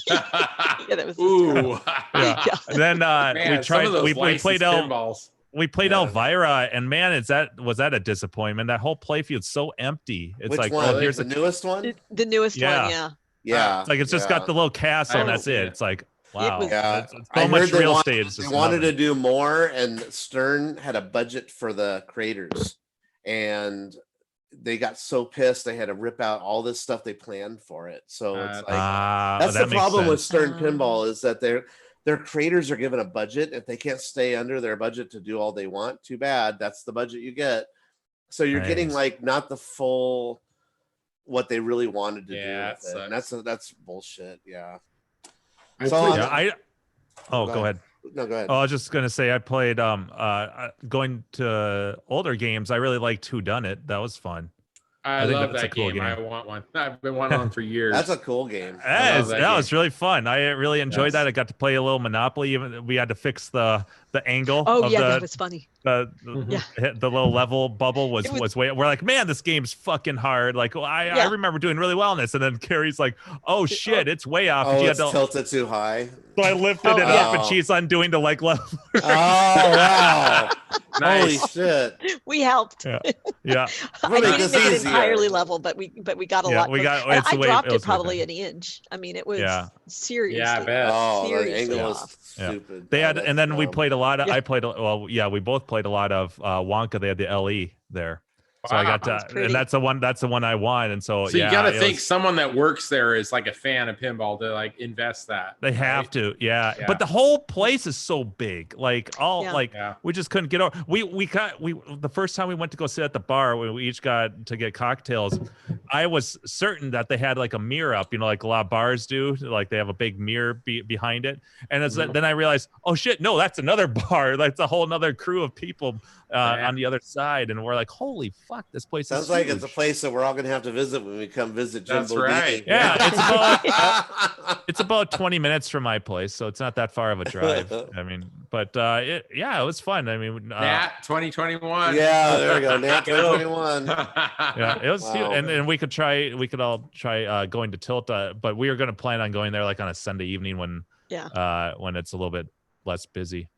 [SPEAKER 5] Yeah, that was
[SPEAKER 3] Ooh.
[SPEAKER 6] Yeah.
[SPEAKER 5] Yeah.
[SPEAKER 6] And then
[SPEAKER 3] Man,
[SPEAKER 6] we tried we played
[SPEAKER 3] pinballs.
[SPEAKER 6] we played
[SPEAKER 1] Yeah.
[SPEAKER 6] Elvira, and man, was that a disappointment? That whole playfield's so empty. It's
[SPEAKER 1] Which
[SPEAKER 6] like,
[SPEAKER 1] one?
[SPEAKER 6] oh, here's
[SPEAKER 1] the
[SPEAKER 6] a
[SPEAKER 1] newest one?
[SPEAKER 5] The newest
[SPEAKER 6] Yeah.
[SPEAKER 5] one, yeah.
[SPEAKER 1] Yeah.
[SPEAKER 6] it's like it's just got the little castle,
[SPEAKER 3] I
[SPEAKER 6] and
[SPEAKER 3] haven't
[SPEAKER 6] that's
[SPEAKER 3] seen
[SPEAKER 6] it.
[SPEAKER 3] it.
[SPEAKER 6] It's like, wow,
[SPEAKER 5] was-
[SPEAKER 1] Yeah.
[SPEAKER 6] it's
[SPEAKER 1] I
[SPEAKER 6] so much
[SPEAKER 1] heard they
[SPEAKER 6] real
[SPEAKER 1] wanted,
[SPEAKER 6] estate. It's
[SPEAKER 1] they
[SPEAKER 6] just
[SPEAKER 1] wanted to
[SPEAKER 6] nothing.
[SPEAKER 1] do more, and Stern had a budget for the creators, and they got so pissed they had to rip out all this stuff they planned for it. So it's like that's
[SPEAKER 6] that
[SPEAKER 1] the
[SPEAKER 6] makes
[SPEAKER 1] problem with
[SPEAKER 6] sense.
[SPEAKER 1] Stern Pinball is that their creators are given a budget. If they can't stay under their budget to do all they want, too bad. That's the budget you get. So you're getting
[SPEAKER 6] Nice.
[SPEAKER 1] like not the full what they really wanted to
[SPEAKER 3] Yeah,
[SPEAKER 1] do
[SPEAKER 3] that
[SPEAKER 1] with it. And that's bullshit. Yeah.
[SPEAKER 7] I
[SPEAKER 1] So
[SPEAKER 7] played-
[SPEAKER 6] Yeah,
[SPEAKER 1] Go
[SPEAKER 6] go ahead.
[SPEAKER 1] No, go ahead.
[SPEAKER 6] Oh, I was just gonna say I played going to older games. I really liked Who Done It. That was fun.
[SPEAKER 3] I
[SPEAKER 6] think
[SPEAKER 3] love
[SPEAKER 6] that's a
[SPEAKER 3] that
[SPEAKER 6] cool
[SPEAKER 3] game. I
[SPEAKER 6] game.
[SPEAKER 3] want one. I've been wanting one for years.
[SPEAKER 1] That's a cool game.
[SPEAKER 3] I love that
[SPEAKER 6] That was
[SPEAKER 3] game.
[SPEAKER 6] really fun. I really enjoyed
[SPEAKER 3] Yes.
[SPEAKER 6] that. I got to play a little Monopoly. Even we had to fix the angle
[SPEAKER 5] Oh
[SPEAKER 6] of
[SPEAKER 5] yeah, that was funny.
[SPEAKER 6] the little level bubble was
[SPEAKER 5] It was-
[SPEAKER 6] way. We're like, man, this game's fucking hard. Like, I
[SPEAKER 5] Yeah.
[SPEAKER 6] remember doing really well in this, and then Carrie's like, oh shit, it's way off.
[SPEAKER 1] Oh,
[SPEAKER 6] She
[SPEAKER 1] it's
[SPEAKER 6] had to-
[SPEAKER 1] tilted too high.
[SPEAKER 6] so I lifted
[SPEAKER 5] Oh,
[SPEAKER 6] it
[SPEAKER 5] yeah.
[SPEAKER 6] up, and she's undoing the like level.
[SPEAKER 1] Oh wow!
[SPEAKER 3] Nice.
[SPEAKER 1] Holy shit!
[SPEAKER 5] We helped.
[SPEAKER 6] Yeah,
[SPEAKER 5] I
[SPEAKER 1] We'll make
[SPEAKER 5] didn't
[SPEAKER 1] this
[SPEAKER 5] make it
[SPEAKER 1] easier.
[SPEAKER 5] entirely level, but we got a
[SPEAKER 6] Yeah,
[SPEAKER 5] lot.
[SPEAKER 6] we got-
[SPEAKER 5] and
[SPEAKER 6] it's
[SPEAKER 5] I
[SPEAKER 6] the way-
[SPEAKER 5] dropped
[SPEAKER 6] it
[SPEAKER 5] it
[SPEAKER 6] was way
[SPEAKER 5] probably
[SPEAKER 6] better.
[SPEAKER 5] an inch. I mean, it was
[SPEAKER 6] Yeah.
[SPEAKER 5] seriously.
[SPEAKER 3] Yeah, I bet.
[SPEAKER 1] Oh, the
[SPEAKER 5] seriously
[SPEAKER 1] angle
[SPEAKER 5] off.
[SPEAKER 1] is
[SPEAKER 6] Yeah.
[SPEAKER 1] stupid.
[SPEAKER 6] they
[SPEAKER 1] Oh,
[SPEAKER 6] had,
[SPEAKER 1] that's
[SPEAKER 6] and then we
[SPEAKER 1] dumb.
[SPEAKER 6] played a lot of.
[SPEAKER 5] Yeah.
[SPEAKER 6] I played. Well, yeah, we both played a lot of Wonka. They had the LE there. So I got
[SPEAKER 5] That's
[SPEAKER 6] to,
[SPEAKER 5] pretty.
[SPEAKER 6] and that's the one. That's the one I won. And so,
[SPEAKER 3] So
[SPEAKER 6] yeah,
[SPEAKER 3] you got to
[SPEAKER 6] it
[SPEAKER 3] think
[SPEAKER 6] was-
[SPEAKER 3] someone that works there is like a fan of pinball to like invest that.
[SPEAKER 6] they have
[SPEAKER 3] right?
[SPEAKER 6] to, yeah.
[SPEAKER 3] Yeah.
[SPEAKER 6] But the whole place is so big. Like
[SPEAKER 5] Yeah.
[SPEAKER 3] Yeah.
[SPEAKER 6] we just couldn't get over. We the first time we went to go sit at the bar, we each got to get cocktails. I was certain that they had like a mirror up, like a lot of bars do. Like they have a big mirror behind it. And it's then I realized, oh shit, no, that's another bar. That's a whole nother crew of people on the other side. And we're like, holy fuck, this place
[SPEAKER 1] Sounds
[SPEAKER 6] is
[SPEAKER 1] like
[SPEAKER 6] huge.
[SPEAKER 1] it's a place that we're all gonna have to visit when we come visit Jim
[SPEAKER 3] That's
[SPEAKER 1] Bodini.
[SPEAKER 3] right.
[SPEAKER 6] Yeah, it's about 20 minutes from my place, so it's not that far of a drive. I mean, but it was fun. I mean,
[SPEAKER 3] Nat 2021.
[SPEAKER 1] Yeah, there we go. Nat 2021.
[SPEAKER 6] yeah, it was
[SPEAKER 1] Wow.
[SPEAKER 6] cute. And we could all try going to Tilt, but we were going to plan on going there like on a Sunday evening when it's a little bit less busy.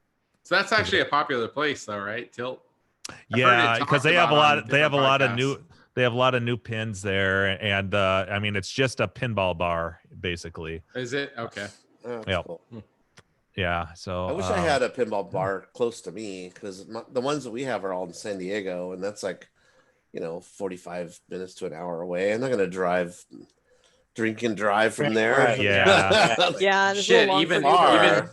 [SPEAKER 3] So that's actually a popular place, though, right? Tilt. I've heard
[SPEAKER 6] Yeah,
[SPEAKER 3] it
[SPEAKER 6] because
[SPEAKER 3] talked
[SPEAKER 6] they have a
[SPEAKER 3] about on
[SPEAKER 6] lot. They have a
[SPEAKER 3] different
[SPEAKER 6] lot of
[SPEAKER 3] podcasts.
[SPEAKER 6] new pins there, and I mean, it's just a pinball bar basically.
[SPEAKER 3] Is it okay?
[SPEAKER 1] Oh, that's
[SPEAKER 6] Yeah.
[SPEAKER 1] cool.
[SPEAKER 6] Yeah, so
[SPEAKER 1] I wish I had a pinball bar close to me because the ones that we have are all in San Diego, and that's like, 45 minutes to an hour away. I'm not gonna drink and drive from there.
[SPEAKER 4] Right.
[SPEAKER 6] Yeah.
[SPEAKER 5] Yeah, it's a
[SPEAKER 3] Shit,
[SPEAKER 5] little long
[SPEAKER 3] even
[SPEAKER 5] for you.
[SPEAKER 1] Far.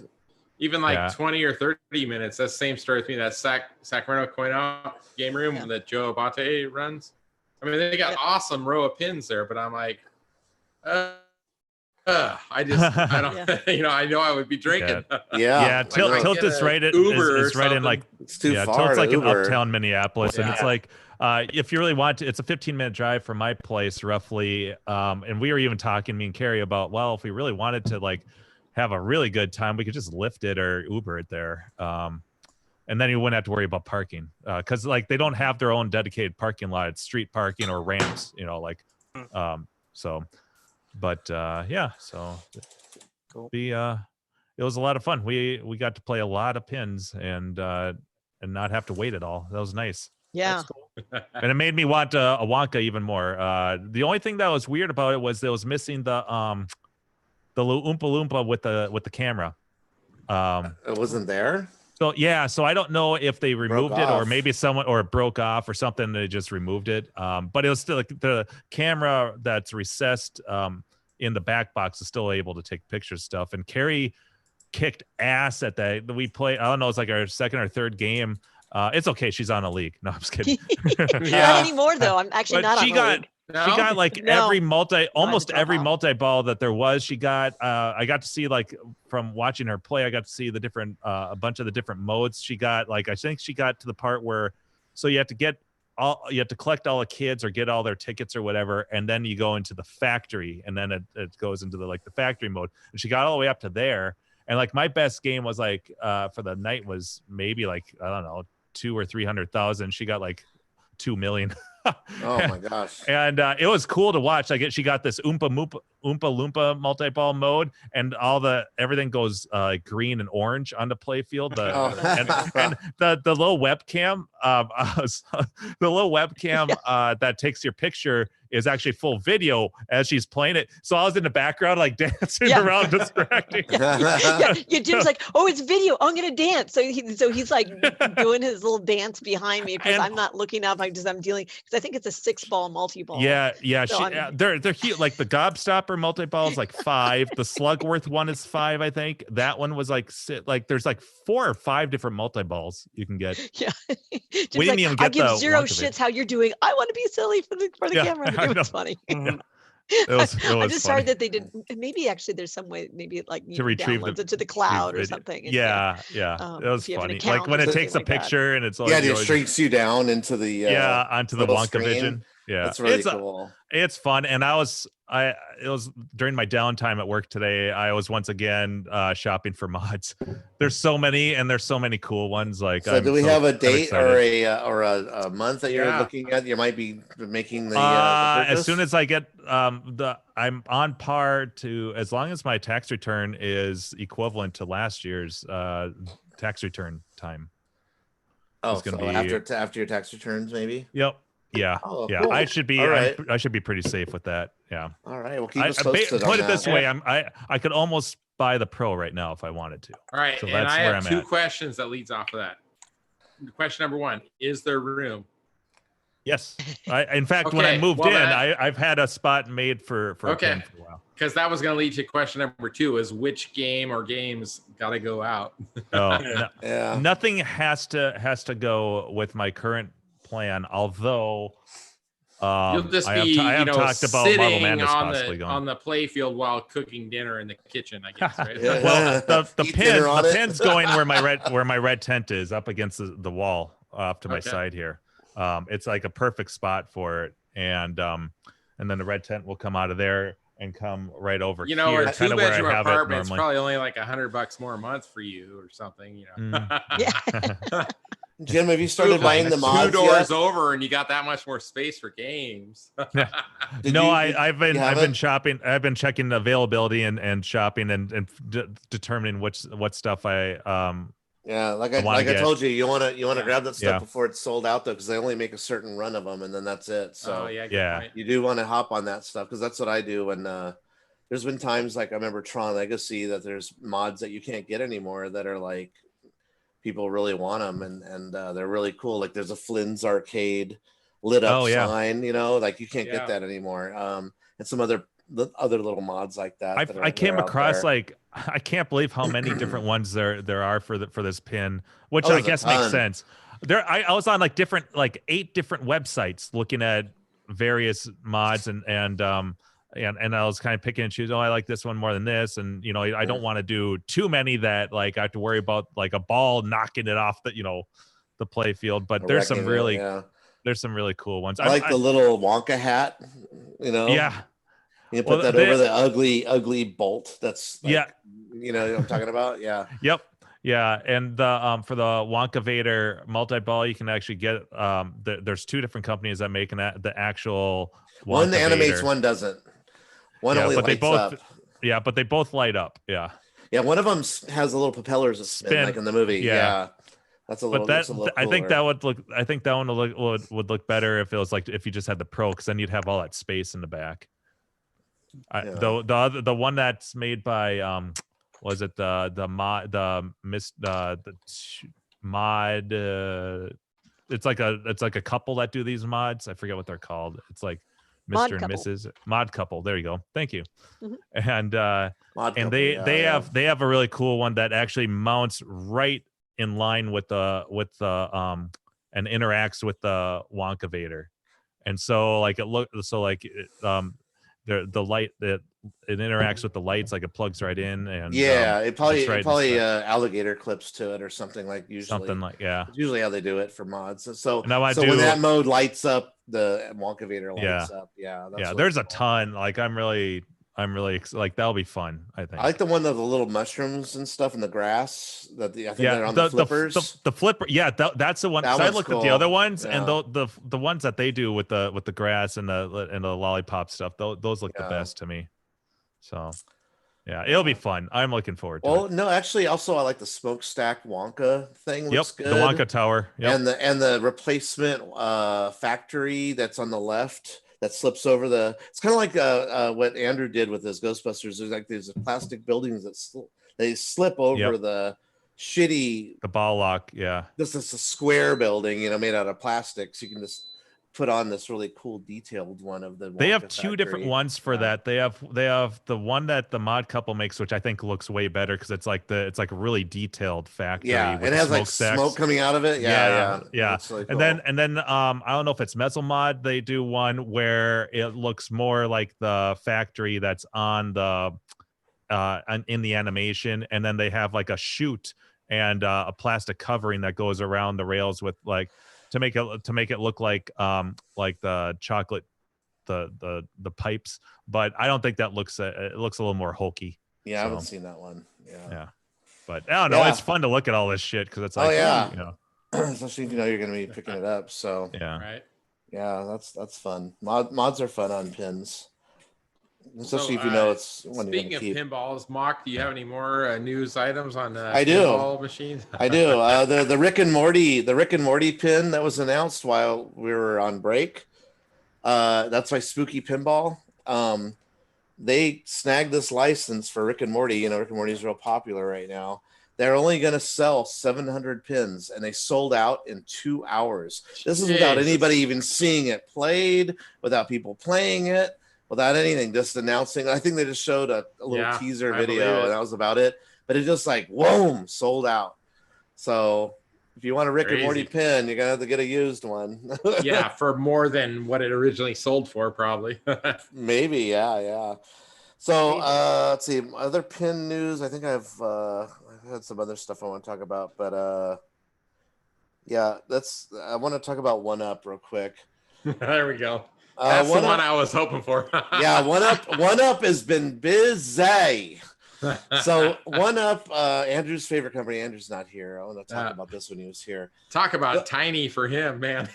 [SPEAKER 3] even like
[SPEAKER 6] Yeah.
[SPEAKER 3] 20 or 30 minutes. That's the same story with me. That Sacramento Coin Out game room
[SPEAKER 5] Yeah.
[SPEAKER 3] that Joe Abate runs. I mean, they got
[SPEAKER 5] Yeah.
[SPEAKER 3] awesome row of pins there, but I'm like, I don't, I know I would be drinking.
[SPEAKER 6] Yeah, Tilt
[SPEAKER 3] I
[SPEAKER 6] Tilt
[SPEAKER 3] get
[SPEAKER 6] is
[SPEAKER 3] a
[SPEAKER 6] right at
[SPEAKER 3] Uber
[SPEAKER 6] is
[SPEAKER 3] or
[SPEAKER 6] right in like
[SPEAKER 1] It's too far.
[SPEAKER 6] Tilt's
[SPEAKER 1] to
[SPEAKER 6] like in
[SPEAKER 1] Uber.
[SPEAKER 6] uptown Minneapolis, and it's
[SPEAKER 3] Yeah.
[SPEAKER 6] like if you really want to, it's a 15-minute drive from my place roughly. And we were even talking, me and Carrie, about if we really wanted to like have a really good time, we could just Lyft it or Uber it there. And then you wouldn't have to worry about parking because like they don't have their own dedicated parking lot. It's street parking or ramps, so. But so
[SPEAKER 4] Cool.
[SPEAKER 6] it was a lot of fun. We got to play a lot of pins and not have to wait at all. That was nice.
[SPEAKER 5] Yeah.
[SPEAKER 6] And it made me want a Wonka even more. The only thing that was weird about it was it was missing the little Oompa Loompa with the camera.
[SPEAKER 1] It wasn't there.
[SPEAKER 6] So I don't know if they removed it or
[SPEAKER 1] off.
[SPEAKER 6] maybe it broke off or something. They just removed it. But it was still like the camera that's recessed in the back box is still able to take pictures stuff. And Carrie kicked ass at that. We played, I don't know, it's like our second or third game. It's okay. She's on a league. No, I'm just kidding.
[SPEAKER 5] Not anymore though. I'm actually
[SPEAKER 6] But
[SPEAKER 5] not
[SPEAKER 6] she
[SPEAKER 5] on
[SPEAKER 6] got-
[SPEAKER 5] the league.
[SPEAKER 6] She got like
[SPEAKER 5] No.
[SPEAKER 6] almost
[SPEAKER 5] drop
[SPEAKER 6] every
[SPEAKER 5] off.
[SPEAKER 6] multi-ball that there was. She got, I got to see like from watching her play, I got to see the different, a bunch of the different modes. She got like, I think she got to the part where, so you have to get you have to collect all the kids or get all their tickets or whatever, and then you go into the factory, and then it goes into the factory mode. And she got all the way up to there, and like my best game was like for the night was maybe like I don't know 200,000 or 300,000. She got like 2 million.
[SPEAKER 1] Oh my gosh!
[SPEAKER 6] And it was cool to watch. Like she got this Oompa Loompa multi-ball mode, and everything goes green and orange on the play field. And the little webcam, the little webcam that takes your picture is actually full video as she's playing it. So I was in the background like dancing around distracting.
[SPEAKER 5] Your Jim's like, oh, it's video. I'm gonna dance. So he's like doing his little dance behind me because I'm not looking up. I'm dealing because I think it's a 6-ball multi-ball.
[SPEAKER 6] Yeah.
[SPEAKER 5] So
[SPEAKER 6] They're huge. Like the Gobstopper multi-ball is like 5. The Slugworth one is 5, I think. That one was like there's like 4 or 5 different multi-balls you can get.
[SPEAKER 5] Yeah.
[SPEAKER 6] We didn't even get
[SPEAKER 5] I give
[SPEAKER 6] the
[SPEAKER 5] zero
[SPEAKER 6] Wonka
[SPEAKER 5] shits how you're doing. I want to be silly for the camera. It was funny.
[SPEAKER 6] It was
[SPEAKER 5] I'm just sorry
[SPEAKER 6] funny.
[SPEAKER 5] that they did. Maybe actually there's some way, maybe like you
[SPEAKER 6] To retrieve
[SPEAKER 5] downloads it to the cloud or
[SPEAKER 6] video.
[SPEAKER 5] something.
[SPEAKER 6] Yeah. It was
[SPEAKER 5] if you have an
[SPEAKER 6] funny.
[SPEAKER 5] account
[SPEAKER 6] Like when
[SPEAKER 5] or
[SPEAKER 6] it
[SPEAKER 5] something
[SPEAKER 6] takes a
[SPEAKER 5] like that.
[SPEAKER 6] picture and it's like
[SPEAKER 1] it streaks you down into the
[SPEAKER 6] onto the
[SPEAKER 1] little
[SPEAKER 6] Wonka
[SPEAKER 1] screen.
[SPEAKER 6] Vision. Yeah,
[SPEAKER 1] That's really cool.
[SPEAKER 6] It's fun, and it was during my downtime at work today. I was once again shopping for mods. There's so many, and there's so many cool ones. Like,
[SPEAKER 1] so do we have a date or
[SPEAKER 6] excited.
[SPEAKER 1] a month that you're looking at? You might be making the
[SPEAKER 6] as soon as I get I'm on par to, as long as my tax return is equivalent to last year's tax return time.
[SPEAKER 1] Oh, so after your tax returns, maybe.
[SPEAKER 6] Yep. Yeah.
[SPEAKER 1] Oh,
[SPEAKER 6] yeah.
[SPEAKER 1] cool.
[SPEAKER 6] I should be.
[SPEAKER 1] Right.
[SPEAKER 6] I should be pretty safe with that. Yeah.
[SPEAKER 1] All right. Well, keep us posted on
[SPEAKER 6] put it
[SPEAKER 1] that.
[SPEAKER 6] this way. I could almost buy the Pro right now if I wanted to.
[SPEAKER 3] All right.
[SPEAKER 6] So
[SPEAKER 3] and
[SPEAKER 6] that's
[SPEAKER 3] I
[SPEAKER 6] where
[SPEAKER 3] have
[SPEAKER 6] I'm
[SPEAKER 3] 2
[SPEAKER 6] at.
[SPEAKER 3] questions that leads off of that. Question number 1: is there room?
[SPEAKER 6] Yes. In fact, when I moved in, I've had a spot made for a pin for a while.
[SPEAKER 3] Because that was going to lead to question number 2: is which game or games got to go out?
[SPEAKER 1] Yeah.
[SPEAKER 6] Nothing has to go with my current plan. Although
[SPEAKER 3] you'll just be,
[SPEAKER 6] I have talked about Marble
[SPEAKER 3] sitting
[SPEAKER 6] Madness possibly going
[SPEAKER 3] on the play field while cooking dinner in the kitchen, I guess. Right?
[SPEAKER 6] Well, the pin's going where my red tent is, up against the wall off to my side here. It's like a perfect spot for it, and then the red tent will come out of there and come right over here.
[SPEAKER 3] A
[SPEAKER 6] kind of where I
[SPEAKER 3] 2-bedroom
[SPEAKER 6] have
[SPEAKER 3] apartment's
[SPEAKER 6] it
[SPEAKER 3] probably only like $100 more a month for you or something.
[SPEAKER 1] Jim, have you started buying the mods
[SPEAKER 3] 2 doors
[SPEAKER 1] yet?
[SPEAKER 3] over, and you got that much more space for games.
[SPEAKER 6] I've been shopping. I've been checking the availability and shopping and determining what stuff I
[SPEAKER 1] Yeah, like I told you, you want to grab that stuff before it's sold out though, because they only make a certain run of them, and then that's it. So you do want to hop on that stuff, because that's what I do. And there's been times, like I remember Tron Legacy, that there's mods that you can't get anymore that are like people really want them, and they're really cool. Like there's a Flynn's Arcade lit up sign, like you can't get that anymore. And some other little mods like that.
[SPEAKER 6] I came across like, I can't believe how many different ones there are for this pin, which I guess makes sense. I was on like 8 different websites looking at various mods and I was kind of picking and choosing. Oh, I like this one more than this, and I don't want to do too many that like I have to worry about like a ball knocking it off the play field. But there's some really cool ones.
[SPEAKER 1] I like the little Wonka hat.
[SPEAKER 6] Yeah.
[SPEAKER 1] You put that over the ugly bolt. That's you know what I'm talking about. Yeah.
[SPEAKER 6] Yep. Yeah, and the for the Wonka Vader multi-ball, you can actually get there's 2 different companies that make the actual Wonka
[SPEAKER 1] one animates,
[SPEAKER 6] Vader.
[SPEAKER 1] one doesn't. One only lights up.
[SPEAKER 6] Yeah, but they both light up. Yeah.
[SPEAKER 1] Yeah, one of them has a little propellers that spin like in the movie. Yeah. That's a little. But
[SPEAKER 6] I think that would look. I think that one would look better if it was like if you just had the Pro, because then you'd have all that space in the back. The one that's made by was it the mod it's like a couple that do these mods. I forget what they're called. It's like Mr. and Mrs. Mod Couple. There you go. Thank you. Mm-hmm. And they have a really cool one that actually mounts right in line with the and interacts with the Wonka Vader. And so like the light that it interacts with the lights, like it plugs right in, and
[SPEAKER 1] Yeah, it probably
[SPEAKER 6] it's right in the-
[SPEAKER 1] alligator clips to it or something like usually.
[SPEAKER 6] something like yeah.
[SPEAKER 1] It's usually how they do it for mods. So
[SPEAKER 6] And I might
[SPEAKER 1] when
[SPEAKER 6] do-
[SPEAKER 1] that mode lights up, the Wonkavator lights
[SPEAKER 6] Yeah.
[SPEAKER 1] up. Yeah, that's
[SPEAKER 6] Yeah,
[SPEAKER 1] really
[SPEAKER 6] there's a
[SPEAKER 1] cool.
[SPEAKER 6] ton. Like I'm really like that'll be fun. I think.
[SPEAKER 1] I like the one of the little mushrooms and stuff in the grass. I think they're on
[SPEAKER 6] the
[SPEAKER 1] the flippers.
[SPEAKER 6] the flipper. Yeah, that's the one.
[SPEAKER 1] That
[SPEAKER 6] 'Cause I
[SPEAKER 1] one's
[SPEAKER 6] looked at the other
[SPEAKER 1] cool.
[SPEAKER 6] ones, and
[SPEAKER 1] Yeah.
[SPEAKER 6] the ones that they do with the grass and the lollipop stuff. Those look the
[SPEAKER 1] Yeah.
[SPEAKER 6] best to me. So, yeah, it'll be fun. I'm looking forward to
[SPEAKER 1] Well,
[SPEAKER 6] it.
[SPEAKER 1] no, actually, also I like the smokestack Wonka thing.
[SPEAKER 6] Yep,
[SPEAKER 1] Looks good.
[SPEAKER 6] the Wonka Tower. Yep.
[SPEAKER 1] And the replacement factory that's on the left that slips over the. It's kind of like what Andrew did with his Ghostbusters. There's like these plastic buildings that they slip over
[SPEAKER 6] Yep.
[SPEAKER 1] the shitty.
[SPEAKER 6] The ball lock. Yeah.
[SPEAKER 1] This is a square building, made out of plastic, so you can just put on this really cool detailed one of the.
[SPEAKER 6] They have
[SPEAKER 1] Wonka
[SPEAKER 6] two different
[SPEAKER 1] factory.
[SPEAKER 6] ones for
[SPEAKER 1] Yeah.
[SPEAKER 6] that. They have the one that the mod couple makes, which I think looks way better because it's like a really detailed factory.
[SPEAKER 1] Yeah,
[SPEAKER 6] with
[SPEAKER 1] it
[SPEAKER 6] the
[SPEAKER 1] has like
[SPEAKER 6] smokestacks.
[SPEAKER 1] smoke coming out of it. Yeah.
[SPEAKER 6] yeah.
[SPEAKER 1] That's really
[SPEAKER 6] And then I don't know if it's Mezzomod. They do one where it looks more like the factory that's on the in the animation, and then they have like a chute and a plastic covering that goes around the rails with like to make it look like the chocolate the pipes, but I don't think that looks it looks a little more hokey.
[SPEAKER 1] Yeah, I haven't
[SPEAKER 6] So,
[SPEAKER 1] seen that one. Yeah.
[SPEAKER 6] yeah. But I don't know.
[SPEAKER 1] Yeah.
[SPEAKER 6] It's fun to look at all this shit because it's like,
[SPEAKER 1] yeah.
[SPEAKER 6] you know,
[SPEAKER 1] Especially if you know you're going to be picking it up. So
[SPEAKER 6] yeah.
[SPEAKER 3] Right.
[SPEAKER 1] yeah, that's fun. Mods are fun on pins, especially
[SPEAKER 3] So,
[SPEAKER 1] if you know it's one you're
[SPEAKER 3] Speaking
[SPEAKER 1] going
[SPEAKER 3] of
[SPEAKER 1] to keep.
[SPEAKER 3] pinballs, Mock, do you have any more news items on
[SPEAKER 1] I do.
[SPEAKER 3] pinball machines?
[SPEAKER 1] I do. The Rick and Morty pin that was announced while we were on break. That's by Spooky Pinball. They snagged this license for Rick and Morty. Rick and Morty's real popular right now. They're only going to sell 700 pins, and they sold out in 2 hours. This is without
[SPEAKER 3] Jesus.
[SPEAKER 1] anybody even seeing it played, without people playing it, without anything. Just announcing. I think they just showed a little teaser
[SPEAKER 3] I believe
[SPEAKER 1] video,
[SPEAKER 3] it.
[SPEAKER 1] and that was about it. But it just like, whoa, sold out. So if you want a Rick and Morty
[SPEAKER 3] Crazy.
[SPEAKER 1] pin, you're going to have to get a used one.
[SPEAKER 3] Yeah, for more than what it originally sold for, probably.
[SPEAKER 1] Maybe, yeah. So let's see, other pin news. I think I've had some other stuff I want to talk about, but yeah, I want to talk about One Up real quick.
[SPEAKER 3] There we go. That's the one I was hoping for.
[SPEAKER 1] Yeah, One Up has been busy. So One Up, Andrew's favorite company. Andrew's not here. I want to talk about this when he was here.
[SPEAKER 3] Talk about tiny for him, man.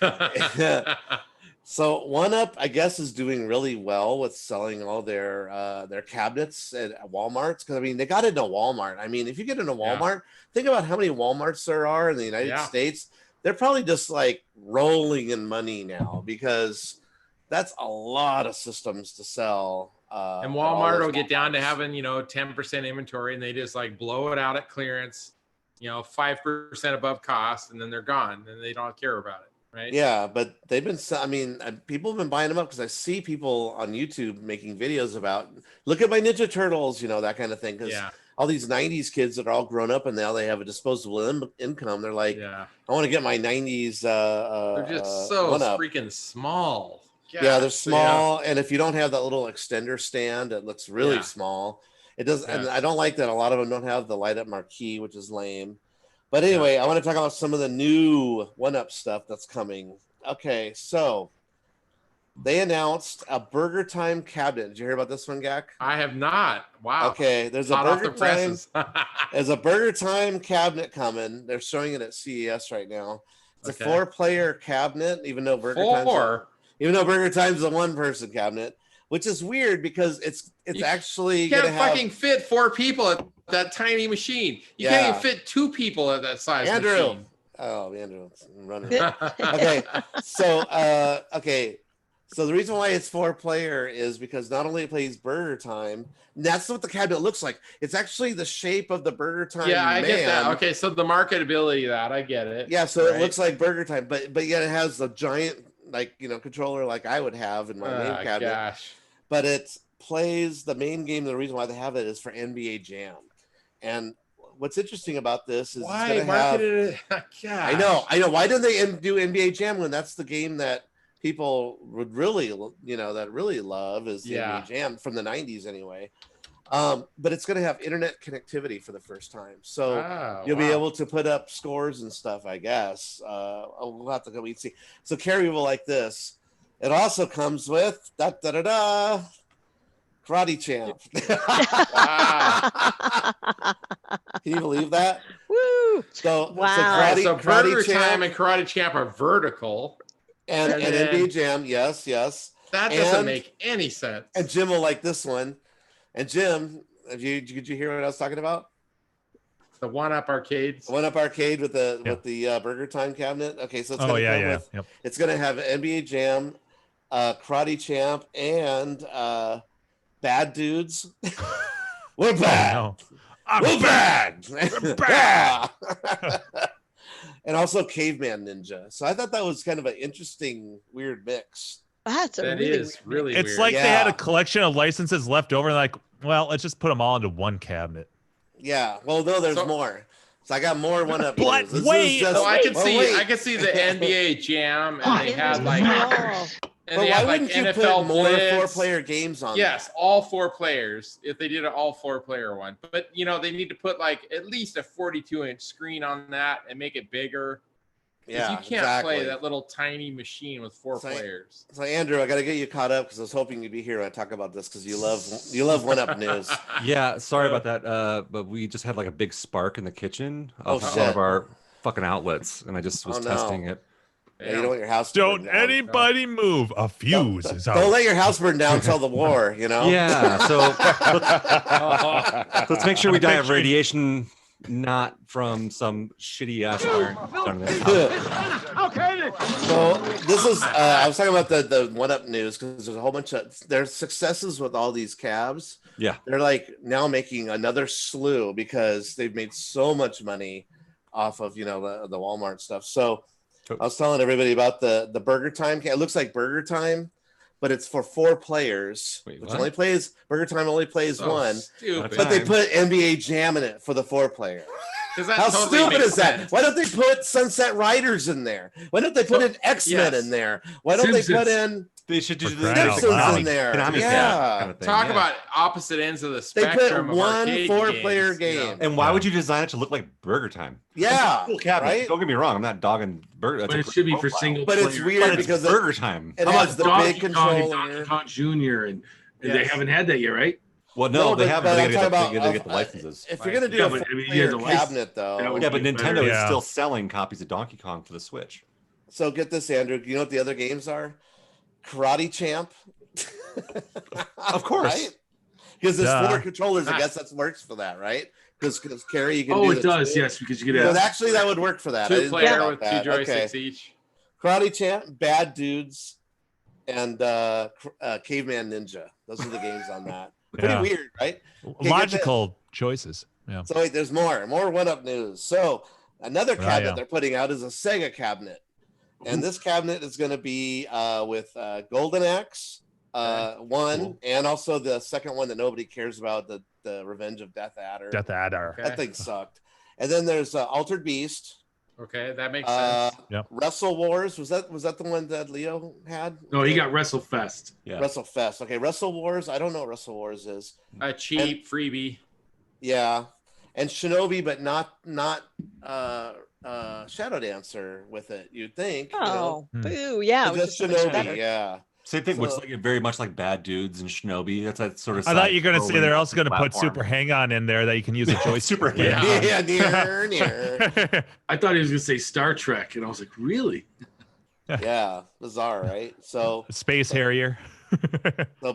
[SPEAKER 1] So One Up, I guess, is doing really well with selling all their cabinets at Walmart's. Because I mean, they got into Walmart. I mean, if you get into Walmart, think about how many Walmarts there are in the United States. They're probably just like rolling in money now because that's a lot of systems to sell.
[SPEAKER 3] And Walmart will get down to having 10% inventory, and they just like blow it out at clearance, 5% above cost, and then they're gone, and they don't care about it. Right.
[SPEAKER 1] Yeah, but they've been. I mean, people have been buying them up because I see people on YouTube making videos about look at my Ninja Turtles, that kind of thing. Because all these '90s kids that are all grown up and now they have a disposable income. They're like, I want to get my '90s.
[SPEAKER 3] They're just so freaking small.
[SPEAKER 1] Gosh, yeah, they're small, and if you don't have that little extender stand, it looks really small. It does, and I don't like that. A lot of them don't have the light up marquee, which is lame. But anyway, I want to talk about some of the new One Up stuff that's coming. Okay, so they announced a Burger Time cabinet. Did you hear about this one, Gak?
[SPEAKER 3] I have not. Wow.
[SPEAKER 1] Okay, there's a Burger Time cabinet coming. They're showing it at CES right now. It's a 4-player cabinet, even though Burger Time's a one-person cabinet, which is weird because it's actually
[SPEAKER 3] you can't fucking fit 4 people at that tiny machine. You can't even fit 2 people at that size machine.
[SPEAKER 1] Andrew, running. Okay, so so the reason why it's 4-player is because not only it plays Burger Time, that's what the cabinet looks like. It's actually the shape of the Burger Time.
[SPEAKER 3] Yeah, I get that. Okay, so the marketability of that, I get it.
[SPEAKER 1] Yeah, so it looks like Burger Time, but yet it has a giant controller like I would have in my main cabinet.
[SPEAKER 3] Gosh.
[SPEAKER 1] But it plays the main game. The reason why they have it is for NBA Jam. And what's interesting about this is
[SPEAKER 3] why marketed it?
[SPEAKER 1] I know. Why didn't they do NBA Jam when that's the game that people would really, that really love is the
[SPEAKER 3] Yeah.
[SPEAKER 1] NBA Jam from the 90s anyway. But it's going to have internet connectivity for the first time. So you'll be able to put up scores and stuff, I guess. We'll have to go and see. So Carrie will like this. It also comes with Karate Champ. Can you believe that?
[SPEAKER 5] Woo!
[SPEAKER 1] So
[SPEAKER 5] Wow.
[SPEAKER 3] So
[SPEAKER 1] Karate
[SPEAKER 3] Burger
[SPEAKER 1] Champ
[SPEAKER 3] Time and Karate Champ are vertical.
[SPEAKER 1] and
[SPEAKER 3] then-
[SPEAKER 1] NBA Jam, yes.
[SPEAKER 3] That doesn't
[SPEAKER 1] And-
[SPEAKER 3] make any sense.
[SPEAKER 1] And Jim will like this one. And Jim, did you hear what I was talking about?
[SPEAKER 3] The one-up arcades.
[SPEAKER 1] One Up Arcade with the Burger Time cabinet. Okay, so it's gonna come with.
[SPEAKER 6] Yep.
[SPEAKER 1] It's gonna have NBA Jam, Karate Champ, and Bad Dudes. We're bad.
[SPEAKER 6] No.
[SPEAKER 1] We're bad.
[SPEAKER 6] We're bad.
[SPEAKER 1] And also Caveman Ninja. So I thought that was kind of an interesting, weird mix.
[SPEAKER 5] That's a
[SPEAKER 3] That
[SPEAKER 5] really
[SPEAKER 3] is
[SPEAKER 5] weird
[SPEAKER 3] really
[SPEAKER 6] It's
[SPEAKER 3] weird.
[SPEAKER 6] like they had
[SPEAKER 1] Yeah.
[SPEAKER 6] a collection of licenses left over, and like, well, let's just put them all into one cabinet.
[SPEAKER 1] Yeah. Well, no, there's
[SPEAKER 3] So-
[SPEAKER 1] more. So I got more One Up.
[SPEAKER 6] But
[SPEAKER 1] news. This is
[SPEAKER 6] wait,
[SPEAKER 1] just-
[SPEAKER 3] So I can
[SPEAKER 1] oh,
[SPEAKER 3] see,
[SPEAKER 1] wait.
[SPEAKER 3] I can see the NBA Jam, and they had like,
[SPEAKER 5] Oh.
[SPEAKER 3] and
[SPEAKER 1] But
[SPEAKER 3] they
[SPEAKER 1] why
[SPEAKER 3] had like
[SPEAKER 1] wouldn't you
[SPEAKER 3] NFL
[SPEAKER 1] put more
[SPEAKER 3] Blitz.
[SPEAKER 1] 4-player games on?
[SPEAKER 3] Yes, all 4 players. If they did an all 4-player one, but they need to put like at least a 42-inch screen on that and make it bigger.
[SPEAKER 1] There?
[SPEAKER 3] 'Cause
[SPEAKER 1] Yeah,
[SPEAKER 3] you can't
[SPEAKER 1] exactly.
[SPEAKER 3] play that little tiny machine with 4
[SPEAKER 1] So-
[SPEAKER 3] players.
[SPEAKER 1] So Andrew, I got to get you caught up because I was hoping you'd be here when I talk about this because you love One Up news.
[SPEAKER 2] Yeah, sorry about that. But we just had like a big spark in the kitchen
[SPEAKER 1] Oh,
[SPEAKER 2] of one
[SPEAKER 1] shit.
[SPEAKER 2] of our fucking outlets, and I just was
[SPEAKER 1] Oh, no.
[SPEAKER 2] testing it.
[SPEAKER 1] Yeah, you don't want your house. to
[SPEAKER 6] Don't
[SPEAKER 1] burn down.
[SPEAKER 6] anybody move. A fuse is out.
[SPEAKER 1] Don't let your house burn down until the war.
[SPEAKER 2] Yeah, so let's make sure we die of radiation, not from some shitty ass iron. done in the house.
[SPEAKER 1] So this is I was talking about the One Up news because there's a whole bunch of there's successes with all these cabs.
[SPEAKER 2] Yeah.
[SPEAKER 1] They're like now making another slew because they've made so much money off of the Walmart stuff. So I was telling everybody about the Burger Time. It looks like Burger Time, but it's for 4 players.
[SPEAKER 2] Wait,
[SPEAKER 1] which
[SPEAKER 2] what?
[SPEAKER 1] only plays Burger Time only plays
[SPEAKER 3] So
[SPEAKER 1] one,
[SPEAKER 3] stupid.
[SPEAKER 1] but they
[SPEAKER 2] Time.
[SPEAKER 1] put NBA Jam in it for the 4-player.
[SPEAKER 3] 'Cause that
[SPEAKER 1] How
[SPEAKER 3] totally
[SPEAKER 1] stupid
[SPEAKER 3] makes
[SPEAKER 1] is that?
[SPEAKER 3] sense.
[SPEAKER 1] Why don't they put Sunset Riders in there? Why don't they put an X-Men
[SPEAKER 3] yes.
[SPEAKER 1] in there? Why don't they put in
[SPEAKER 2] They should do
[SPEAKER 6] For
[SPEAKER 2] the
[SPEAKER 6] crying out
[SPEAKER 1] Simpsons
[SPEAKER 6] loud.
[SPEAKER 1] in there?
[SPEAKER 2] Konami
[SPEAKER 1] Yeah.
[SPEAKER 2] tab kind of thing,
[SPEAKER 3] Talk
[SPEAKER 2] yeah.
[SPEAKER 3] about opposite ends of the
[SPEAKER 1] They put
[SPEAKER 3] spectrum. of
[SPEAKER 1] one
[SPEAKER 3] arcade
[SPEAKER 1] 4-player
[SPEAKER 3] games,
[SPEAKER 1] game.
[SPEAKER 2] And why would you design it to look like Burger Time?
[SPEAKER 1] Yeah,
[SPEAKER 2] Cool cabinet.
[SPEAKER 1] right?
[SPEAKER 2] Don't get me wrong. I'm not dogging Burger.
[SPEAKER 7] But it should be for single
[SPEAKER 1] But it's
[SPEAKER 7] player.
[SPEAKER 1] weird
[SPEAKER 2] But it's
[SPEAKER 1] because
[SPEAKER 2] Burger Time.
[SPEAKER 1] it
[SPEAKER 7] How
[SPEAKER 1] has
[SPEAKER 7] about
[SPEAKER 1] the
[SPEAKER 7] Donkey
[SPEAKER 1] big
[SPEAKER 7] Kong and
[SPEAKER 1] controller.
[SPEAKER 7] Donkey Kong Jr. and they
[SPEAKER 3] Yes.
[SPEAKER 7] haven't had that yet, right?
[SPEAKER 2] Well, no,
[SPEAKER 1] No,
[SPEAKER 2] they
[SPEAKER 1] but-
[SPEAKER 2] haven't.
[SPEAKER 1] but
[SPEAKER 2] They
[SPEAKER 1] I'm
[SPEAKER 2] gotta
[SPEAKER 1] talking
[SPEAKER 2] get the
[SPEAKER 1] about,
[SPEAKER 2] licenses.
[SPEAKER 1] If you're gonna do
[SPEAKER 7] Yeah,
[SPEAKER 1] a
[SPEAKER 7] but, I mean, you
[SPEAKER 1] 4-player
[SPEAKER 7] had the license.
[SPEAKER 1] cabinet, though,
[SPEAKER 7] That would
[SPEAKER 2] Yeah, but
[SPEAKER 7] be
[SPEAKER 2] Nintendo
[SPEAKER 7] better.
[SPEAKER 2] is
[SPEAKER 6] Yeah.
[SPEAKER 2] still selling copies of Donkey Kong for the Switch.
[SPEAKER 1] so get this, Andrew. You know what the other games are? Karate Champ.
[SPEAKER 2] Of course.
[SPEAKER 1] Right? Because there's
[SPEAKER 6] Duh.
[SPEAKER 1] 4 controllers. I guess that works for that, right? Because Carrie, you can
[SPEAKER 7] Oh,
[SPEAKER 1] do
[SPEAKER 7] it
[SPEAKER 1] the
[SPEAKER 7] does,
[SPEAKER 1] 2.
[SPEAKER 7] yes, because you get
[SPEAKER 1] But
[SPEAKER 7] a
[SPEAKER 1] actually, that would work for that. I
[SPEAKER 3] 2
[SPEAKER 1] didn't think
[SPEAKER 3] player
[SPEAKER 1] about
[SPEAKER 3] with
[SPEAKER 1] that.
[SPEAKER 3] 2 joysticks
[SPEAKER 1] Okay.
[SPEAKER 3] each.
[SPEAKER 1] Karate Champ, Bad Dudes, and Caveman Ninja. Those are the games on that. Pretty
[SPEAKER 6] Yeah.
[SPEAKER 1] weird, right? get
[SPEAKER 6] Logical choices. Yeah.
[SPEAKER 1] So wait, there's more One Up news. So another
[SPEAKER 6] Ah,
[SPEAKER 1] cabinet
[SPEAKER 6] yeah.
[SPEAKER 1] they're putting out is a Sega cabinet, and this cabinet is going to be with Golden Axe, one,
[SPEAKER 2] Cool.
[SPEAKER 1] and also the second one that nobody cares about, the Revenge of Death Adder.
[SPEAKER 6] Death Adder.
[SPEAKER 3] Okay.
[SPEAKER 1] That thing sucked. And then there's Altered Beast,
[SPEAKER 3] Okay, that makes sense.
[SPEAKER 1] Wrestle Wars. Was that the one that Leo had?
[SPEAKER 7] no. He got WrestleFest.
[SPEAKER 2] Yeah.
[SPEAKER 1] Wrestle Fest. Okay, Wrestle Wars. I don't know what Wrestle Wars is.
[SPEAKER 3] A cheap freebie.
[SPEAKER 1] Yeah, and Shinobi, but not Shadow Dancer with it. You'd think.
[SPEAKER 5] Oh,
[SPEAKER 6] Hmm.
[SPEAKER 5] boo! Yeah,
[SPEAKER 1] But
[SPEAKER 5] it was
[SPEAKER 1] just
[SPEAKER 5] just so much
[SPEAKER 1] Shinobi.
[SPEAKER 5] better.
[SPEAKER 1] Yeah.
[SPEAKER 2] Same thing, which
[SPEAKER 1] So-
[SPEAKER 2] is like very much like Bad Dudes and Shinobi. That's that sort of.
[SPEAKER 6] I thought you were going to say
[SPEAKER 2] side-scrolling
[SPEAKER 6] they're also going to put
[SPEAKER 2] platform.
[SPEAKER 6] Super Hang-On in there that you can use a joystick.
[SPEAKER 2] Super
[SPEAKER 6] with.
[SPEAKER 2] Hang-On.
[SPEAKER 1] Yeah, near.
[SPEAKER 7] I thought he was gonna say Star Trek, and I was like, really?
[SPEAKER 1] Yeah, bizarre, right? So
[SPEAKER 6] Space Harrier.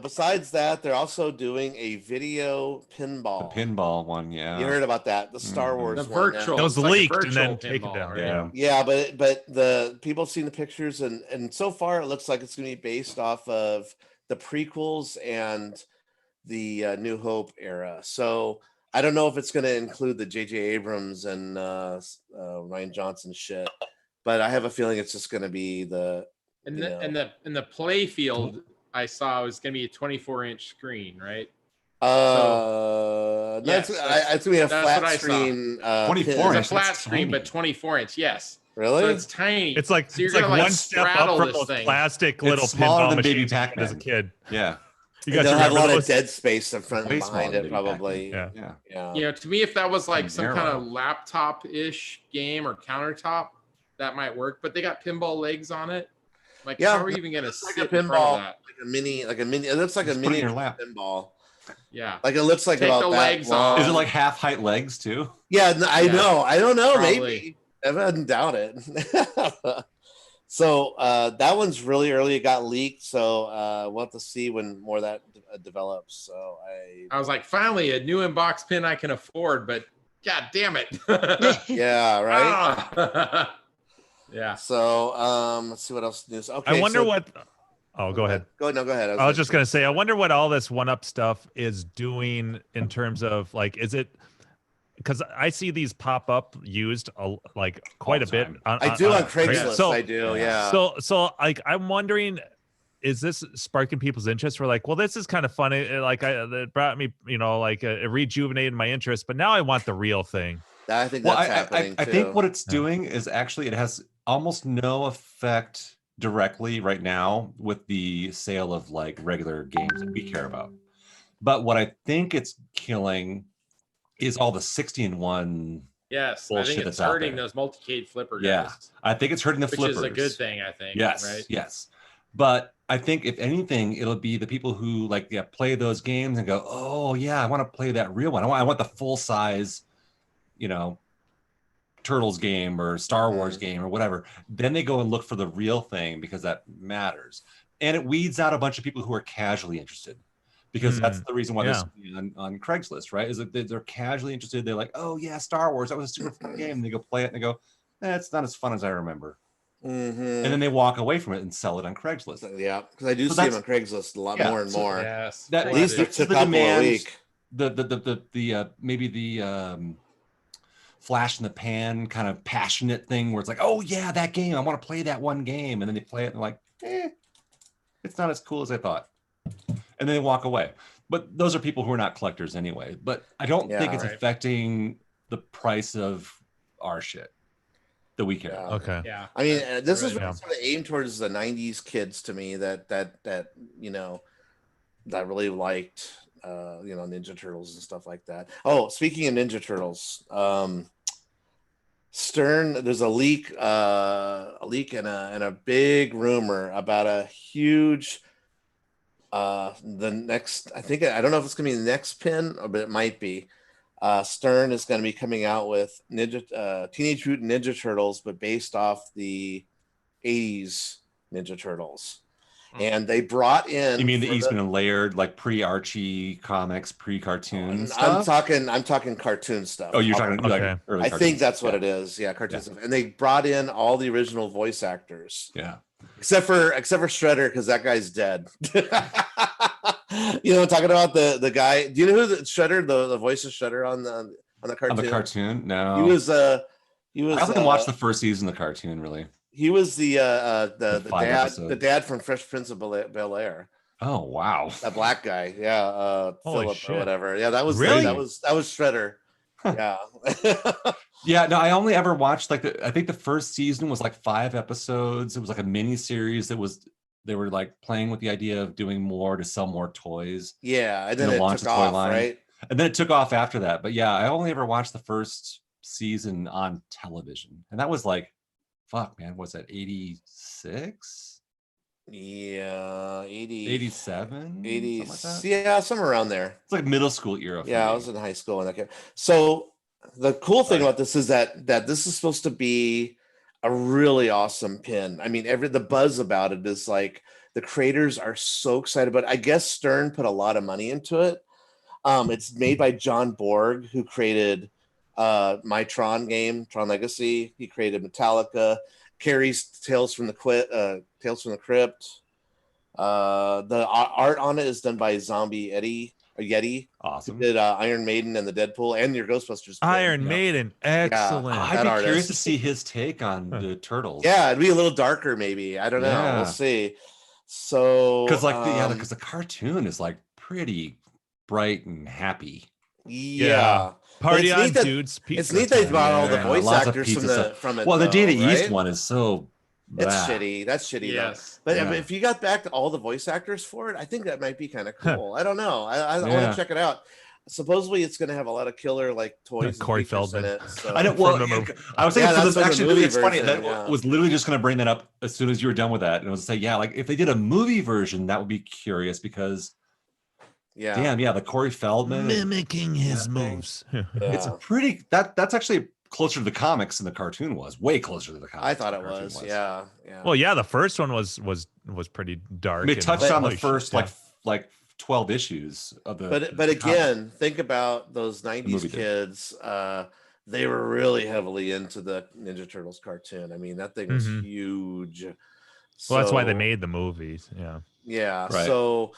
[SPEAKER 1] besides that, they're also doing a video
[SPEAKER 2] The
[SPEAKER 1] pinball.
[SPEAKER 2] pinball one, yeah.
[SPEAKER 1] You heard about that? The Star
[SPEAKER 2] Mhm.
[SPEAKER 1] Wars
[SPEAKER 3] The
[SPEAKER 1] one, yeah.
[SPEAKER 3] virtual.
[SPEAKER 6] That was
[SPEAKER 3] it's like a
[SPEAKER 6] leaked and then
[SPEAKER 3] virtual
[SPEAKER 6] taken
[SPEAKER 3] pinball,
[SPEAKER 6] down.
[SPEAKER 3] right?
[SPEAKER 2] Yeah.
[SPEAKER 1] Yeah, but the people have seen the pictures, and so far it looks like it's going to be based off of the prequels and the New Hope era. So I don't know if it's going to include the J.J. Abrams and Ryan Johnson shit, but I have a feeling it's just going to be the
[SPEAKER 3] And
[SPEAKER 1] Yeah.
[SPEAKER 3] the play field I saw was going to be a 24-inch screen, right?
[SPEAKER 1] That's
[SPEAKER 3] yes,
[SPEAKER 1] it's gonna be a
[SPEAKER 3] that's what
[SPEAKER 1] flat
[SPEAKER 3] I saw.
[SPEAKER 1] screen.
[SPEAKER 2] 24
[SPEAKER 1] pin.
[SPEAKER 3] It's a
[SPEAKER 2] inch,
[SPEAKER 3] flat
[SPEAKER 2] that's
[SPEAKER 3] screen,
[SPEAKER 2] tiny.
[SPEAKER 3] but 24 inch, yes.
[SPEAKER 1] Really?
[SPEAKER 3] So it's tiny.
[SPEAKER 6] It's like
[SPEAKER 3] so you're
[SPEAKER 6] it's like
[SPEAKER 3] gonna
[SPEAKER 6] one step up
[SPEAKER 3] straddle
[SPEAKER 6] from
[SPEAKER 3] this
[SPEAKER 6] those
[SPEAKER 3] thing.
[SPEAKER 6] plastic little
[SPEAKER 8] smaller
[SPEAKER 6] pinball
[SPEAKER 8] than Baby
[SPEAKER 6] machines you had
[SPEAKER 8] Pac-Man.
[SPEAKER 6] as a kid.
[SPEAKER 8] Yeah.
[SPEAKER 6] You
[SPEAKER 1] And
[SPEAKER 6] guys
[SPEAKER 1] they'll have a
[SPEAKER 6] remember
[SPEAKER 1] lot
[SPEAKER 6] those?
[SPEAKER 1] of dead space in front
[SPEAKER 8] Way
[SPEAKER 1] and
[SPEAKER 8] smaller
[SPEAKER 1] behind
[SPEAKER 8] than
[SPEAKER 1] it,
[SPEAKER 8] Baby Pac-Man.
[SPEAKER 1] probably.
[SPEAKER 6] Yeah.
[SPEAKER 1] Yeah.
[SPEAKER 3] You know, to me, if that was like some kind
[SPEAKER 8] narrow.
[SPEAKER 3] of laptop-ish game or countertop, that might work. But they got pinball legs on it. Like,
[SPEAKER 1] Yeah,
[SPEAKER 3] how are you even gonna
[SPEAKER 1] It's like
[SPEAKER 3] sit
[SPEAKER 1] a
[SPEAKER 3] in front of
[SPEAKER 1] pinball,
[SPEAKER 3] that?
[SPEAKER 1] like a mini. It looks like
[SPEAKER 8] Just
[SPEAKER 1] a
[SPEAKER 8] put it in
[SPEAKER 1] mini
[SPEAKER 8] your lap.
[SPEAKER 1] pinball.
[SPEAKER 3] Yeah.
[SPEAKER 1] Like it looks like
[SPEAKER 3] Take
[SPEAKER 1] about
[SPEAKER 3] the
[SPEAKER 1] that
[SPEAKER 3] legs
[SPEAKER 1] long.
[SPEAKER 3] off.
[SPEAKER 8] Is it like half height legs too?
[SPEAKER 1] Yeah, I
[SPEAKER 3] Yeah,
[SPEAKER 1] know. I don't know.
[SPEAKER 3] probably.
[SPEAKER 1] Maybe. I wouldn't doubt it. So that one's really early. It got leaked, so we'll have to see when more of that develops. So
[SPEAKER 3] I was like, finally, a new inbox pin I can afford, but god damn it.
[SPEAKER 1] yeah, right.
[SPEAKER 3] Ah. Yeah.
[SPEAKER 1] So let's see what else news. Okay,
[SPEAKER 6] I wonder
[SPEAKER 1] so,
[SPEAKER 6] what. Oh, go ahead.
[SPEAKER 1] Go no, go ahead.
[SPEAKER 6] I was just gonna say, I wonder what all this one up stuff is doing in terms of like, is it? Because I see these pop up used like quite a
[SPEAKER 8] the
[SPEAKER 6] bit.
[SPEAKER 8] time.
[SPEAKER 1] I do on
[SPEAKER 6] Craigslist.
[SPEAKER 1] Craigslist. I do. Yeah.
[SPEAKER 6] So like I'm wondering, is this sparking people's interest? We're like, well, this is kind of funny. Like it brought me, like it rejuvenated my interest, but now I want the real thing.
[SPEAKER 1] I think
[SPEAKER 8] Well,
[SPEAKER 1] that's happening
[SPEAKER 8] I
[SPEAKER 1] too.
[SPEAKER 8] think what it's doing is actually it has almost no effect directly right now with the sale of like regular games that we care about. But what I think it's killing is all the 60-in-1.
[SPEAKER 3] Yes, I
[SPEAKER 8] bullshit
[SPEAKER 3] think it's
[SPEAKER 8] that's out
[SPEAKER 3] hurting
[SPEAKER 8] there.
[SPEAKER 3] those multi-cade flipper guys.
[SPEAKER 8] Yeah, I think it's hurting the
[SPEAKER 3] which
[SPEAKER 8] flippers.
[SPEAKER 3] is a good thing, I think.
[SPEAKER 8] Yes,
[SPEAKER 3] Right?
[SPEAKER 8] yes. But I think if anything, it'll be the people who like play those games and go, oh yeah, I want to play that real one. I want the full size, Turtles game or Star Wars game or whatever. Then they go and look for the real thing because that matters. And it weeds out a bunch of people who are casually interested. Because that's the reason why this on Craigslist, right? Is that they're casually interested. They're like, oh yeah, Star Wars, that was a super fun game. And they go play it and they go, it's not as fun as I remember.
[SPEAKER 1] Mm-hmm.
[SPEAKER 8] And then they walk away from it and sell it on Craigslist.
[SPEAKER 1] Yeah, because I do see them on Craigslist a lot more and more.
[SPEAKER 3] Yes,
[SPEAKER 8] that
[SPEAKER 1] at least it's a couple a week.
[SPEAKER 8] The maybe the flash in the pan kind of passionate thing where it's like, oh yeah, that game, I want to play that one game, and then they play it and they're like, it's not as cool as I thought, and then they walk away. But those are people who are not collectors anyway. But I don't think it's affecting the price of our shit that we care.
[SPEAKER 1] Yeah.
[SPEAKER 6] Okay.
[SPEAKER 3] Yeah.
[SPEAKER 1] I mean, this is
[SPEAKER 6] really
[SPEAKER 1] sort of aimed towards the '90s kids to me that that really liked Ninja Turtles and stuff like that. Oh, speaking of Ninja Turtles, Stern, there's a leak and a big rumor about a huge the next, I don't know if it's gonna be the next pin, but it might be. Stern is going to be coming out with Teenage Mutant Ninja Turtles, but based off the 80s Ninja Turtles. And they brought in.
[SPEAKER 8] You mean the Eastman and Laird, like pre-Archie comics, pre-cartoon stuff?
[SPEAKER 1] I'm talking cartoon stuff.
[SPEAKER 8] Oh, you're talking like early
[SPEAKER 1] I
[SPEAKER 8] cartoons.
[SPEAKER 1] think that's what it is. Yeah, cartoon stuff. And they brought in all the original voice actors.
[SPEAKER 8] Yeah.
[SPEAKER 1] Except for Shredder, because that guy's dead. Talking about the guy. Do you know who Shredder, the voice of Shredder on the cartoon?
[SPEAKER 8] On the cartoon? No.
[SPEAKER 1] He was.
[SPEAKER 8] I haven't watched the first season of the cartoon, really.
[SPEAKER 1] He was the dad from Fresh Prince of Bel-Air.
[SPEAKER 8] Oh wow,
[SPEAKER 1] that black guy. Yeah, Philip
[SPEAKER 6] shit.
[SPEAKER 1] or whatever. Yeah, that was
[SPEAKER 6] really
[SPEAKER 1] that was Shredder. Yeah.
[SPEAKER 8] Yeah, no, I only ever watched I think the first season was like 5 episodes. It was like a mini series they were like playing with the idea of doing more to sell more toys.
[SPEAKER 1] Yeah, and then it took off, right?
[SPEAKER 8] And then it took off after that. But yeah, I only ever watched the first season on television. And that was like, fuck, man, what's that, 86?
[SPEAKER 1] Yeah, 80,
[SPEAKER 8] 87,
[SPEAKER 1] 80,
[SPEAKER 8] like that?
[SPEAKER 1] Yeah, somewhere around there.
[SPEAKER 8] It's like middle school era.
[SPEAKER 1] Yeah, I was in high school when that came. So the cool thing about this is that this is supposed to be a really awesome pin. I mean, the buzz about it is like the creators are so excited, but I guess Stern put a lot of money into it. It's made by John Borg, who created my Tron game, Tron Legacy. He created Metallica, Carrie's Tales from the Crypt. The art on it is done by Zombie Yeti.
[SPEAKER 8] Awesome.
[SPEAKER 1] He did Iron Maiden and the Deadpool and your Ghostbusters.
[SPEAKER 6] Iron Maiden, excellent.
[SPEAKER 8] I'd be curious to see his take on the Turtles.
[SPEAKER 1] Yeah, it'd be a little darker, maybe. I don't know.
[SPEAKER 8] Yeah.
[SPEAKER 1] We'll see. So
[SPEAKER 8] because because the cartoon is like pretty bright and happy.
[SPEAKER 1] Yeah.
[SPEAKER 2] Party
[SPEAKER 1] it's
[SPEAKER 2] on,
[SPEAKER 1] neat that-
[SPEAKER 2] dudes.
[SPEAKER 1] It's
[SPEAKER 2] Pizza
[SPEAKER 1] neat they
[SPEAKER 2] time.
[SPEAKER 1] brought all the
[SPEAKER 8] Yeah,
[SPEAKER 1] voice
[SPEAKER 8] lots of
[SPEAKER 1] actors from
[SPEAKER 8] pizza
[SPEAKER 1] the
[SPEAKER 8] stuff.
[SPEAKER 1] from it.
[SPEAKER 8] Well, the
[SPEAKER 1] though,
[SPEAKER 8] Data East
[SPEAKER 1] right?
[SPEAKER 8] one is so.
[SPEAKER 1] It's
[SPEAKER 8] blah.
[SPEAKER 1] shitty. That's shitty
[SPEAKER 3] Yes.
[SPEAKER 1] though. But
[SPEAKER 8] Yeah.
[SPEAKER 1] if you got back to all the voice actors for it, I think that might be kind of cool. I don't know. I want
[SPEAKER 8] Yeah.
[SPEAKER 1] to check it out. Supposedly it's going to have a lot of killer like toys and
[SPEAKER 2] Corey
[SPEAKER 1] features in
[SPEAKER 2] Feldman.
[SPEAKER 1] it. So.
[SPEAKER 8] I know. Well,
[SPEAKER 2] From the movie.
[SPEAKER 8] I was saying
[SPEAKER 1] Yeah,
[SPEAKER 8] for
[SPEAKER 1] that's
[SPEAKER 8] the
[SPEAKER 1] from the
[SPEAKER 8] actually
[SPEAKER 1] movie
[SPEAKER 8] it's funny
[SPEAKER 1] version,
[SPEAKER 8] that
[SPEAKER 1] yeah.
[SPEAKER 8] was literally just going to bring that up as soon as you were done with that, and I was to say, yeah, like if they did a movie version, that would be curious because,
[SPEAKER 1] Yeah.
[SPEAKER 8] damn, yeah, the Corey Feldman
[SPEAKER 2] Mimicking his
[SPEAKER 8] that thing.
[SPEAKER 2] moves.
[SPEAKER 8] It's a
[SPEAKER 1] Yeah.
[SPEAKER 8] pretty that's actually closer to the comics than the cartoon was. Way closer to the comics.
[SPEAKER 1] I thought
[SPEAKER 8] than
[SPEAKER 1] it
[SPEAKER 8] the cartoon
[SPEAKER 1] was. Yeah. Yeah.
[SPEAKER 2] Well, yeah, the first one was pretty dark.
[SPEAKER 8] I mean, it
[SPEAKER 2] and
[SPEAKER 8] touched on the
[SPEAKER 2] holy
[SPEAKER 8] first
[SPEAKER 2] shit,
[SPEAKER 8] like 12 issues of the.
[SPEAKER 1] but
[SPEAKER 8] the
[SPEAKER 1] again, think about those 90s
[SPEAKER 8] movie did.
[SPEAKER 1] kids. They were really heavily into the Ninja Turtles cartoon. I mean, that thing was
[SPEAKER 2] Mhm.
[SPEAKER 1] huge.
[SPEAKER 2] Well, that's why they
[SPEAKER 1] So-
[SPEAKER 2] made the movies. Yeah.
[SPEAKER 1] Yeah.
[SPEAKER 8] Right.
[SPEAKER 1] So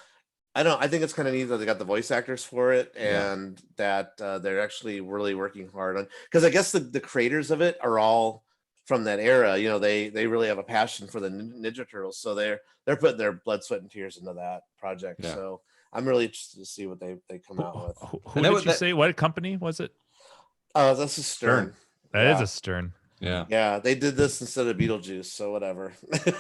[SPEAKER 1] I think it's kind of neat that they got the voice actors for it
[SPEAKER 8] Yeah.
[SPEAKER 1] and that they're actually really working hard on, because I guess the creators of it are all from that era. You know, they really have a passion for the Ninja Turtles. So they're putting their blood, sweat, and tears into that project.
[SPEAKER 8] Yeah.
[SPEAKER 1] So I'm really interested to see what they come out with.
[SPEAKER 2] Who
[SPEAKER 8] And
[SPEAKER 2] did
[SPEAKER 8] that-
[SPEAKER 2] you say? What company was it?
[SPEAKER 1] Oh, this is Stern.
[SPEAKER 2] That is
[SPEAKER 1] Yeah.
[SPEAKER 2] a Stern.
[SPEAKER 8] Yeah.
[SPEAKER 1] Yeah, they did this instead of Beetlejuice, so whatever.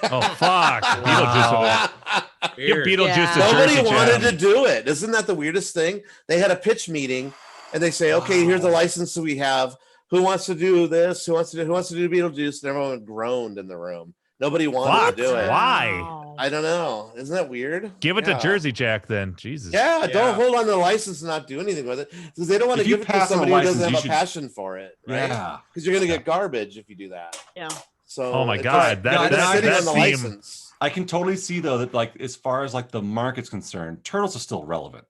[SPEAKER 2] Oh fuck! Beetlejuice. Give
[SPEAKER 3] Weird.
[SPEAKER 2] Beetlejuice
[SPEAKER 5] Yeah.
[SPEAKER 2] a
[SPEAKER 1] Nobody
[SPEAKER 2] Jersey
[SPEAKER 1] wanted
[SPEAKER 2] Jam.
[SPEAKER 1] to do it. Isn't that the weirdest thing? They had a pitch meeting and they say, okay, here's the license that we have. Who wants to do this? Who wants to do Beetlejuice? And everyone groaned in the room. Nobody wanted
[SPEAKER 2] Fuck,
[SPEAKER 1] to do it.
[SPEAKER 2] why?
[SPEAKER 1] I don't know. Isn't that weird?
[SPEAKER 2] Give it
[SPEAKER 1] Yeah.
[SPEAKER 2] to Jersey Jack then. Jesus.
[SPEAKER 1] Yeah,
[SPEAKER 3] Yeah.
[SPEAKER 1] don't hold on to the license and not do anything with it. Because they don't want to
[SPEAKER 8] If you
[SPEAKER 1] give it to
[SPEAKER 8] pass on a
[SPEAKER 1] somebody who doesn't
[SPEAKER 8] license,
[SPEAKER 1] have
[SPEAKER 8] you
[SPEAKER 1] a
[SPEAKER 8] should-
[SPEAKER 1] passion for it. Right?
[SPEAKER 8] Yeah.
[SPEAKER 1] Because you're going to get garbage if you do that.
[SPEAKER 5] Yeah.
[SPEAKER 1] So
[SPEAKER 2] Oh my
[SPEAKER 1] it's
[SPEAKER 2] God,
[SPEAKER 1] just-
[SPEAKER 2] that-
[SPEAKER 1] it's
[SPEAKER 8] that-
[SPEAKER 1] sitting
[SPEAKER 2] that
[SPEAKER 1] on the
[SPEAKER 2] seem-
[SPEAKER 1] license.
[SPEAKER 8] I can totally see though that like as far as like the market's concerned, Turtles are still relevant.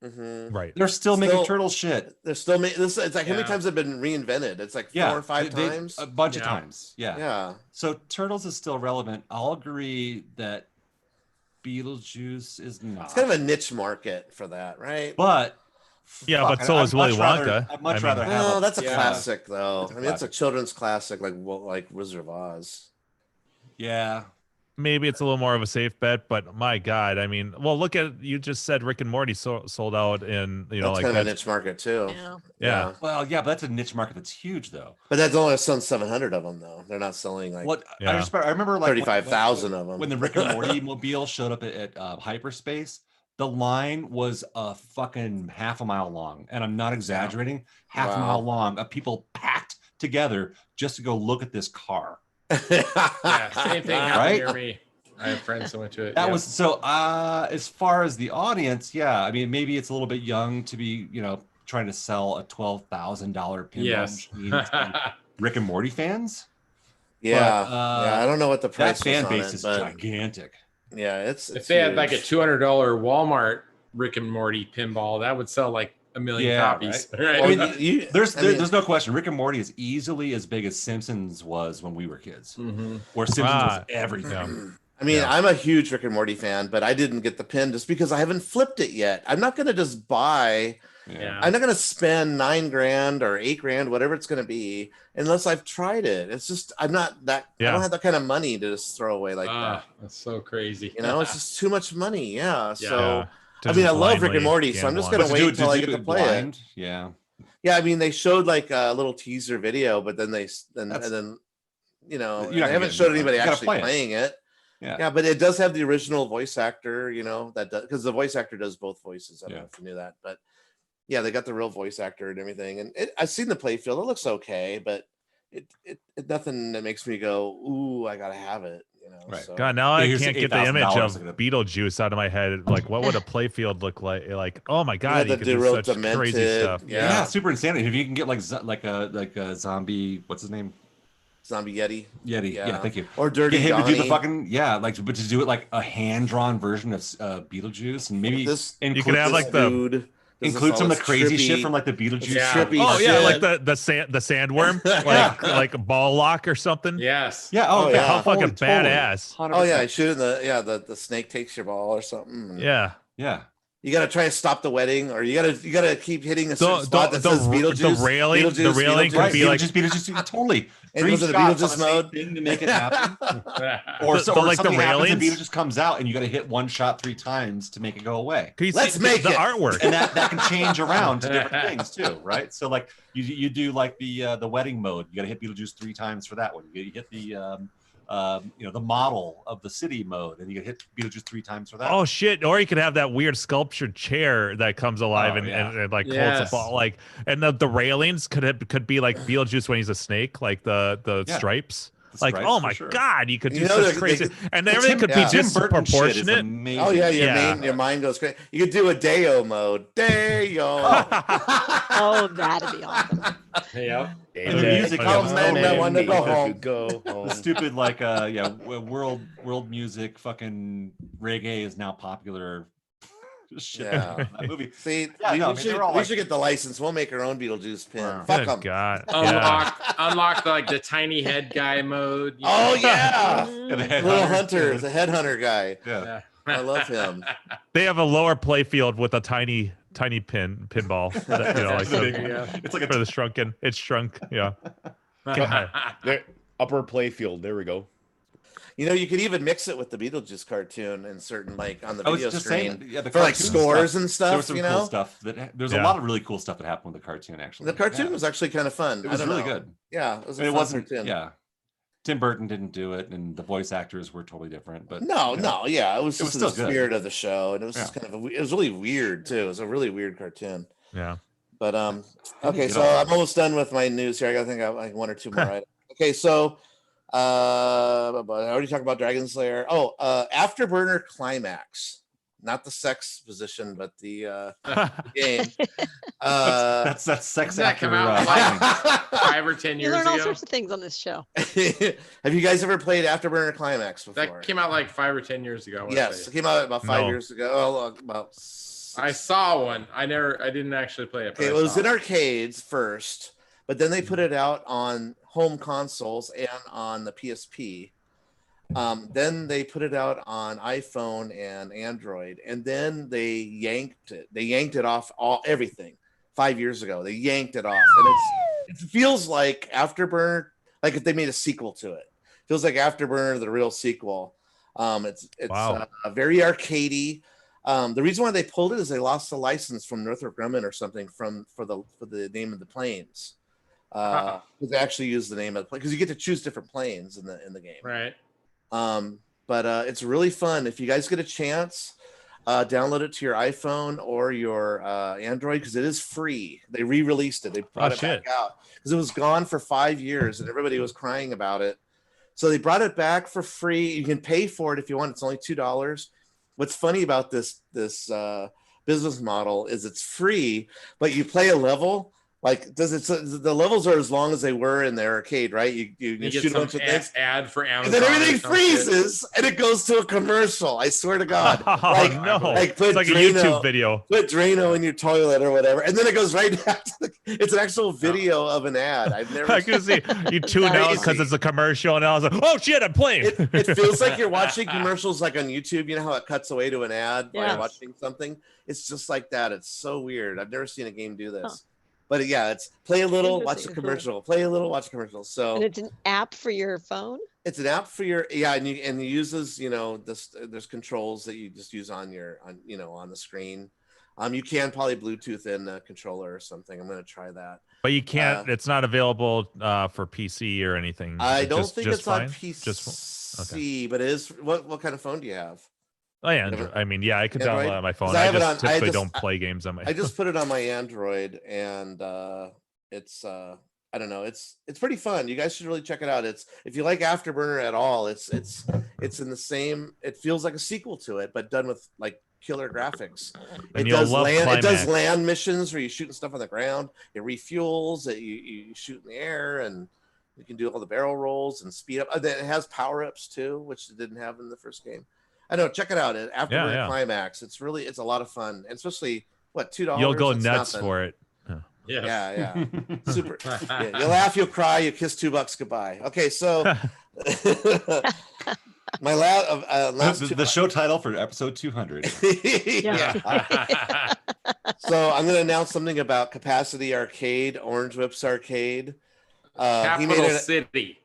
[SPEAKER 1] Mhm.
[SPEAKER 2] Right.
[SPEAKER 8] They're still making
[SPEAKER 1] Still-
[SPEAKER 8] turtle shit.
[SPEAKER 1] They're still making this. It's like how many
[SPEAKER 3] Yeah.
[SPEAKER 1] times have been reinvented? It's like
[SPEAKER 8] Yeah.
[SPEAKER 1] 4 or 5
[SPEAKER 8] they-
[SPEAKER 1] times.
[SPEAKER 8] A bunch of
[SPEAKER 3] Yeah.
[SPEAKER 8] times. Yeah.
[SPEAKER 1] Yeah.
[SPEAKER 8] So Turtles is still relevant. I'll agree that Beetlejuice is not.
[SPEAKER 1] It's kind of a niche market for that, right?
[SPEAKER 8] But
[SPEAKER 2] Yeah,
[SPEAKER 8] fuck,
[SPEAKER 2] but so
[SPEAKER 8] I'd
[SPEAKER 2] is Willy
[SPEAKER 8] much rather-
[SPEAKER 2] Wonka.
[SPEAKER 8] I'd much
[SPEAKER 2] I
[SPEAKER 8] rather
[SPEAKER 2] mean-
[SPEAKER 8] have.
[SPEAKER 1] Well, that's a
[SPEAKER 3] yeah.
[SPEAKER 1] classic, though.
[SPEAKER 8] It's a
[SPEAKER 1] I mean, it's a
[SPEAKER 8] classic.
[SPEAKER 1] children's classic, like Wizard of Oz.
[SPEAKER 8] Yeah.
[SPEAKER 2] Maybe it's a little more of a safe bet, but my God, I mean, well, look at you just said Rick and Morty sold out in
[SPEAKER 1] That's
[SPEAKER 2] like
[SPEAKER 1] kind of a
[SPEAKER 2] that.
[SPEAKER 1] niche market too.
[SPEAKER 5] Yeah.
[SPEAKER 2] Yeah.
[SPEAKER 8] Well, yeah, but that's a niche market that's huge though.
[SPEAKER 1] But that's only selling 700 of them, though. They're not selling like
[SPEAKER 8] What
[SPEAKER 2] Yeah.
[SPEAKER 8] I remember like
[SPEAKER 1] 35,000 of them.
[SPEAKER 8] when the Rick and Morty mobile showed up at Hyperspace, the line was a fucking half a mile long, and I'm not exaggerating, half a
[SPEAKER 1] Wow.
[SPEAKER 8] mile long of people packed together just to go look at this car.
[SPEAKER 3] Yeah, same thing happened
[SPEAKER 8] Right?
[SPEAKER 3] near me. I have friends that went to it.
[SPEAKER 8] That
[SPEAKER 3] yeah.
[SPEAKER 8] was so. As far as the audience, yeah, I mean, maybe it's a little bit young to be, trying to sell a $12,000 pinball
[SPEAKER 3] yes.
[SPEAKER 8] machine to Rick and Morty fans.
[SPEAKER 1] yeah,
[SPEAKER 8] But,
[SPEAKER 1] yeah. I don't know what the
[SPEAKER 8] That
[SPEAKER 1] price
[SPEAKER 8] fan
[SPEAKER 1] was on
[SPEAKER 8] base
[SPEAKER 1] it,
[SPEAKER 8] is
[SPEAKER 1] but
[SPEAKER 8] gigantic.
[SPEAKER 1] yeah, it's
[SPEAKER 3] If they had like a
[SPEAKER 1] huge.
[SPEAKER 3] $200 Walmart Rick and Morty pinball, that would sell like a million
[SPEAKER 8] Yeah,
[SPEAKER 3] copies. Right?
[SPEAKER 1] Well,
[SPEAKER 8] I mean,
[SPEAKER 1] you-
[SPEAKER 8] There's
[SPEAKER 1] I mean-
[SPEAKER 8] there's no question. Rick and Morty is easily as big as Simpsons was when we were kids,
[SPEAKER 3] Mhm.
[SPEAKER 8] where Simpsons was
[SPEAKER 2] Ah,
[SPEAKER 8] everything.
[SPEAKER 1] I mean,
[SPEAKER 2] Yeah.
[SPEAKER 1] I'm a huge Rick and Morty fan, but I didn't get the pin just because I haven't flipped it yet. I'm not going to just buy.
[SPEAKER 3] Yeah.
[SPEAKER 1] I'm not going to spend $9,000 or $8,000, whatever it's going to be, unless I've tried it. It's just I'm not that. I
[SPEAKER 2] Yeah.
[SPEAKER 1] don't have that kind of money to just throw away like
[SPEAKER 3] Ah, that's so crazy.
[SPEAKER 1] that. You know, it's just too much money. Yeah.
[SPEAKER 3] Yeah.
[SPEAKER 1] So
[SPEAKER 2] To
[SPEAKER 1] I mean,
[SPEAKER 2] just
[SPEAKER 1] I love Rick
[SPEAKER 2] blindly
[SPEAKER 1] and Morty, so I'm just
[SPEAKER 2] gamble
[SPEAKER 1] gonna
[SPEAKER 2] on it.
[SPEAKER 1] wait till I get to play it.
[SPEAKER 8] Yeah.
[SPEAKER 1] yeah, I mean, they showed like a little teaser video, but then
[SPEAKER 8] That's-
[SPEAKER 1] then
[SPEAKER 8] You're
[SPEAKER 1] they
[SPEAKER 8] not
[SPEAKER 1] haven't
[SPEAKER 8] gonna
[SPEAKER 1] showed
[SPEAKER 8] get it.
[SPEAKER 1] anybody
[SPEAKER 8] You gotta
[SPEAKER 1] actually
[SPEAKER 8] play it.
[SPEAKER 1] playing it.
[SPEAKER 8] Yeah.
[SPEAKER 1] Yeah, but it does have the original voice actor, that does, because the voice actor does both voices. I don't
[SPEAKER 8] Yeah.
[SPEAKER 1] know if you knew that, but yeah, they got the real voice actor and everything. And I've seen the playfield; it looks okay, but it nothing that makes me go, "Ooh, I gotta have it."
[SPEAKER 8] Right.
[SPEAKER 1] So.
[SPEAKER 2] God, now
[SPEAKER 8] Yeah,
[SPEAKER 2] I
[SPEAKER 8] here's
[SPEAKER 2] can't get the image
[SPEAKER 8] $8,000
[SPEAKER 2] of
[SPEAKER 8] like that.
[SPEAKER 2] Beetlejuice out of my head. Like, what would a playfield look like? Like, oh my God,
[SPEAKER 1] the
[SPEAKER 2] you could do
[SPEAKER 1] real
[SPEAKER 2] such crazy
[SPEAKER 1] demented,
[SPEAKER 2] stuff.
[SPEAKER 8] Yeah.
[SPEAKER 1] Yeah.
[SPEAKER 8] super insanity. If you can get like a zombie, what's his name?
[SPEAKER 1] Zombie Yeti,
[SPEAKER 8] Yeti. Yeah,
[SPEAKER 1] Yeah.
[SPEAKER 8] thank you.
[SPEAKER 1] or Dirty
[SPEAKER 8] Get him to do the
[SPEAKER 1] Donnie.
[SPEAKER 8] fucking but to do it like a hand drawn version of Beetlejuice, and maybe
[SPEAKER 1] This
[SPEAKER 8] include,
[SPEAKER 2] could have,
[SPEAKER 1] this
[SPEAKER 2] like, the-
[SPEAKER 1] dude does
[SPEAKER 8] include
[SPEAKER 1] this
[SPEAKER 8] some
[SPEAKER 1] all
[SPEAKER 8] of the
[SPEAKER 1] this
[SPEAKER 8] crazy shit
[SPEAKER 1] trippy-
[SPEAKER 8] from like the Beetlejuice.
[SPEAKER 3] Yeah.
[SPEAKER 1] trippy
[SPEAKER 2] Oh yeah,
[SPEAKER 1] shit.
[SPEAKER 2] like the sandworm,
[SPEAKER 8] Yeah.
[SPEAKER 2] like ball lock or something.
[SPEAKER 3] Yes.
[SPEAKER 8] Yeah.
[SPEAKER 1] Oh,
[SPEAKER 8] Oh,
[SPEAKER 1] yeah.
[SPEAKER 2] How fucking
[SPEAKER 8] Totally.
[SPEAKER 2] badass.
[SPEAKER 8] 100%.
[SPEAKER 1] Oh yeah, I shoot in the snake takes your ball or something.
[SPEAKER 2] Yeah.
[SPEAKER 8] Yeah.
[SPEAKER 1] You got to try to stop the wedding, or you got to keep hitting a certain spot that says Beetlejuice.
[SPEAKER 6] The railing could be like
[SPEAKER 8] Beetlejuice, totally.
[SPEAKER 1] And
[SPEAKER 8] Three
[SPEAKER 1] was it a
[SPEAKER 8] shots
[SPEAKER 1] Beetlejuice
[SPEAKER 8] on the same
[SPEAKER 1] mode
[SPEAKER 8] thing to make it happen.
[SPEAKER 6] or like the
[SPEAKER 8] something happens and
[SPEAKER 6] railings.
[SPEAKER 8] Beetlejuice comes out, and you got to hit one shot 3 times to make it go away.
[SPEAKER 1] Let's make
[SPEAKER 6] the
[SPEAKER 1] it.
[SPEAKER 6] artwork,
[SPEAKER 8] And that can change around to different things too, right? So like you do like the wedding mode. You got to hit Beetlejuice 3 times for that one. You hit the the model of the city mode, and you hit Beetlejuice 3 times for that.
[SPEAKER 6] Oh shit! Or you could have that weird sculptured chair that comes alive and like holds the ball, like, and the railings could be like Beetlejuice when he's a snake, like the stripes. Like, oh my god, you could do such crazy, and everything could be disproportionate.
[SPEAKER 1] Oh yeah, your mind goes crazy. You could do a Deo mode. Deo.
[SPEAKER 5] Oh, that'd be awesome.
[SPEAKER 8] Yeah.
[SPEAKER 1] And the music comes in. I want to go home.
[SPEAKER 8] The stupid world music, fucking reggae is now popular. Shit.
[SPEAKER 1] Yeah.
[SPEAKER 8] That movie.
[SPEAKER 1] See, we should get the license. We'll make our own Beetlejuice pin.
[SPEAKER 8] Wow.
[SPEAKER 1] Fuck them.
[SPEAKER 6] God.
[SPEAKER 3] Unlock the tiny head guy mode.
[SPEAKER 1] Oh yeah,
[SPEAKER 8] the
[SPEAKER 1] little hunter, the headhunter guy.
[SPEAKER 8] Yeah.
[SPEAKER 1] I love him.
[SPEAKER 6] They have a lower play field with a tiny pinball. That,
[SPEAKER 8] it's like
[SPEAKER 6] for the shrunken. It's shrunk. Yeah.
[SPEAKER 9] There, upper play field. There we go.
[SPEAKER 1] You could even mix it with the Beetlejuice cartoon and certain on the video screen
[SPEAKER 8] the
[SPEAKER 1] for like scores and stuff.
[SPEAKER 8] There was some cool stuff. There's a lot of really cool stuff that happened with the cartoon. Actually,
[SPEAKER 1] the cartoon was actually kind of fun.
[SPEAKER 8] It was really good.
[SPEAKER 1] Yeah, it was. It
[SPEAKER 8] wasn't.
[SPEAKER 1] Cartoon.
[SPEAKER 8] Yeah, Tim Burton didn't do it, and the voice actors were totally different. But
[SPEAKER 1] it was just the spirit of the show, and it was just kind of it was really weird too. It was a really weird cartoon.
[SPEAKER 6] Yeah.
[SPEAKER 1] But okay, so I'm almost done with my news here. I think I have like 1 or 2 more items. Okay, so I already talked about Dragon Slayer. Afterburner Climax, not the sex position, but the game.
[SPEAKER 8] That's sex
[SPEAKER 3] that
[SPEAKER 8] after
[SPEAKER 3] come out like 5 or 10 years
[SPEAKER 5] You learn all
[SPEAKER 3] ago.
[SPEAKER 5] sorts of things on this show.
[SPEAKER 1] Have you guys ever played Afterburner Climax before?
[SPEAKER 3] That came out like 5 or 10 years ago.
[SPEAKER 1] Yes, it came out about 5 years ago. Oh, about.
[SPEAKER 3] I saw one. I didn't actually play it.
[SPEAKER 1] Okay, it was in arcades first, but then they put it out on home consoles and on the PSP. Then they put it out on iPhone and Android, and then they yanked it. They yanked it off everything 5 years ago. They yanked it off, and it feels like Afterburner, like if they made a sequel to it. It feels like Afterburner, the real sequel. It's very arcadey. The reason why they pulled it is they lost the license from Northrop Grumman or something for the name of the planes. Because they actually use the name of the plane, because you get to choose different planes in the game.
[SPEAKER 3] Right.
[SPEAKER 1] But it's really fun. If you guys get a chance, download it to your iPhone or your Android, because it is free. They re-released it. They brought it back out because it was gone for 5 years and everybody was crying about it. So they brought it back for free. You can pay for it if you want. It's only $2. What's funny about this business model is it's free, but you play a level. Like, the levels are as long as they were in the arcade, right? You shoot a bunch of things.
[SPEAKER 3] Ad for Amazon,
[SPEAKER 1] and then everything freezes and it goes to a commercial. I swear to God. Like put
[SPEAKER 6] it's like
[SPEAKER 1] Drano,
[SPEAKER 6] a YouTube video.
[SPEAKER 1] Put Drano in your toilet or whatever, and then it goes right back to it's an actual video of an ad. I've never.
[SPEAKER 6] I can see you tune out because it's a commercial, and I was like, "Oh shit, I'm playing."
[SPEAKER 1] It feels like you're watching commercials like on YouTube. You know how it cuts away to an ad while you're watching something? It's just like that. It's so weird. I've never seen a game do this.
[SPEAKER 5] Huh.
[SPEAKER 1] But yeah, it's play a little, watch a commercial. Play a little, watch a commercial. So
[SPEAKER 5] and it's an app for your phone.
[SPEAKER 1] It's an app for your and it uses there's controls that you just use on the screen. You can probably Bluetooth in a controller or something. I'm gonna try that.
[SPEAKER 6] But you can't. It's not available for PC or anything.
[SPEAKER 1] I don't think it's
[SPEAKER 6] fine?
[SPEAKER 1] on PC, but it is. What kind of phone do you have?
[SPEAKER 6] Oh yeah, I mean, yeah, I could download it on my phone.
[SPEAKER 1] I
[SPEAKER 6] typically don't play games on my.
[SPEAKER 1] I just put it on my Android, and it's I don't know, it's pretty fun. You guys should really check it out. It's if you like Afterburner at all, it's in the same. It feels like a sequel to it, but done with like killer graphics. It does land missions where you're shooting stuff on the ground. It refuels. You shoot in the air, and you can do all the barrel rolls and speed up. It has power ups too, which it didn't have in the first game. I know. Check it out. Afterburner Climax. It's a lot of fun, and especially $2.
[SPEAKER 6] You'll go nuts for it.
[SPEAKER 1] Yeah. Super. Yeah, you'll laugh, you'll cry, you kiss $2 goodbye. Okay, so My last
[SPEAKER 8] The show title for episode 200.
[SPEAKER 1] Yeah. So I'm going to announce something about Capacity Arcade, Orange Whips Arcade.
[SPEAKER 3] Capital City.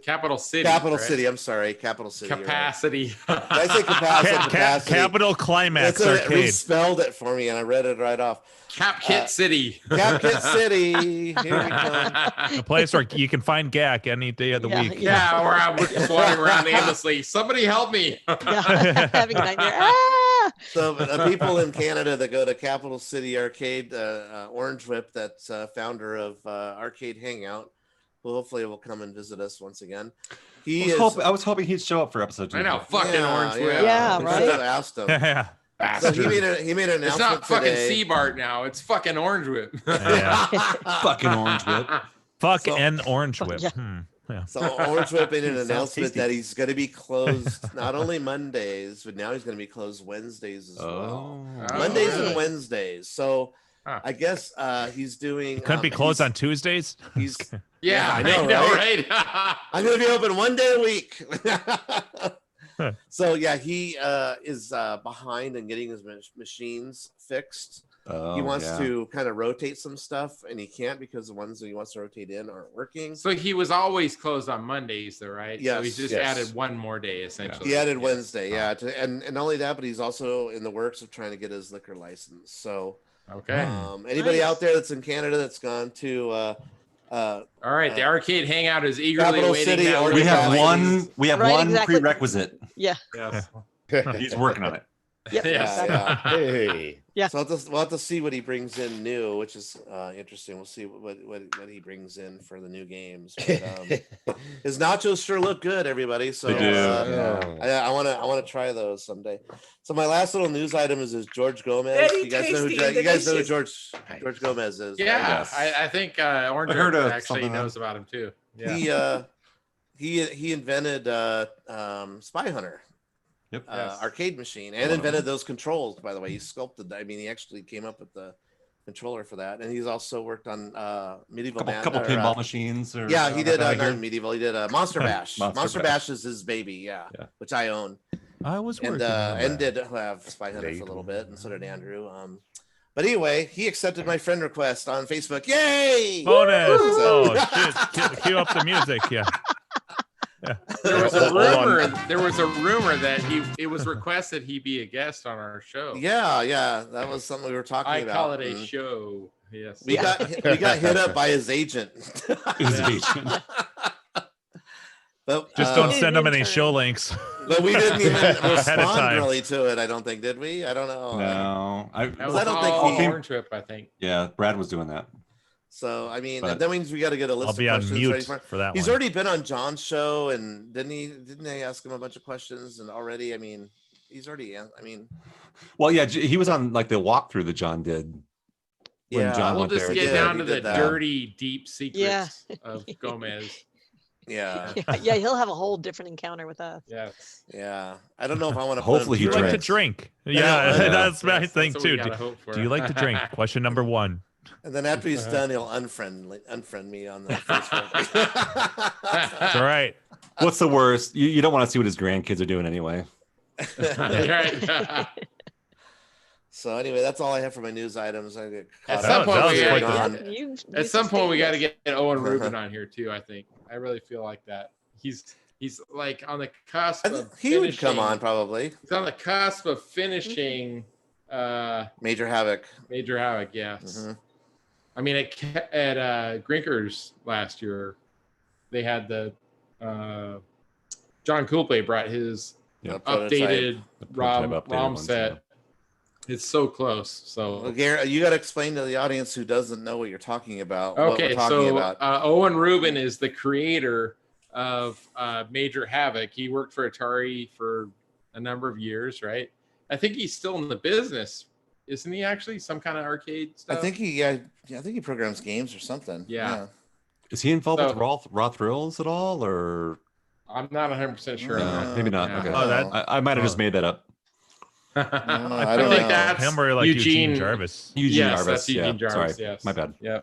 [SPEAKER 3] Capital City.
[SPEAKER 1] Capital
[SPEAKER 3] right?
[SPEAKER 1] City. I'm sorry. Capital City.
[SPEAKER 3] Capacity.
[SPEAKER 1] Right. Did I say capacity?
[SPEAKER 6] Capital Climax
[SPEAKER 1] It
[SPEAKER 6] Arcade.
[SPEAKER 1] respelled it for me, and I read it right off.
[SPEAKER 3] Cap Kit City.
[SPEAKER 1] Cap Kit City. Here we come.
[SPEAKER 6] A place where you can find GAC any day of the week.
[SPEAKER 3] Yeah, where I'm wandering around aimlessly. Somebody help me.
[SPEAKER 5] Having a nightmare.
[SPEAKER 1] So people in Canada that go to Capital City Arcade, Orange Whip, that's founder of Arcade Hangout, who hopefully will come and visit us once again.
[SPEAKER 8] I was hoping he'd show up for episode 2.
[SPEAKER 3] I know, fucking Orange Whip.
[SPEAKER 5] Yeah,
[SPEAKER 1] We
[SPEAKER 5] right.
[SPEAKER 1] should have asked him.
[SPEAKER 6] Yeah.
[SPEAKER 1] So he made an announcement.
[SPEAKER 3] It's not fucking
[SPEAKER 1] today.
[SPEAKER 3] Seabart now. It's fucking Orange Whip.
[SPEAKER 6] Yeah.
[SPEAKER 8] Fucking Orange Whip.
[SPEAKER 6] Fuck and Orange Whip.
[SPEAKER 5] Yeah.
[SPEAKER 6] Yeah.
[SPEAKER 1] So Orange Whip made an
[SPEAKER 8] Sounds
[SPEAKER 1] announcement
[SPEAKER 8] tasty.
[SPEAKER 1] that he's going to be closed not only Mondays, but now he's going to be closed Wednesdays as well.
[SPEAKER 3] Oh,
[SPEAKER 1] Mondays
[SPEAKER 3] really?
[SPEAKER 1] and Wednesdays. So
[SPEAKER 3] Huh.
[SPEAKER 1] I guess he's doing.
[SPEAKER 6] Couldn't be closed on Tuesdays.
[SPEAKER 1] He's.
[SPEAKER 3] Yeah,
[SPEAKER 1] I know,
[SPEAKER 3] right?
[SPEAKER 1] I'm going to be open one day a week. So yeah, he is behind in getting his machines fixed.
[SPEAKER 8] Oh,
[SPEAKER 1] He wants
[SPEAKER 8] yeah.
[SPEAKER 1] to kind of rotate some stuff, and he can't because the ones that he wants to rotate in aren't working.
[SPEAKER 3] So he was always closed on Mondays, though, right? So
[SPEAKER 1] Yes,
[SPEAKER 3] he's just
[SPEAKER 1] yes.
[SPEAKER 3] added one more day, essentially.
[SPEAKER 1] He added Wednesday, yeah, and not only that, but he's also in the works of trying to get his liquor license. So,
[SPEAKER 3] Okay.
[SPEAKER 1] anybody
[SPEAKER 5] Nice.
[SPEAKER 1] out there that's in Canada that's gone to
[SPEAKER 3] All right. The arcade hangout is eagerly
[SPEAKER 1] Capital
[SPEAKER 3] waiting.
[SPEAKER 1] City
[SPEAKER 3] now.
[SPEAKER 1] or
[SPEAKER 8] We have
[SPEAKER 1] Capacity.
[SPEAKER 8] one.
[SPEAKER 5] Right,
[SPEAKER 8] one
[SPEAKER 5] exactly.
[SPEAKER 8] prerequisite.
[SPEAKER 5] Yeah.
[SPEAKER 3] Yes.
[SPEAKER 8] He's working on it.
[SPEAKER 5] Yep.
[SPEAKER 3] Yes.
[SPEAKER 1] Yeah.
[SPEAKER 9] Hey.
[SPEAKER 5] Yeah.
[SPEAKER 1] So we'll have to see what he brings in new, which is interesting. We'll see what he brings in for the new games. But, his nachos sure look good, everybody. So
[SPEAKER 8] They do.
[SPEAKER 1] I want to try those someday. So my last little news item is George Gomez.
[SPEAKER 3] Very
[SPEAKER 1] You guys know who
[SPEAKER 3] tasty,
[SPEAKER 1] you guys know who
[SPEAKER 3] delicious.
[SPEAKER 1] George Gomez is? right?
[SPEAKER 3] Yeah.
[SPEAKER 8] Yes.
[SPEAKER 3] I think Orange
[SPEAKER 8] I heard
[SPEAKER 3] Whip
[SPEAKER 8] of
[SPEAKER 3] actually
[SPEAKER 8] something
[SPEAKER 3] knows about him, too. Yeah.
[SPEAKER 1] He invented Spy Hunter.
[SPEAKER 8] Yep.
[SPEAKER 3] Yes.
[SPEAKER 1] Arcade machine and invented those controls, by the way. He sculpted, he actually came up with the controller for that, and he's also worked on medieval
[SPEAKER 8] Couple pinball machines. Or,
[SPEAKER 1] yeah, he did
[SPEAKER 8] I hear.
[SPEAKER 1] not medieval, he did Monster Bash.
[SPEAKER 8] Monster
[SPEAKER 1] Monster
[SPEAKER 8] Bash.
[SPEAKER 1] Bash is his baby, yeah,
[SPEAKER 8] Yeah.
[SPEAKER 1] which I own,
[SPEAKER 6] I was
[SPEAKER 1] and
[SPEAKER 6] working on
[SPEAKER 1] and
[SPEAKER 6] that.
[SPEAKER 1] did have Spy Hunter for a little bit, and so did Andrew. But anyway, he accepted my friend request on Facebook. Yay!
[SPEAKER 6] Bonus!
[SPEAKER 1] Woo!
[SPEAKER 6] Oh shit! Cue up the music. Yeah.
[SPEAKER 3] There was a rumor. There was a rumor that it was requested he be a guest on our show.
[SPEAKER 1] Yeah, that was something we were talking
[SPEAKER 3] I
[SPEAKER 1] about.
[SPEAKER 3] call it a
[SPEAKER 1] and
[SPEAKER 3] show. Yes.
[SPEAKER 1] We got hit up by his agent.
[SPEAKER 8] His agent.
[SPEAKER 1] But
[SPEAKER 6] Just don't send them any
[SPEAKER 5] intern.
[SPEAKER 6] show links.
[SPEAKER 1] But we didn't even
[SPEAKER 6] Ahead of
[SPEAKER 1] respond
[SPEAKER 6] time.
[SPEAKER 1] really to it. I don't think, did we? I don't know.
[SPEAKER 8] No,
[SPEAKER 3] That was
[SPEAKER 1] I don't think
[SPEAKER 3] all
[SPEAKER 1] he-
[SPEAKER 3] Orange Whip, I think.
[SPEAKER 8] yeah, Brad was doing that.
[SPEAKER 1] So I mean,
[SPEAKER 8] But-
[SPEAKER 1] that means we got to get a list
[SPEAKER 6] I'll
[SPEAKER 1] of
[SPEAKER 6] be on
[SPEAKER 1] questions
[SPEAKER 6] mute
[SPEAKER 1] ready for.
[SPEAKER 6] for that
[SPEAKER 1] He's
[SPEAKER 6] one.
[SPEAKER 1] already been on John's show, and didn't they ask him a bunch of questions? And already, I mean, he's already. I mean,
[SPEAKER 8] Well, yeah, he was on like the walkthroughh that John did. When
[SPEAKER 1] yeah,
[SPEAKER 8] John
[SPEAKER 3] We'll
[SPEAKER 8] went
[SPEAKER 3] just
[SPEAKER 8] there.
[SPEAKER 3] get
[SPEAKER 1] Yeah,
[SPEAKER 3] down
[SPEAKER 1] he
[SPEAKER 3] to the
[SPEAKER 1] did that.
[SPEAKER 3] dirty, deep secrets
[SPEAKER 5] Yeah.
[SPEAKER 3] of Gomez.
[SPEAKER 1] yeah,
[SPEAKER 5] Yeah, he'll have a whole different encounter with us.
[SPEAKER 3] Yes.
[SPEAKER 1] yeah. I don't know if I want to.
[SPEAKER 8] Hopefully
[SPEAKER 6] Do you
[SPEAKER 8] he
[SPEAKER 6] like to
[SPEAKER 8] drinks.
[SPEAKER 6] drink?
[SPEAKER 1] know,
[SPEAKER 6] Yeah,
[SPEAKER 1] I know.
[SPEAKER 6] that's my
[SPEAKER 3] Yes,
[SPEAKER 6] thing
[SPEAKER 3] that's what we
[SPEAKER 6] too.
[SPEAKER 3] gotta hope for.
[SPEAKER 6] Do you like to drink? Question number one.
[SPEAKER 1] And then after he's done, he'll unfriend me on the Facebook.
[SPEAKER 6] It's all right.
[SPEAKER 8] What's the worst? You don't want to see what his grandkids are doing anyway.
[SPEAKER 3] Right.
[SPEAKER 1] So anyway, that's all I have for my news items. I get
[SPEAKER 3] At
[SPEAKER 1] caught
[SPEAKER 3] some
[SPEAKER 1] up.
[SPEAKER 3] point,
[SPEAKER 6] that
[SPEAKER 3] we
[SPEAKER 6] was
[SPEAKER 3] gotta
[SPEAKER 6] quite
[SPEAKER 3] get,
[SPEAKER 6] the-
[SPEAKER 5] You
[SPEAKER 3] at some point we got to
[SPEAKER 5] sustain
[SPEAKER 3] get Owen Rubin on here too. I think. I really feel like that. He's like on the cusp of
[SPEAKER 1] He would come
[SPEAKER 3] finishing-
[SPEAKER 1] on probably.
[SPEAKER 3] He's on the cusp of finishing
[SPEAKER 1] Major Havoc.
[SPEAKER 3] Major Havoc. Yes.
[SPEAKER 1] Mhm.
[SPEAKER 3] I mean, at Grinkers last year, they had the John Coolplay brought his
[SPEAKER 8] Yeah.
[SPEAKER 3] updated
[SPEAKER 8] The prototype updated
[SPEAKER 3] ROM
[SPEAKER 8] ones,
[SPEAKER 3] set.
[SPEAKER 8] yeah.
[SPEAKER 3] It's so close.
[SPEAKER 1] Well,
[SPEAKER 3] So
[SPEAKER 1] Garrett, you got to explain to the audience who doesn't know what you're talking about. What
[SPEAKER 3] okay,
[SPEAKER 1] we're talking
[SPEAKER 3] so
[SPEAKER 1] about.
[SPEAKER 3] Owen Rubin is the creator of Major Havoc. He worked for Atari for a number of years, right? I think he's still in the business, isn't he? Actually, some kind of arcade stuff.
[SPEAKER 1] I think he programs games or something.
[SPEAKER 3] Yeah.
[SPEAKER 8] Is he involved
[SPEAKER 3] So-
[SPEAKER 8] with Raw Thrills at all, or
[SPEAKER 3] I'm not 100% sure. on
[SPEAKER 8] no,
[SPEAKER 3] that.
[SPEAKER 8] maybe not?
[SPEAKER 3] Yeah.
[SPEAKER 8] Okay,
[SPEAKER 6] Oh, that-
[SPEAKER 8] I might have just made that up.
[SPEAKER 1] I
[SPEAKER 3] I
[SPEAKER 1] don't
[SPEAKER 3] think
[SPEAKER 1] know.
[SPEAKER 3] that's
[SPEAKER 6] Him or like Eugene Jarvis.
[SPEAKER 8] Eugene
[SPEAKER 3] yes,
[SPEAKER 8] Jarvis.
[SPEAKER 3] that's Eugene
[SPEAKER 8] yeah,
[SPEAKER 3] Jarvis.
[SPEAKER 8] sorry,
[SPEAKER 3] Yes,
[SPEAKER 8] my bad.
[SPEAKER 3] Yeah.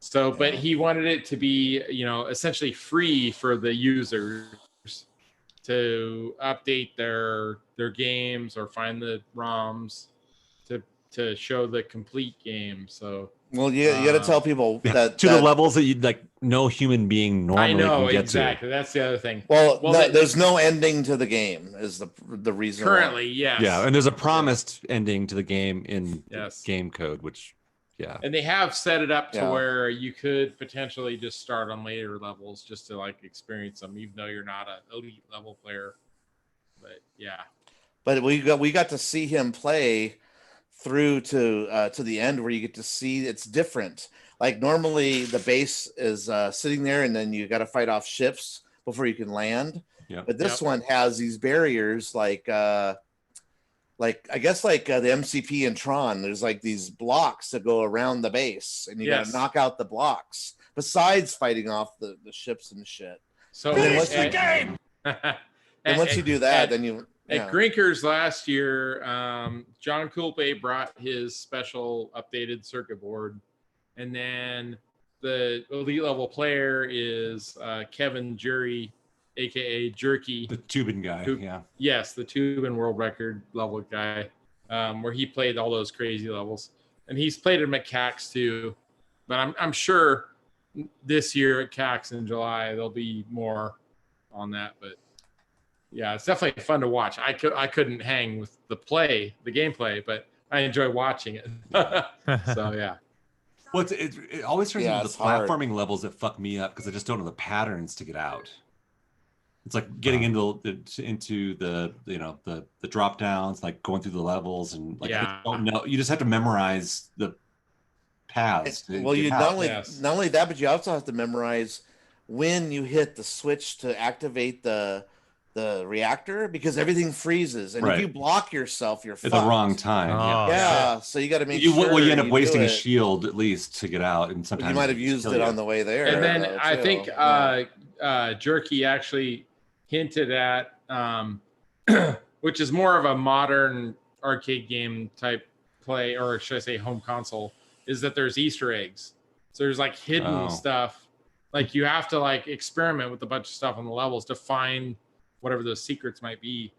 [SPEAKER 3] So, but he wanted it to be, you know, essentially free for the users to update their games or find the ROMs to show the complete game. So,
[SPEAKER 1] well, you got to tell people that
[SPEAKER 2] to the levels that you like no human being normally
[SPEAKER 3] I know
[SPEAKER 2] can get
[SPEAKER 3] exactly. That's the other thing.
[SPEAKER 1] Well, no, there's no ending to the game. Is the reason
[SPEAKER 3] currently?
[SPEAKER 1] why.
[SPEAKER 3] Yes.
[SPEAKER 2] Yeah, and there's a promised ending to the game in
[SPEAKER 3] Yes.
[SPEAKER 2] game code, which
[SPEAKER 3] and they have set it up to
[SPEAKER 1] Yeah.
[SPEAKER 3] where you could potentially just start on later levels just to like experience them, even though you're not an elite level player. But yeah.
[SPEAKER 1] But we got to see him play through to the end, where you get to see it's different. Like normally the base is sitting there, and then you got to fight off ships before you can land.
[SPEAKER 2] Yeah.
[SPEAKER 1] But this one has these barriers, like I guess like the MCP and Tron. There's like these blocks that go around the base, and you got to knock out the blocks. Besides fighting off the ships and shit.
[SPEAKER 3] So
[SPEAKER 1] once the game. And once you do that, then you.
[SPEAKER 3] At Grinkers last year, John Coulpe brought his special updated circuit board, and then the elite level player is Kevin Jury, aka Jerky,
[SPEAKER 2] the Tubin guy.
[SPEAKER 3] Yes, the Tubin world record level guy, where he played all those crazy levels, and he's played him at CAX too. But I'm sure this year at CAX in July there'll be more on that, but. Yeah, it's definitely fun to watch. I couldn't hang with the gameplay, but I enjoy watching it. So yeah.
[SPEAKER 2] Well, it always turns into the platforming levels that fuck me up because I just don't know the patterns to get out. It's like getting into the the drop downs, like going through the levels, and like I don't know. You just have to memorize the paths.
[SPEAKER 1] Well, you not only that, but you also have to memorize when you hit the switch to activate the reactor, because everything freezes, and if you block yourself, you're fucked.
[SPEAKER 2] At the wrong time.
[SPEAKER 1] So you got to make sure.
[SPEAKER 2] Well, you end up wasting a shield at least to get out, and sometimes
[SPEAKER 1] you might have used it on the way there.
[SPEAKER 3] And then I think Jerky actually hinted at, which is more of a modern arcade game type play, or should I say home console, is that there's Easter eggs. So there's like hidden stuff, like you have to like experiment with a bunch of stuff on the levels to find whatever those secrets might be,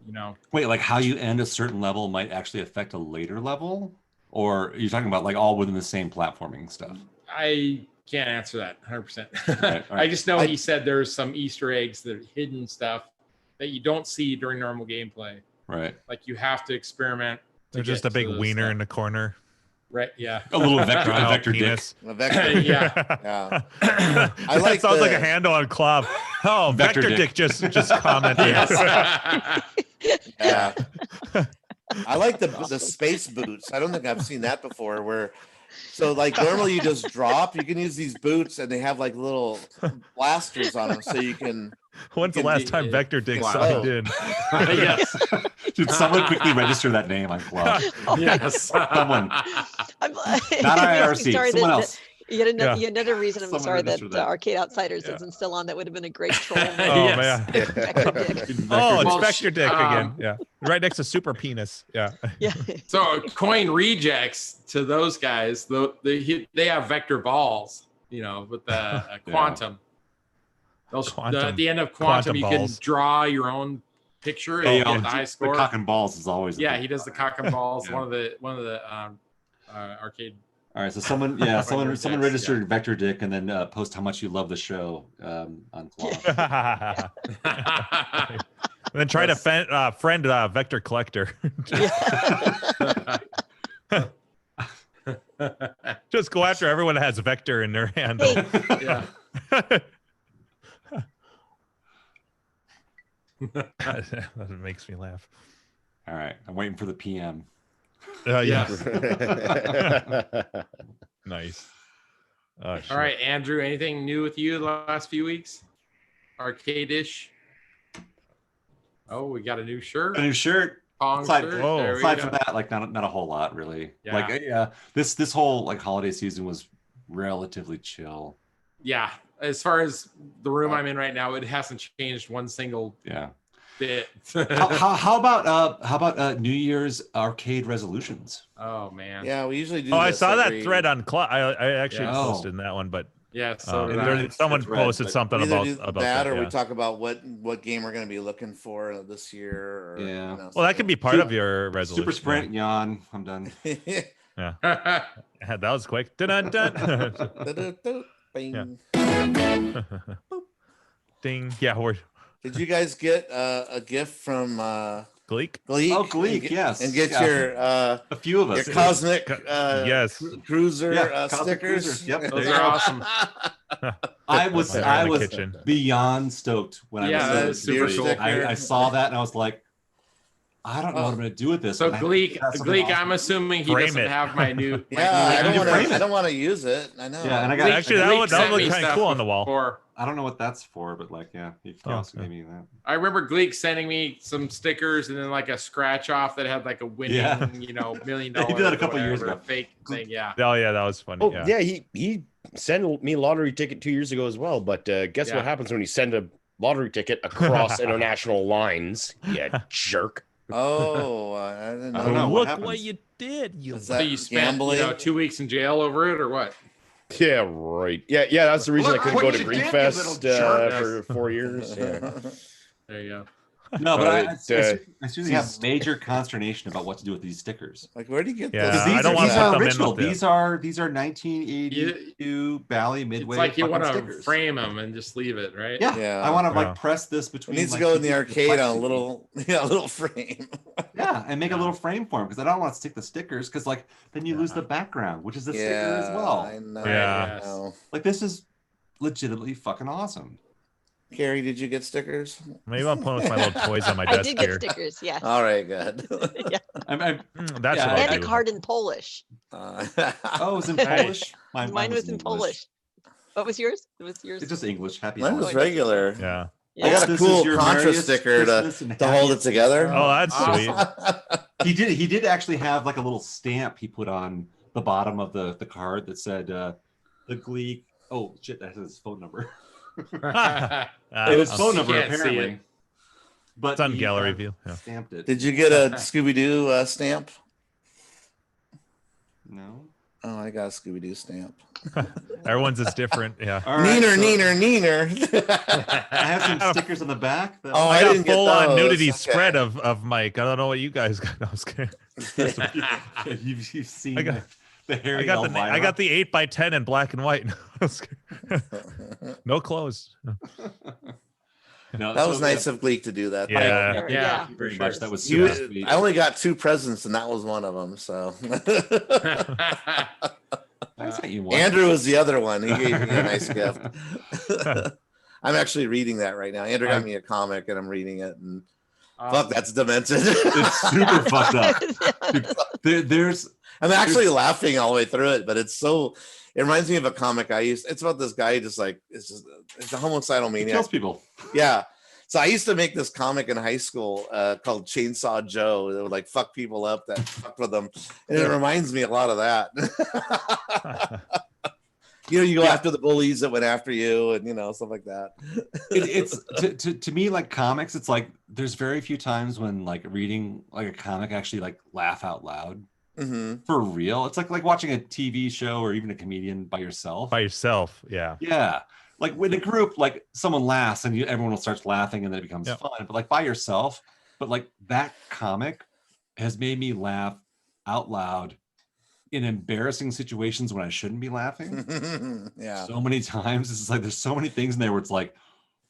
[SPEAKER 3] you know.
[SPEAKER 2] Wait, like how you end a certain level might actually affect a later level? Or are you talking about like all within the same platforming stuff?
[SPEAKER 3] I can't answer that 100%. Right. I just know he said there's some Easter eggs, that are hidden stuff that you don't see during normal gameplay.
[SPEAKER 2] Right.
[SPEAKER 3] Like you have to experiment.
[SPEAKER 10] They're just a big wiener in the corner.
[SPEAKER 3] Right. Yeah.
[SPEAKER 2] A little vector dick.
[SPEAKER 1] A vector.
[SPEAKER 3] Yeah.
[SPEAKER 1] I like.
[SPEAKER 10] That sounds like a handle on club. Oh, vector dick just commented.
[SPEAKER 1] Yeah. I like the space boots. I don't think I've seen that before. So like normally you just drop. You can use these boots, and they have like little blasters on them, so you can.
[SPEAKER 10] When's the last time Vector Dick signed in?
[SPEAKER 3] Yes.
[SPEAKER 2] Should someone quickly register that name on Club?
[SPEAKER 3] Yes.
[SPEAKER 2] Someone. Not IRC. Someone else.
[SPEAKER 5] Yet another reason I'm sorry that Arcade Outsiders isn't still on. That would have been a great troll.
[SPEAKER 10] Man.
[SPEAKER 5] Vector Dick.
[SPEAKER 10] It's Vector Dick again. Yeah. Right next to Super Penis. Yeah.
[SPEAKER 3] So coin rejects to those guys, they have vector balls, you know, with the quantum. At the end of quantum, you can draw your own picture and get the high score.
[SPEAKER 2] The cock and balls is always.
[SPEAKER 3] He does the cock and balls. One of the arcade.
[SPEAKER 2] All right, so someone registered Vector Dick and then post how much you love the show on Claw.
[SPEAKER 10] And then try to friend Vector Collector. Just go after everyone that has Vector in their handle. That makes me laugh.
[SPEAKER 2] All right, I'm waiting for the PM.
[SPEAKER 10] Yes. Nice.
[SPEAKER 3] All right, Andrew, anything new with you the last few weeks? Arcade-ish. Oh, we got a new shirt.
[SPEAKER 2] A new shirt.
[SPEAKER 3] Aside
[SPEAKER 2] from that, like not a whole lot really.
[SPEAKER 3] Yeah.
[SPEAKER 2] This whole like holiday season was relatively chill.
[SPEAKER 3] Yeah. As far as the room I'm in right now, it hasn't changed one single.
[SPEAKER 2] Yeah.
[SPEAKER 3] bit.
[SPEAKER 8] how about New Year's arcade resolutions?
[SPEAKER 3] Oh man.
[SPEAKER 1] Yeah, we usually do.
[SPEAKER 6] Oh, I saw that thread on I actually
[SPEAKER 3] Yeah.
[SPEAKER 6] posted in that one, but
[SPEAKER 3] Yeah, so did I.
[SPEAKER 6] someone posted something
[SPEAKER 1] We either
[SPEAKER 6] about
[SPEAKER 1] do that, or
[SPEAKER 6] yeah.
[SPEAKER 1] we talk about what game we're going to be looking for this year. Or,
[SPEAKER 8] Yeah.
[SPEAKER 1] you know,
[SPEAKER 6] Well, that could be part of your resolution.
[SPEAKER 8] Super sprint, yawn. I'm done.
[SPEAKER 6] Yeah. That was quick. Dun-dun-dun.
[SPEAKER 1] Bing.
[SPEAKER 6] Yeah. Ding. Yeah.
[SPEAKER 1] Did you guys get a gift from
[SPEAKER 6] Gleek?
[SPEAKER 1] Gleek?
[SPEAKER 8] Oh, Gleek, yes.
[SPEAKER 1] And get
[SPEAKER 8] Yeah.
[SPEAKER 1] your
[SPEAKER 8] A few of us.
[SPEAKER 1] your cosmic
[SPEAKER 6] yes
[SPEAKER 1] cruiser
[SPEAKER 8] Cosmic
[SPEAKER 1] stickers.
[SPEAKER 8] Cruiser. Yep,
[SPEAKER 3] Those are awesome.
[SPEAKER 8] I was
[SPEAKER 6] kitchen.
[SPEAKER 8] beyond stoked when
[SPEAKER 3] Yeah,
[SPEAKER 8] I
[SPEAKER 3] that
[SPEAKER 8] was
[SPEAKER 3] is super cool.
[SPEAKER 8] I saw that and I was like, I don't know what I'm going to do with this.
[SPEAKER 3] So
[SPEAKER 8] but I
[SPEAKER 3] Gleek,
[SPEAKER 8] think that's something
[SPEAKER 3] Gleek,
[SPEAKER 8] awesome.
[SPEAKER 3] I'm assuming he
[SPEAKER 6] Frame
[SPEAKER 3] doesn't
[SPEAKER 6] it.
[SPEAKER 3] have my new.
[SPEAKER 1] Yeah,
[SPEAKER 3] my
[SPEAKER 1] I don't want to use it. I know.
[SPEAKER 8] Yeah, and I got
[SPEAKER 6] Actually, that would
[SPEAKER 3] sent
[SPEAKER 6] look
[SPEAKER 3] me
[SPEAKER 6] kind of
[SPEAKER 3] stuff
[SPEAKER 6] cool on the wall.
[SPEAKER 3] before.
[SPEAKER 8] I don't know what that's for, but like, yeah, he also gave me that.
[SPEAKER 3] I remember Gleek sending me some stickers and then like a scratch off that had like a winning, $1 million.
[SPEAKER 8] He did that a couple years ago.
[SPEAKER 3] Fake thing, yeah.
[SPEAKER 6] Oh yeah, that was funny.
[SPEAKER 9] Oh
[SPEAKER 6] yeah.
[SPEAKER 9] he sent me a lottery ticket 2 years ago as well. But guess
[SPEAKER 3] Yeah.
[SPEAKER 9] what happens when you send a lottery ticket across international lines? Yeah, jerk.
[SPEAKER 1] Oh, I didn't know.
[SPEAKER 8] I don't know.
[SPEAKER 6] Look
[SPEAKER 8] happens?
[SPEAKER 6] what you did. You.
[SPEAKER 1] Is
[SPEAKER 3] So
[SPEAKER 1] that
[SPEAKER 3] you spent
[SPEAKER 1] gambling?
[SPEAKER 3] 2 weeks in jail over it or what?
[SPEAKER 9] Yeah, right. Yeah. That's the reason
[SPEAKER 8] Look
[SPEAKER 9] I couldn't
[SPEAKER 8] what
[SPEAKER 9] go to
[SPEAKER 8] you
[SPEAKER 9] Greek
[SPEAKER 8] did, you
[SPEAKER 9] Fest
[SPEAKER 8] little jerk.
[SPEAKER 9] for 4 years. Yeah.
[SPEAKER 3] There you go.
[SPEAKER 8] No, but I
[SPEAKER 9] But,
[SPEAKER 8] seriously have major consternation about what to do with these stickers.
[SPEAKER 1] Like, where do you get
[SPEAKER 6] Yeah,
[SPEAKER 1] those?
[SPEAKER 6] I don't want
[SPEAKER 8] These
[SPEAKER 6] to put
[SPEAKER 8] are
[SPEAKER 6] them in
[SPEAKER 8] original.
[SPEAKER 6] with the-
[SPEAKER 8] These are 1982 Bally Midway.
[SPEAKER 3] It's like you
[SPEAKER 8] fucking
[SPEAKER 3] want to
[SPEAKER 8] stickers.
[SPEAKER 3] frame them and just leave it, right?
[SPEAKER 8] Yeah,
[SPEAKER 1] Yeah.
[SPEAKER 8] I want to
[SPEAKER 6] Yeah.
[SPEAKER 8] like press this
[SPEAKER 1] It
[SPEAKER 8] between.
[SPEAKER 1] needs to
[SPEAKER 8] like,
[SPEAKER 1] go in the
[SPEAKER 8] two
[SPEAKER 1] arcade on a
[SPEAKER 8] complexity.
[SPEAKER 1] little frame.
[SPEAKER 8] Yeah, and make a little frame for them because I don't want to stick the stickers because like then you lose the background, which is the sticker as well.
[SPEAKER 1] I know.
[SPEAKER 6] Yeah.
[SPEAKER 1] I know.
[SPEAKER 8] Like this is legitimately fucking awesome.
[SPEAKER 1] Carrie, did you get stickers?
[SPEAKER 6] Maybe I'm playing with my little toys on my
[SPEAKER 5] I
[SPEAKER 6] desk
[SPEAKER 5] did get
[SPEAKER 6] here.
[SPEAKER 5] stickers, yes.
[SPEAKER 1] All right, good.
[SPEAKER 5] Yeah.
[SPEAKER 8] I'm
[SPEAKER 6] That's
[SPEAKER 8] Yeah.
[SPEAKER 6] what
[SPEAKER 5] And
[SPEAKER 6] I'll
[SPEAKER 5] a
[SPEAKER 6] do.
[SPEAKER 5] card in Polish.
[SPEAKER 8] oh, it was in Polish.
[SPEAKER 5] Mine was in Polish. What was yours? It was yours.
[SPEAKER 8] It's just English. Happy.
[SPEAKER 1] Mine was
[SPEAKER 8] holidays.
[SPEAKER 1] regular.
[SPEAKER 6] Yeah.
[SPEAKER 1] I got a
[SPEAKER 8] This
[SPEAKER 1] cool
[SPEAKER 8] is your
[SPEAKER 1] Contra
[SPEAKER 8] merriest
[SPEAKER 1] sticker
[SPEAKER 8] Christmas and
[SPEAKER 1] to hold it
[SPEAKER 8] happiest-
[SPEAKER 1] together.
[SPEAKER 6] Oh, that's sweet.
[SPEAKER 3] Awesome.
[SPEAKER 8] He did actually have like a little stamp he put on the bottom of the card that said the Gleek. Oh shit, that has his phone number. It was phone number
[SPEAKER 3] can't see
[SPEAKER 8] apparently.
[SPEAKER 3] it.
[SPEAKER 8] But
[SPEAKER 6] It's on
[SPEAKER 8] he,
[SPEAKER 6] gallery view. Yeah.
[SPEAKER 8] Stamped it.
[SPEAKER 1] Did you get a Scooby Doo stamp?
[SPEAKER 8] No.
[SPEAKER 1] Oh, I got a Scooby Doo stamp.
[SPEAKER 6] Everyone's is different. Yeah.
[SPEAKER 8] All right,
[SPEAKER 1] Neener.
[SPEAKER 8] I have some stickers on the back. That
[SPEAKER 1] Oh,
[SPEAKER 6] I
[SPEAKER 1] I
[SPEAKER 6] got
[SPEAKER 1] didn't get
[SPEAKER 6] full on
[SPEAKER 1] those.
[SPEAKER 6] nudity
[SPEAKER 1] Okay.
[SPEAKER 6] spread of Mike. I don't know what you guys got. I was kidding.
[SPEAKER 8] you've seen
[SPEAKER 6] I got-
[SPEAKER 8] the hairy
[SPEAKER 6] I got
[SPEAKER 8] Elvira.
[SPEAKER 6] the 8x10 in black and white. No clothes.
[SPEAKER 8] No,
[SPEAKER 1] That
[SPEAKER 8] so
[SPEAKER 1] was nice of Gleek to do that.
[SPEAKER 6] Yeah.
[SPEAKER 5] Sure,
[SPEAKER 3] Yeah,
[SPEAKER 8] Very
[SPEAKER 3] for
[SPEAKER 8] much.
[SPEAKER 3] sure.
[SPEAKER 8] That was
[SPEAKER 1] You-
[SPEAKER 8] super sweet.
[SPEAKER 1] I only got 2 presents, and that was one of them. So
[SPEAKER 8] I sent you one.
[SPEAKER 1] Andrew was the other one. He gave me a nice gift. I'm actually reading that right now. Andrew got me a comic, and I'm reading it. And fuck, that's demented.
[SPEAKER 8] It's super fucked up. There's
[SPEAKER 1] I'm actually laughing all the way through it, but it's so. It reminds me of a comic I used. It's about this guy just like it's a homicidal
[SPEAKER 8] he
[SPEAKER 1] maniac.
[SPEAKER 8] kills people.
[SPEAKER 1] Yeah. So I used to make this comic in high school called Chainsaw Joe. That would like fuck people up that fucked with them, and it reminds me a lot of that. You go after the bullies that went after you, and stuff like that.
[SPEAKER 8] It's to me like comics. It's like there's very few times when like reading like a comic actually like laugh out loud.
[SPEAKER 1] Mm-hmm.
[SPEAKER 8] For real. It's like watching a TV show or even a comedian by yourself.
[SPEAKER 6] By yourself. Yeah.
[SPEAKER 8] Yeah. Like in a group, like someone laughs and everyone will start laughing and then it becomes
[SPEAKER 6] Yep.
[SPEAKER 8] fun. But like by yourself, but like that comic has made me laugh out loud in embarrassing situations when I shouldn't be laughing.
[SPEAKER 1] Yeah.
[SPEAKER 8] So many times. It's like there's so many things in there where it's like,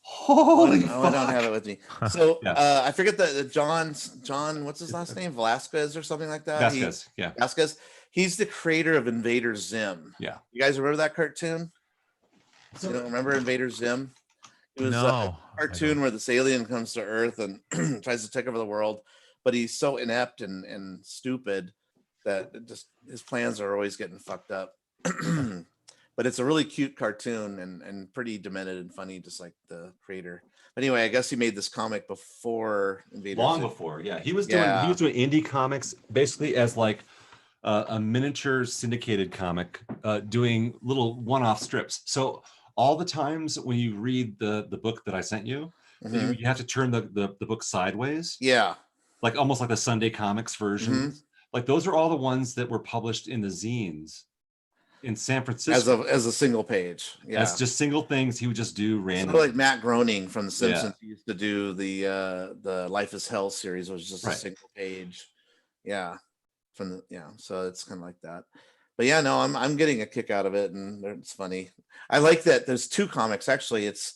[SPEAKER 8] holy
[SPEAKER 1] I
[SPEAKER 8] fuck.
[SPEAKER 1] don't have it with me. So
[SPEAKER 8] Yeah.
[SPEAKER 1] I forget the John. What's his last name? Velasquez or something like that.
[SPEAKER 8] Vasquez. Yeah.
[SPEAKER 1] Vasquez. He's the creator of Invader Zim.
[SPEAKER 8] Yeah.
[SPEAKER 1] You guys remember that cartoon? You don't remember Invader Zim? It was
[SPEAKER 6] No,
[SPEAKER 1] a cartoon where this alien comes to Earth and tries to take over the world, but he's so inept and stupid that his plans are always getting fucked up. But it's a really cute cartoon and pretty demented and funny, just like the creator. But anyway, I guess he made this comic before Invader
[SPEAKER 8] Long
[SPEAKER 1] Zim.
[SPEAKER 8] before. Yeah. He was doing indie comics basically as like a miniature syndicated comic, doing little one-off strips. So all the times when you read the book that I sent you,
[SPEAKER 2] You have to turn the book sideways.
[SPEAKER 1] Yeah.
[SPEAKER 2] Like almost like the Sunday Comics versions. Like those are all the ones that were published in the zines in San Francisco
[SPEAKER 1] as a single page. Yeah.
[SPEAKER 2] As just single things he would just do random.
[SPEAKER 1] Sort of like Matt Groening from The Simpsons used to do the Life is Hell series, which was just a single page. Yeah. So it's kind of like that. But yeah, no, I'm getting a kick out of it, and it's funny. I like that there's two comics actually. It's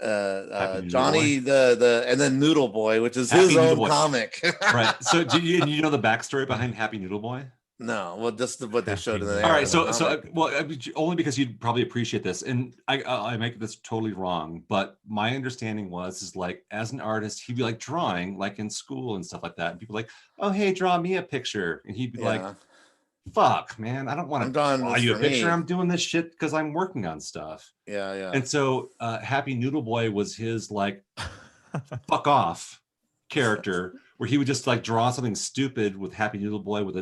[SPEAKER 1] Johnny the and then Noodle Boy, which is his own comic.
[SPEAKER 2] Right. So do you know the backstory behind Happy Noodle Boy?
[SPEAKER 1] No, well, just what they showed in the.
[SPEAKER 2] All right, so only because you'd probably appreciate this, and I make this totally wrong, but my understanding is like as an artist, he'd be like drawing like in school and stuff like that, and people like, oh hey, draw me a picture, and he'd be like, fuck man, I don't want to draw you a picture. I'm doing this shit because I'm working on stuff.
[SPEAKER 1] Yeah.
[SPEAKER 2] And so Happy Noodle Boy was his like fuck off character. Where he would just like draw something stupid with Happy Noodle Boy with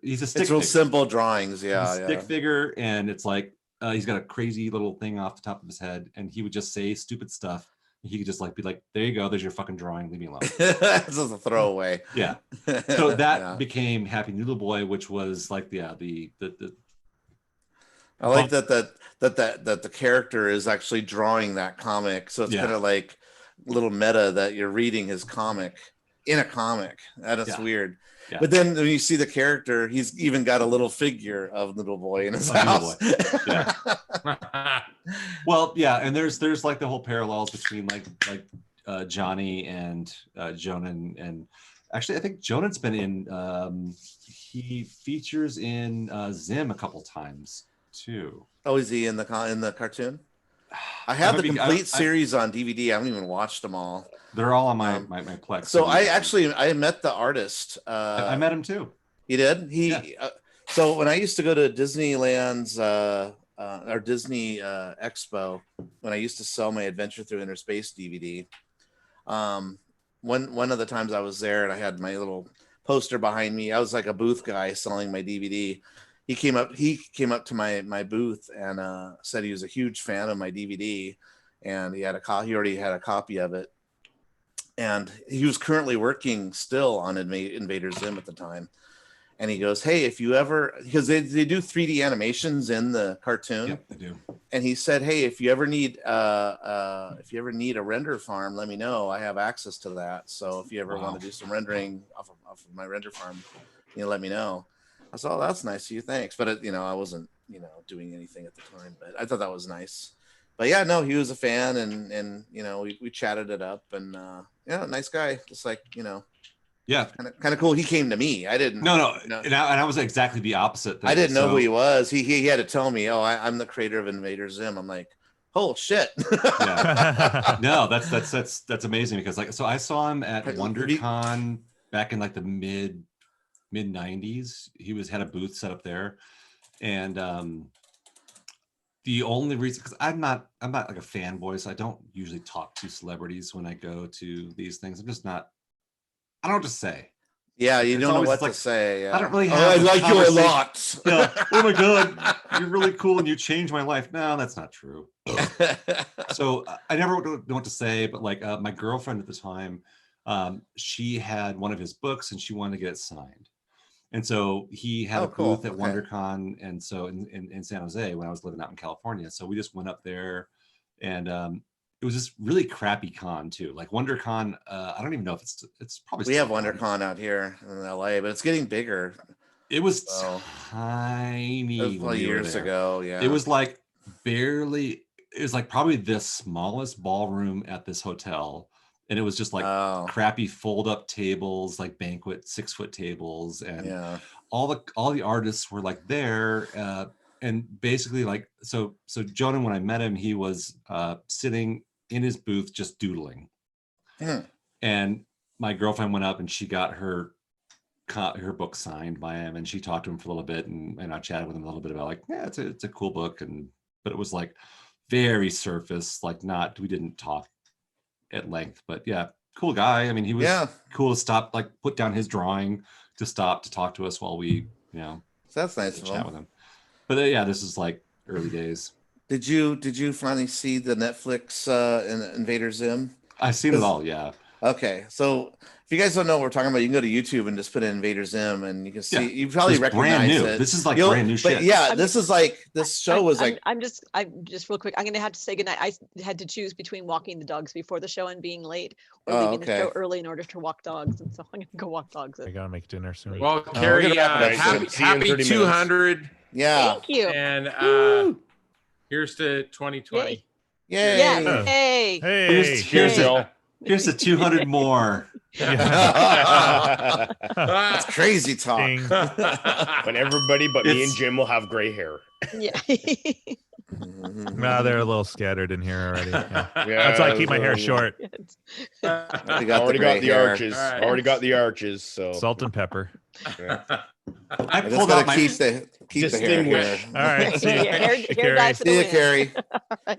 [SPEAKER 2] he's a stick.
[SPEAKER 1] It's real simple drawings,
[SPEAKER 2] stick figure, and it's like he's got a crazy little thing off the top of his head, and he would just say stupid stuff. He could just like be like, "There you go, there's your fucking drawing. Leave me alone."
[SPEAKER 1] This is a throwaway.
[SPEAKER 2] Yeah. So that became Happy Noodle Boy, which was like the
[SPEAKER 1] I like that the character is actually drawing that comic, so it's kind of like a little meta that you're reading his comic. In a comic. That is weird. Yeah. But then when you see the character, he's even got a little figure of Little Boy in his house.
[SPEAKER 2] Well, yeah, and there's like the whole parallels between like Johnny and Jonan, and actually I think Jonan's been in he features in Zim a couple times too.
[SPEAKER 1] Oh, is he in the cartoon? I have the complete series on DVD. I haven't even watched them all.
[SPEAKER 2] They're all on my Plex.
[SPEAKER 1] So I met the artist.
[SPEAKER 2] I met him too.
[SPEAKER 1] You did? So when I used to go to Disneyland's or Disney Expo, when I used to sell my Adventure Through Inner Space DVD, one of the times I was there and I had my little poster behind me. I was like a booth guy selling my DVD. He came up to my booth and said he was a huge fan of my DVD, and he already had a copy of it, and he was currently working still on Invader Zim at the time. And he goes, "Hey, if you ever," because they do 3D animations in the cartoon.
[SPEAKER 2] Yep, they do.
[SPEAKER 1] And he said, "Hey, if you ever need a render farm, let me know. I have access to that. So if you ever want to do some rendering off of my render farm, let me know." I said, "Oh, that's nice of you. Thanks." But I wasn't, doing anything at the time. But I thought that was nice. But yeah, no, he was a fan, and we chatted it up, and nice guy, just like
[SPEAKER 2] yeah,
[SPEAKER 1] kind of cool. He came to me. I didn't.
[SPEAKER 2] No. And I was exactly the opposite thing.
[SPEAKER 1] I didn't know who he was. He had to tell me, "Oh, I'm the creator of Invader Zim." I'm like, "Oh shit!"
[SPEAKER 2] Yeah. No, that's amazing because so I saw him at WonderCon back in like the mid 90s. He had a booth set up there, and the only reason, because I'm not like a fanboy, so I don't usually talk to celebrities when I go to these things. I'm just not. I don't know what to say.
[SPEAKER 1] Yeah, you don't know what to say. Yeah.
[SPEAKER 2] I don't really have.
[SPEAKER 1] I like you a lot.
[SPEAKER 2] Oh my god, you're really cool and you changed my life. No, that's not true. So I never know what to say, but like my girlfriend at the time, she had one of his books and she wanted to get it signed. And so he had a booth at WonderCon, and so in San Jose when I was living out in California. So we just went up there, and it was this really crappy con too. Like WonderCon, I don't even know if it's probably.
[SPEAKER 1] We have WonderCon out here in LA, but it's getting bigger.
[SPEAKER 2] It was tiny.
[SPEAKER 1] It was years ago. Yeah,
[SPEAKER 2] it was like barely. It was like probably the smallest ballroom at this hotel. And it was just like crappy fold-up tables, like banquet 6-foot tables, and all the artists were like there, and basically like so Jonan, when I met him, he was sitting in his booth just doodling, and my girlfriend went up and she got her book signed by him, and she talked to him for a little bit, and I chatted with him a little bit about like, yeah, it's a cool book, but it was like very surface, like we didn't talk at length, but yeah, cool guy. I mean, he was cool to stop, like put down his drawing to stop to talk to us while we,
[SPEAKER 1] so that's nice to
[SPEAKER 2] chat with him. But this is like early days.
[SPEAKER 1] Did you finally see the Netflix Invader Zim?
[SPEAKER 8] I've seen it all. Yeah.
[SPEAKER 1] Okay, so if you guys don't know what we're talking about, you can go to YouTube and just put in Invader Zim, and you can see.
[SPEAKER 8] Yeah.
[SPEAKER 1] You probably recognize
[SPEAKER 8] brand new.
[SPEAKER 1] it.
[SPEAKER 8] This is like brand new shit.
[SPEAKER 1] But yeah,
[SPEAKER 5] I'm-
[SPEAKER 1] this is like this show was like.
[SPEAKER 5] I'm just real quick. I'm gonna have to say goodnight. I had to choose between walking the dogs before the show and being late, or leaving the show early in order to walk dogs, and so I'm gonna go walk dogs.
[SPEAKER 6] I gotta make dinner soon.
[SPEAKER 3] Well, Carrie, happy 200.
[SPEAKER 1] Yeah.
[SPEAKER 5] Thank you.
[SPEAKER 3] And here's to 2020.
[SPEAKER 1] Yay!
[SPEAKER 5] Yeah. Hey.
[SPEAKER 6] Hey.
[SPEAKER 8] Here's the 200 more.
[SPEAKER 1] That's crazy talk.
[SPEAKER 9] When everybody but me and Jim will have gray hair.
[SPEAKER 5] Yeah.
[SPEAKER 6] Nah, they're a little scattered in here already. Yeah. That's why I keep my hair short.
[SPEAKER 9] Already got the arches. Right. Already got the arches. So
[SPEAKER 6] salt and pepper.
[SPEAKER 9] Yeah.
[SPEAKER 8] I pulled out my
[SPEAKER 1] keep the hair here.
[SPEAKER 6] All right. See you,
[SPEAKER 5] Carrie.
[SPEAKER 1] See you, Carrie.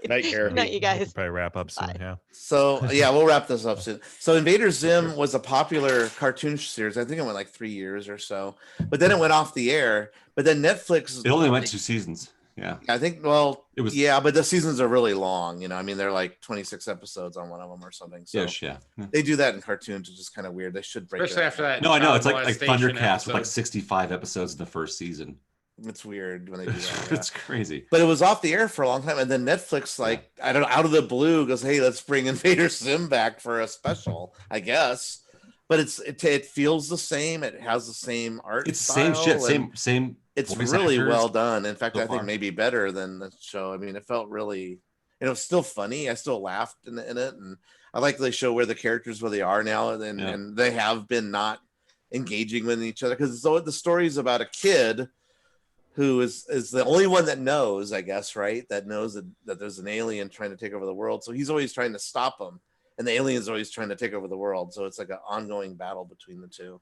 [SPEAKER 9] Night, Carrie.
[SPEAKER 5] Night, you guys.
[SPEAKER 6] Probably wrap up soon. Yeah.
[SPEAKER 1] So yeah, we'll wrap this up soon. So Invader Zim was a popular cartoon series. I think it went like 3 years or so, but then it went off the air. But then Netflix.
[SPEAKER 8] It only went 2 seasons. Yeah.
[SPEAKER 1] I think. Well,
[SPEAKER 8] it was.
[SPEAKER 1] Yeah, but the seasons are really long. You know, I mean, they're like 26 episodes on one of them or something. So
[SPEAKER 8] yeah.
[SPEAKER 1] They do that in cartoons, which is kind of weird. They should break.
[SPEAKER 3] Especially after that.
[SPEAKER 8] No, I know it's like Thundercats
[SPEAKER 3] episode.
[SPEAKER 8] with like 65 episodes in the first season.
[SPEAKER 1] It's weird when they do that.
[SPEAKER 8] It's crazy.
[SPEAKER 1] But it was off the air for a long time, and then Netflix, like I don't know, out of the blue, goes, "Hey, let's bring Invader Zim back for a special." I guess, but it feels the same. It has the same art.
[SPEAKER 8] It's same shit. Same.
[SPEAKER 1] It's really well done. In fact, I think maybe better than the show. I mean, it felt really. It was still funny. I still laughed in it, and I like they show where the characters where they are now, and they have been not engaging with each other because the story is about a kid who is the only one that knows, I guess, right? That knows that there's an alien trying to take over the world. So he's always trying to stop him. And the alien's always trying to take over the world. So it's like an ongoing battle between the two.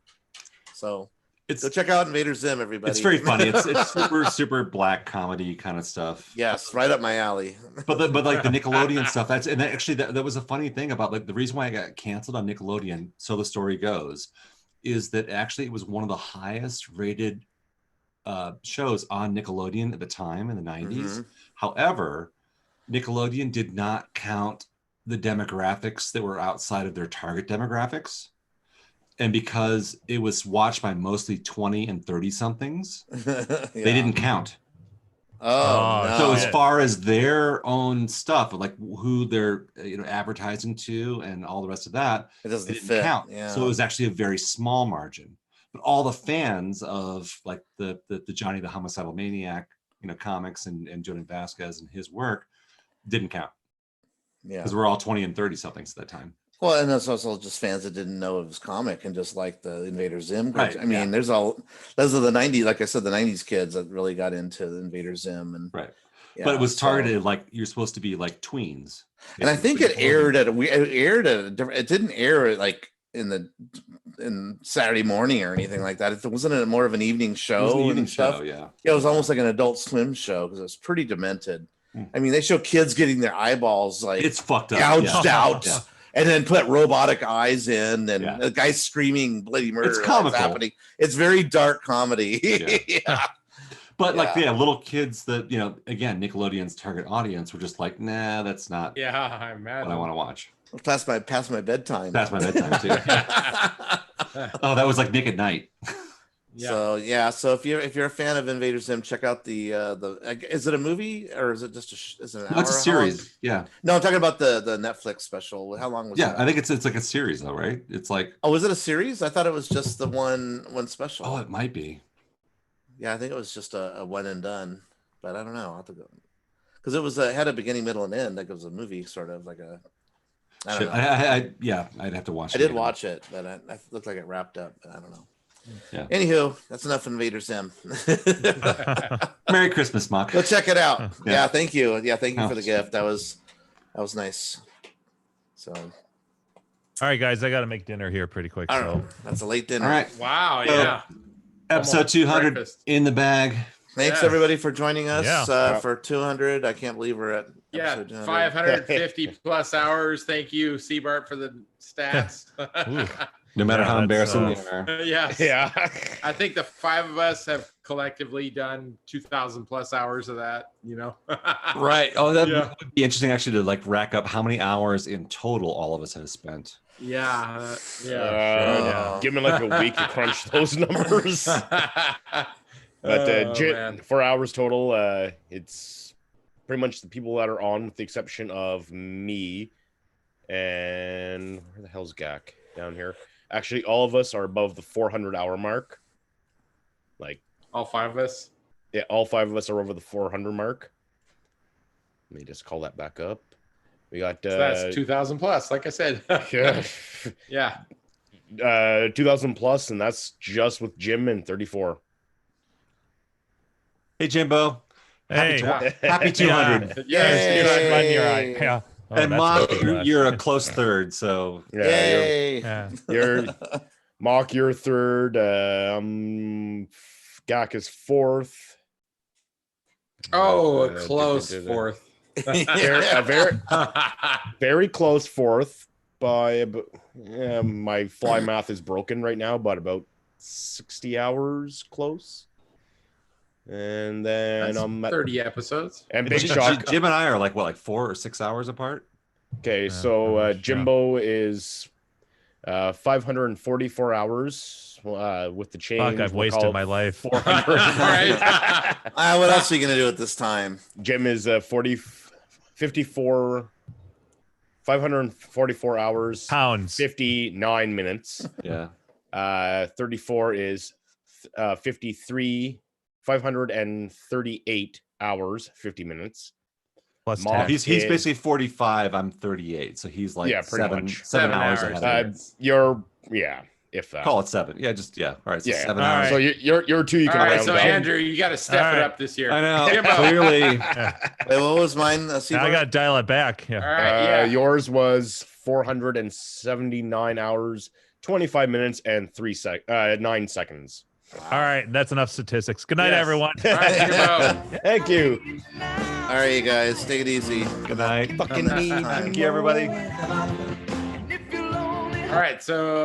[SPEAKER 1] So go check out Invader Zim, everybody.
[SPEAKER 8] It's very funny. It's super, super black comedy kind of stuff.
[SPEAKER 1] Yes, right up my alley.
[SPEAKER 8] but like the Nickelodeon stuff, that was a funny thing about like the reason why I got canceled on Nickelodeon, so the story goes, is that actually it was one of the highest rated shows on Nickelodeon at the time in the 90s. Mm-hmm. However, Nickelodeon did not count the demographics that were outside of their target demographics. And because it was watched by mostly 20 and 30 somethings, they didn't count.
[SPEAKER 1] Oh, no.
[SPEAKER 8] So as far as their own stuff, like who they're advertising to and all the rest of that,
[SPEAKER 1] it doesn't
[SPEAKER 8] didn't count. Yeah. So it was actually a very small margin. But all the fans of like the Johnny the Homicidal Maniac, comics and Jordan Vasquez and his work didn't count.
[SPEAKER 1] Yeah,
[SPEAKER 8] because we're all 20 and 30 somethings at that time.
[SPEAKER 1] Well, and that's also just fans that didn't know it was comic and just like the Invader Zim.
[SPEAKER 8] Right.
[SPEAKER 1] I mean, those are the 90s. Like I said, the 90s kids that really got into the Invader Zim and
[SPEAKER 8] right. Yeah, but it was targeted like you're supposed to be like tweens.
[SPEAKER 1] And I think it aired at it didn't air like in Saturday morning or anything like that. It wasn't more of an evening show.
[SPEAKER 8] It was an evening show, yeah.
[SPEAKER 1] Yeah, it was almost like an Adult Swim show because it was pretty demented. I mean, they show kids getting their eyeballs like
[SPEAKER 8] it's fucked up,
[SPEAKER 1] gouged out, and then put robotic eyes in, and the guy screaming bloody murder.
[SPEAKER 8] It's comical.
[SPEAKER 1] Happening. It's very dark comedy. Yeah.
[SPEAKER 8] But like little kids that again, Nickelodeon's target audience were just like, nah, that's not.
[SPEAKER 3] Yeah, I imagine
[SPEAKER 8] what I want to watch.
[SPEAKER 1] Past my bedtime.
[SPEAKER 8] Past my bedtime too. Oh, that was like Nick at Night.
[SPEAKER 1] Yeah. So if you're a fan of Invader Zim, check out the is it a movie or is it just is it an hour?
[SPEAKER 8] It's a series. Yeah.
[SPEAKER 1] No, I'm talking about the Netflix special. How long was it?
[SPEAKER 8] Yeah, I think it's like a series though, right? It's like
[SPEAKER 1] was it a series? I thought it was just the one special.
[SPEAKER 8] Oh, it might be.
[SPEAKER 1] Yeah, I think it was just a one and done, but I don't know. I'll have to go because it had a beginning, middle, and end. Like it was a movie, sort of like a. I don't know.
[SPEAKER 8] I'd have to watch.
[SPEAKER 1] I did watch it, but I looked like it wrapped up. But I don't know.
[SPEAKER 8] Yeah.
[SPEAKER 1] Anywho, that's enough Invader Zim.
[SPEAKER 8] Merry Christmas, Mock.
[SPEAKER 1] Go check it out. Yeah, thank you. Yeah, thank you for the gift. That was nice. So.
[SPEAKER 6] All right, guys, I got to make dinner here pretty quick. So
[SPEAKER 1] that's a late dinner.
[SPEAKER 8] All right.
[SPEAKER 3] Wow. Yeah.
[SPEAKER 8] Episode 200
[SPEAKER 3] breakfast.
[SPEAKER 8] in the bag.
[SPEAKER 1] Thanks everybody for joining us for 200. I can't believe we're at
[SPEAKER 3] 550 plus hours. Thank you, Seabart, for the stats.
[SPEAKER 8] No matter how embarrassing they are.
[SPEAKER 3] Yes.
[SPEAKER 9] Yeah.
[SPEAKER 3] I think the 5 of us have collectively done 2,000 plus hours of that, you know?
[SPEAKER 8] Right. Oh, that
[SPEAKER 3] Yeah.
[SPEAKER 8] would be interesting actually to like rack up how many hours in total all of us have spent.
[SPEAKER 3] Yeah.
[SPEAKER 9] Give me like a week to crunch those numbers. But 4 hours total. It's pretty much the people that are on, with the exception of me. And where the hell's Gak? Down here. Actually, all of us are above the 400-hour mark. Like
[SPEAKER 3] all 5 of us.
[SPEAKER 9] Yeah, all 5 of us are over the 400 mark. Let me just call that back up. We got
[SPEAKER 3] so that's 2,000 plus, like I said.
[SPEAKER 9] Yeah. 2,000 plus, and that's just with Jim and 34.
[SPEAKER 8] Hey, Jimbo.
[SPEAKER 6] Hey.
[SPEAKER 8] Happy 200.
[SPEAKER 6] Yeah. Oh,
[SPEAKER 8] and Mock, you're a close third, so
[SPEAKER 9] you're Mock, you're third. Gak is fourth.
[SPEAKER 3] Oh, a close fourth.
[SPEAKER 9] Very close fourth by my fly math is broken right now, but about 60 hours close. And then I'm at
[SPEAKER 3] 30 episodes.
[SPEAKER 9] And Big Shock.
[SPEAKER 8] Jim and I are like 4 or 6 hours apart.
[SPEAKER 9] Okay, so Jimbo is 544 hours with the change.
[SPEAKER 6] Fuck, I've wasted my life.
[SPEAKER 9] 400.
[SPEAKER 1] Right. What else are you gonna do at this time?
[SPEAKER 9] Jim is 544 hours.
[SPEAKER 6] Pounds.
[SPEAKER 9] 59 minutes.
[SPEAKER 8] Yeah.
[SPEAKER 9] 34 is 538 hours, 50 minutes.
[SPEAKER 6] Plus
[SPEAKER 8] he's basically 45. I'm 38, so he's like
[SPEAKER 9] pretty
[SPEAKER 8] 7 hours ahead.
[SPEAKER 9] You're if that.
[SPEAKER 8] Call it 7. Yeah, just All right, so 7 hours.
[SPEAKER 9] So you're 2. You can
[SPEAKER 3] all right,
[SPEAKER 9] round
[SPEAKER 3] so
[SPEAKER 9] up.
[SPEAKER 3] Andrew, you got to step it up this year.
[SPEAKER 8] I know.
[SPEAKER 3] Jimbo.
[SPEAKER 8] Clearly.
[SPEAKER 1] Wait, what was mine?
[SPEAKER 6] I got to dial it back. Yeah.
[SPEAKER 3] All right,
[SPEAKER 9] yours was 479 hours, 25 minutes, and 9 seconds.
[SPEAKER 6] All right, that's enough statistics. Good night, everyone.
[SPEAKER 3] All right, Jimbo.
[SPEAKER 9] Thank you.
[SPEAKER 1] All right, you guys, take it easy.
[SPEAKER 8] Good night.
[SPEAKER 1] Fucking me.
[SPEAKER 8] Thank you, everybody.
[SPEAKER 3] All right, so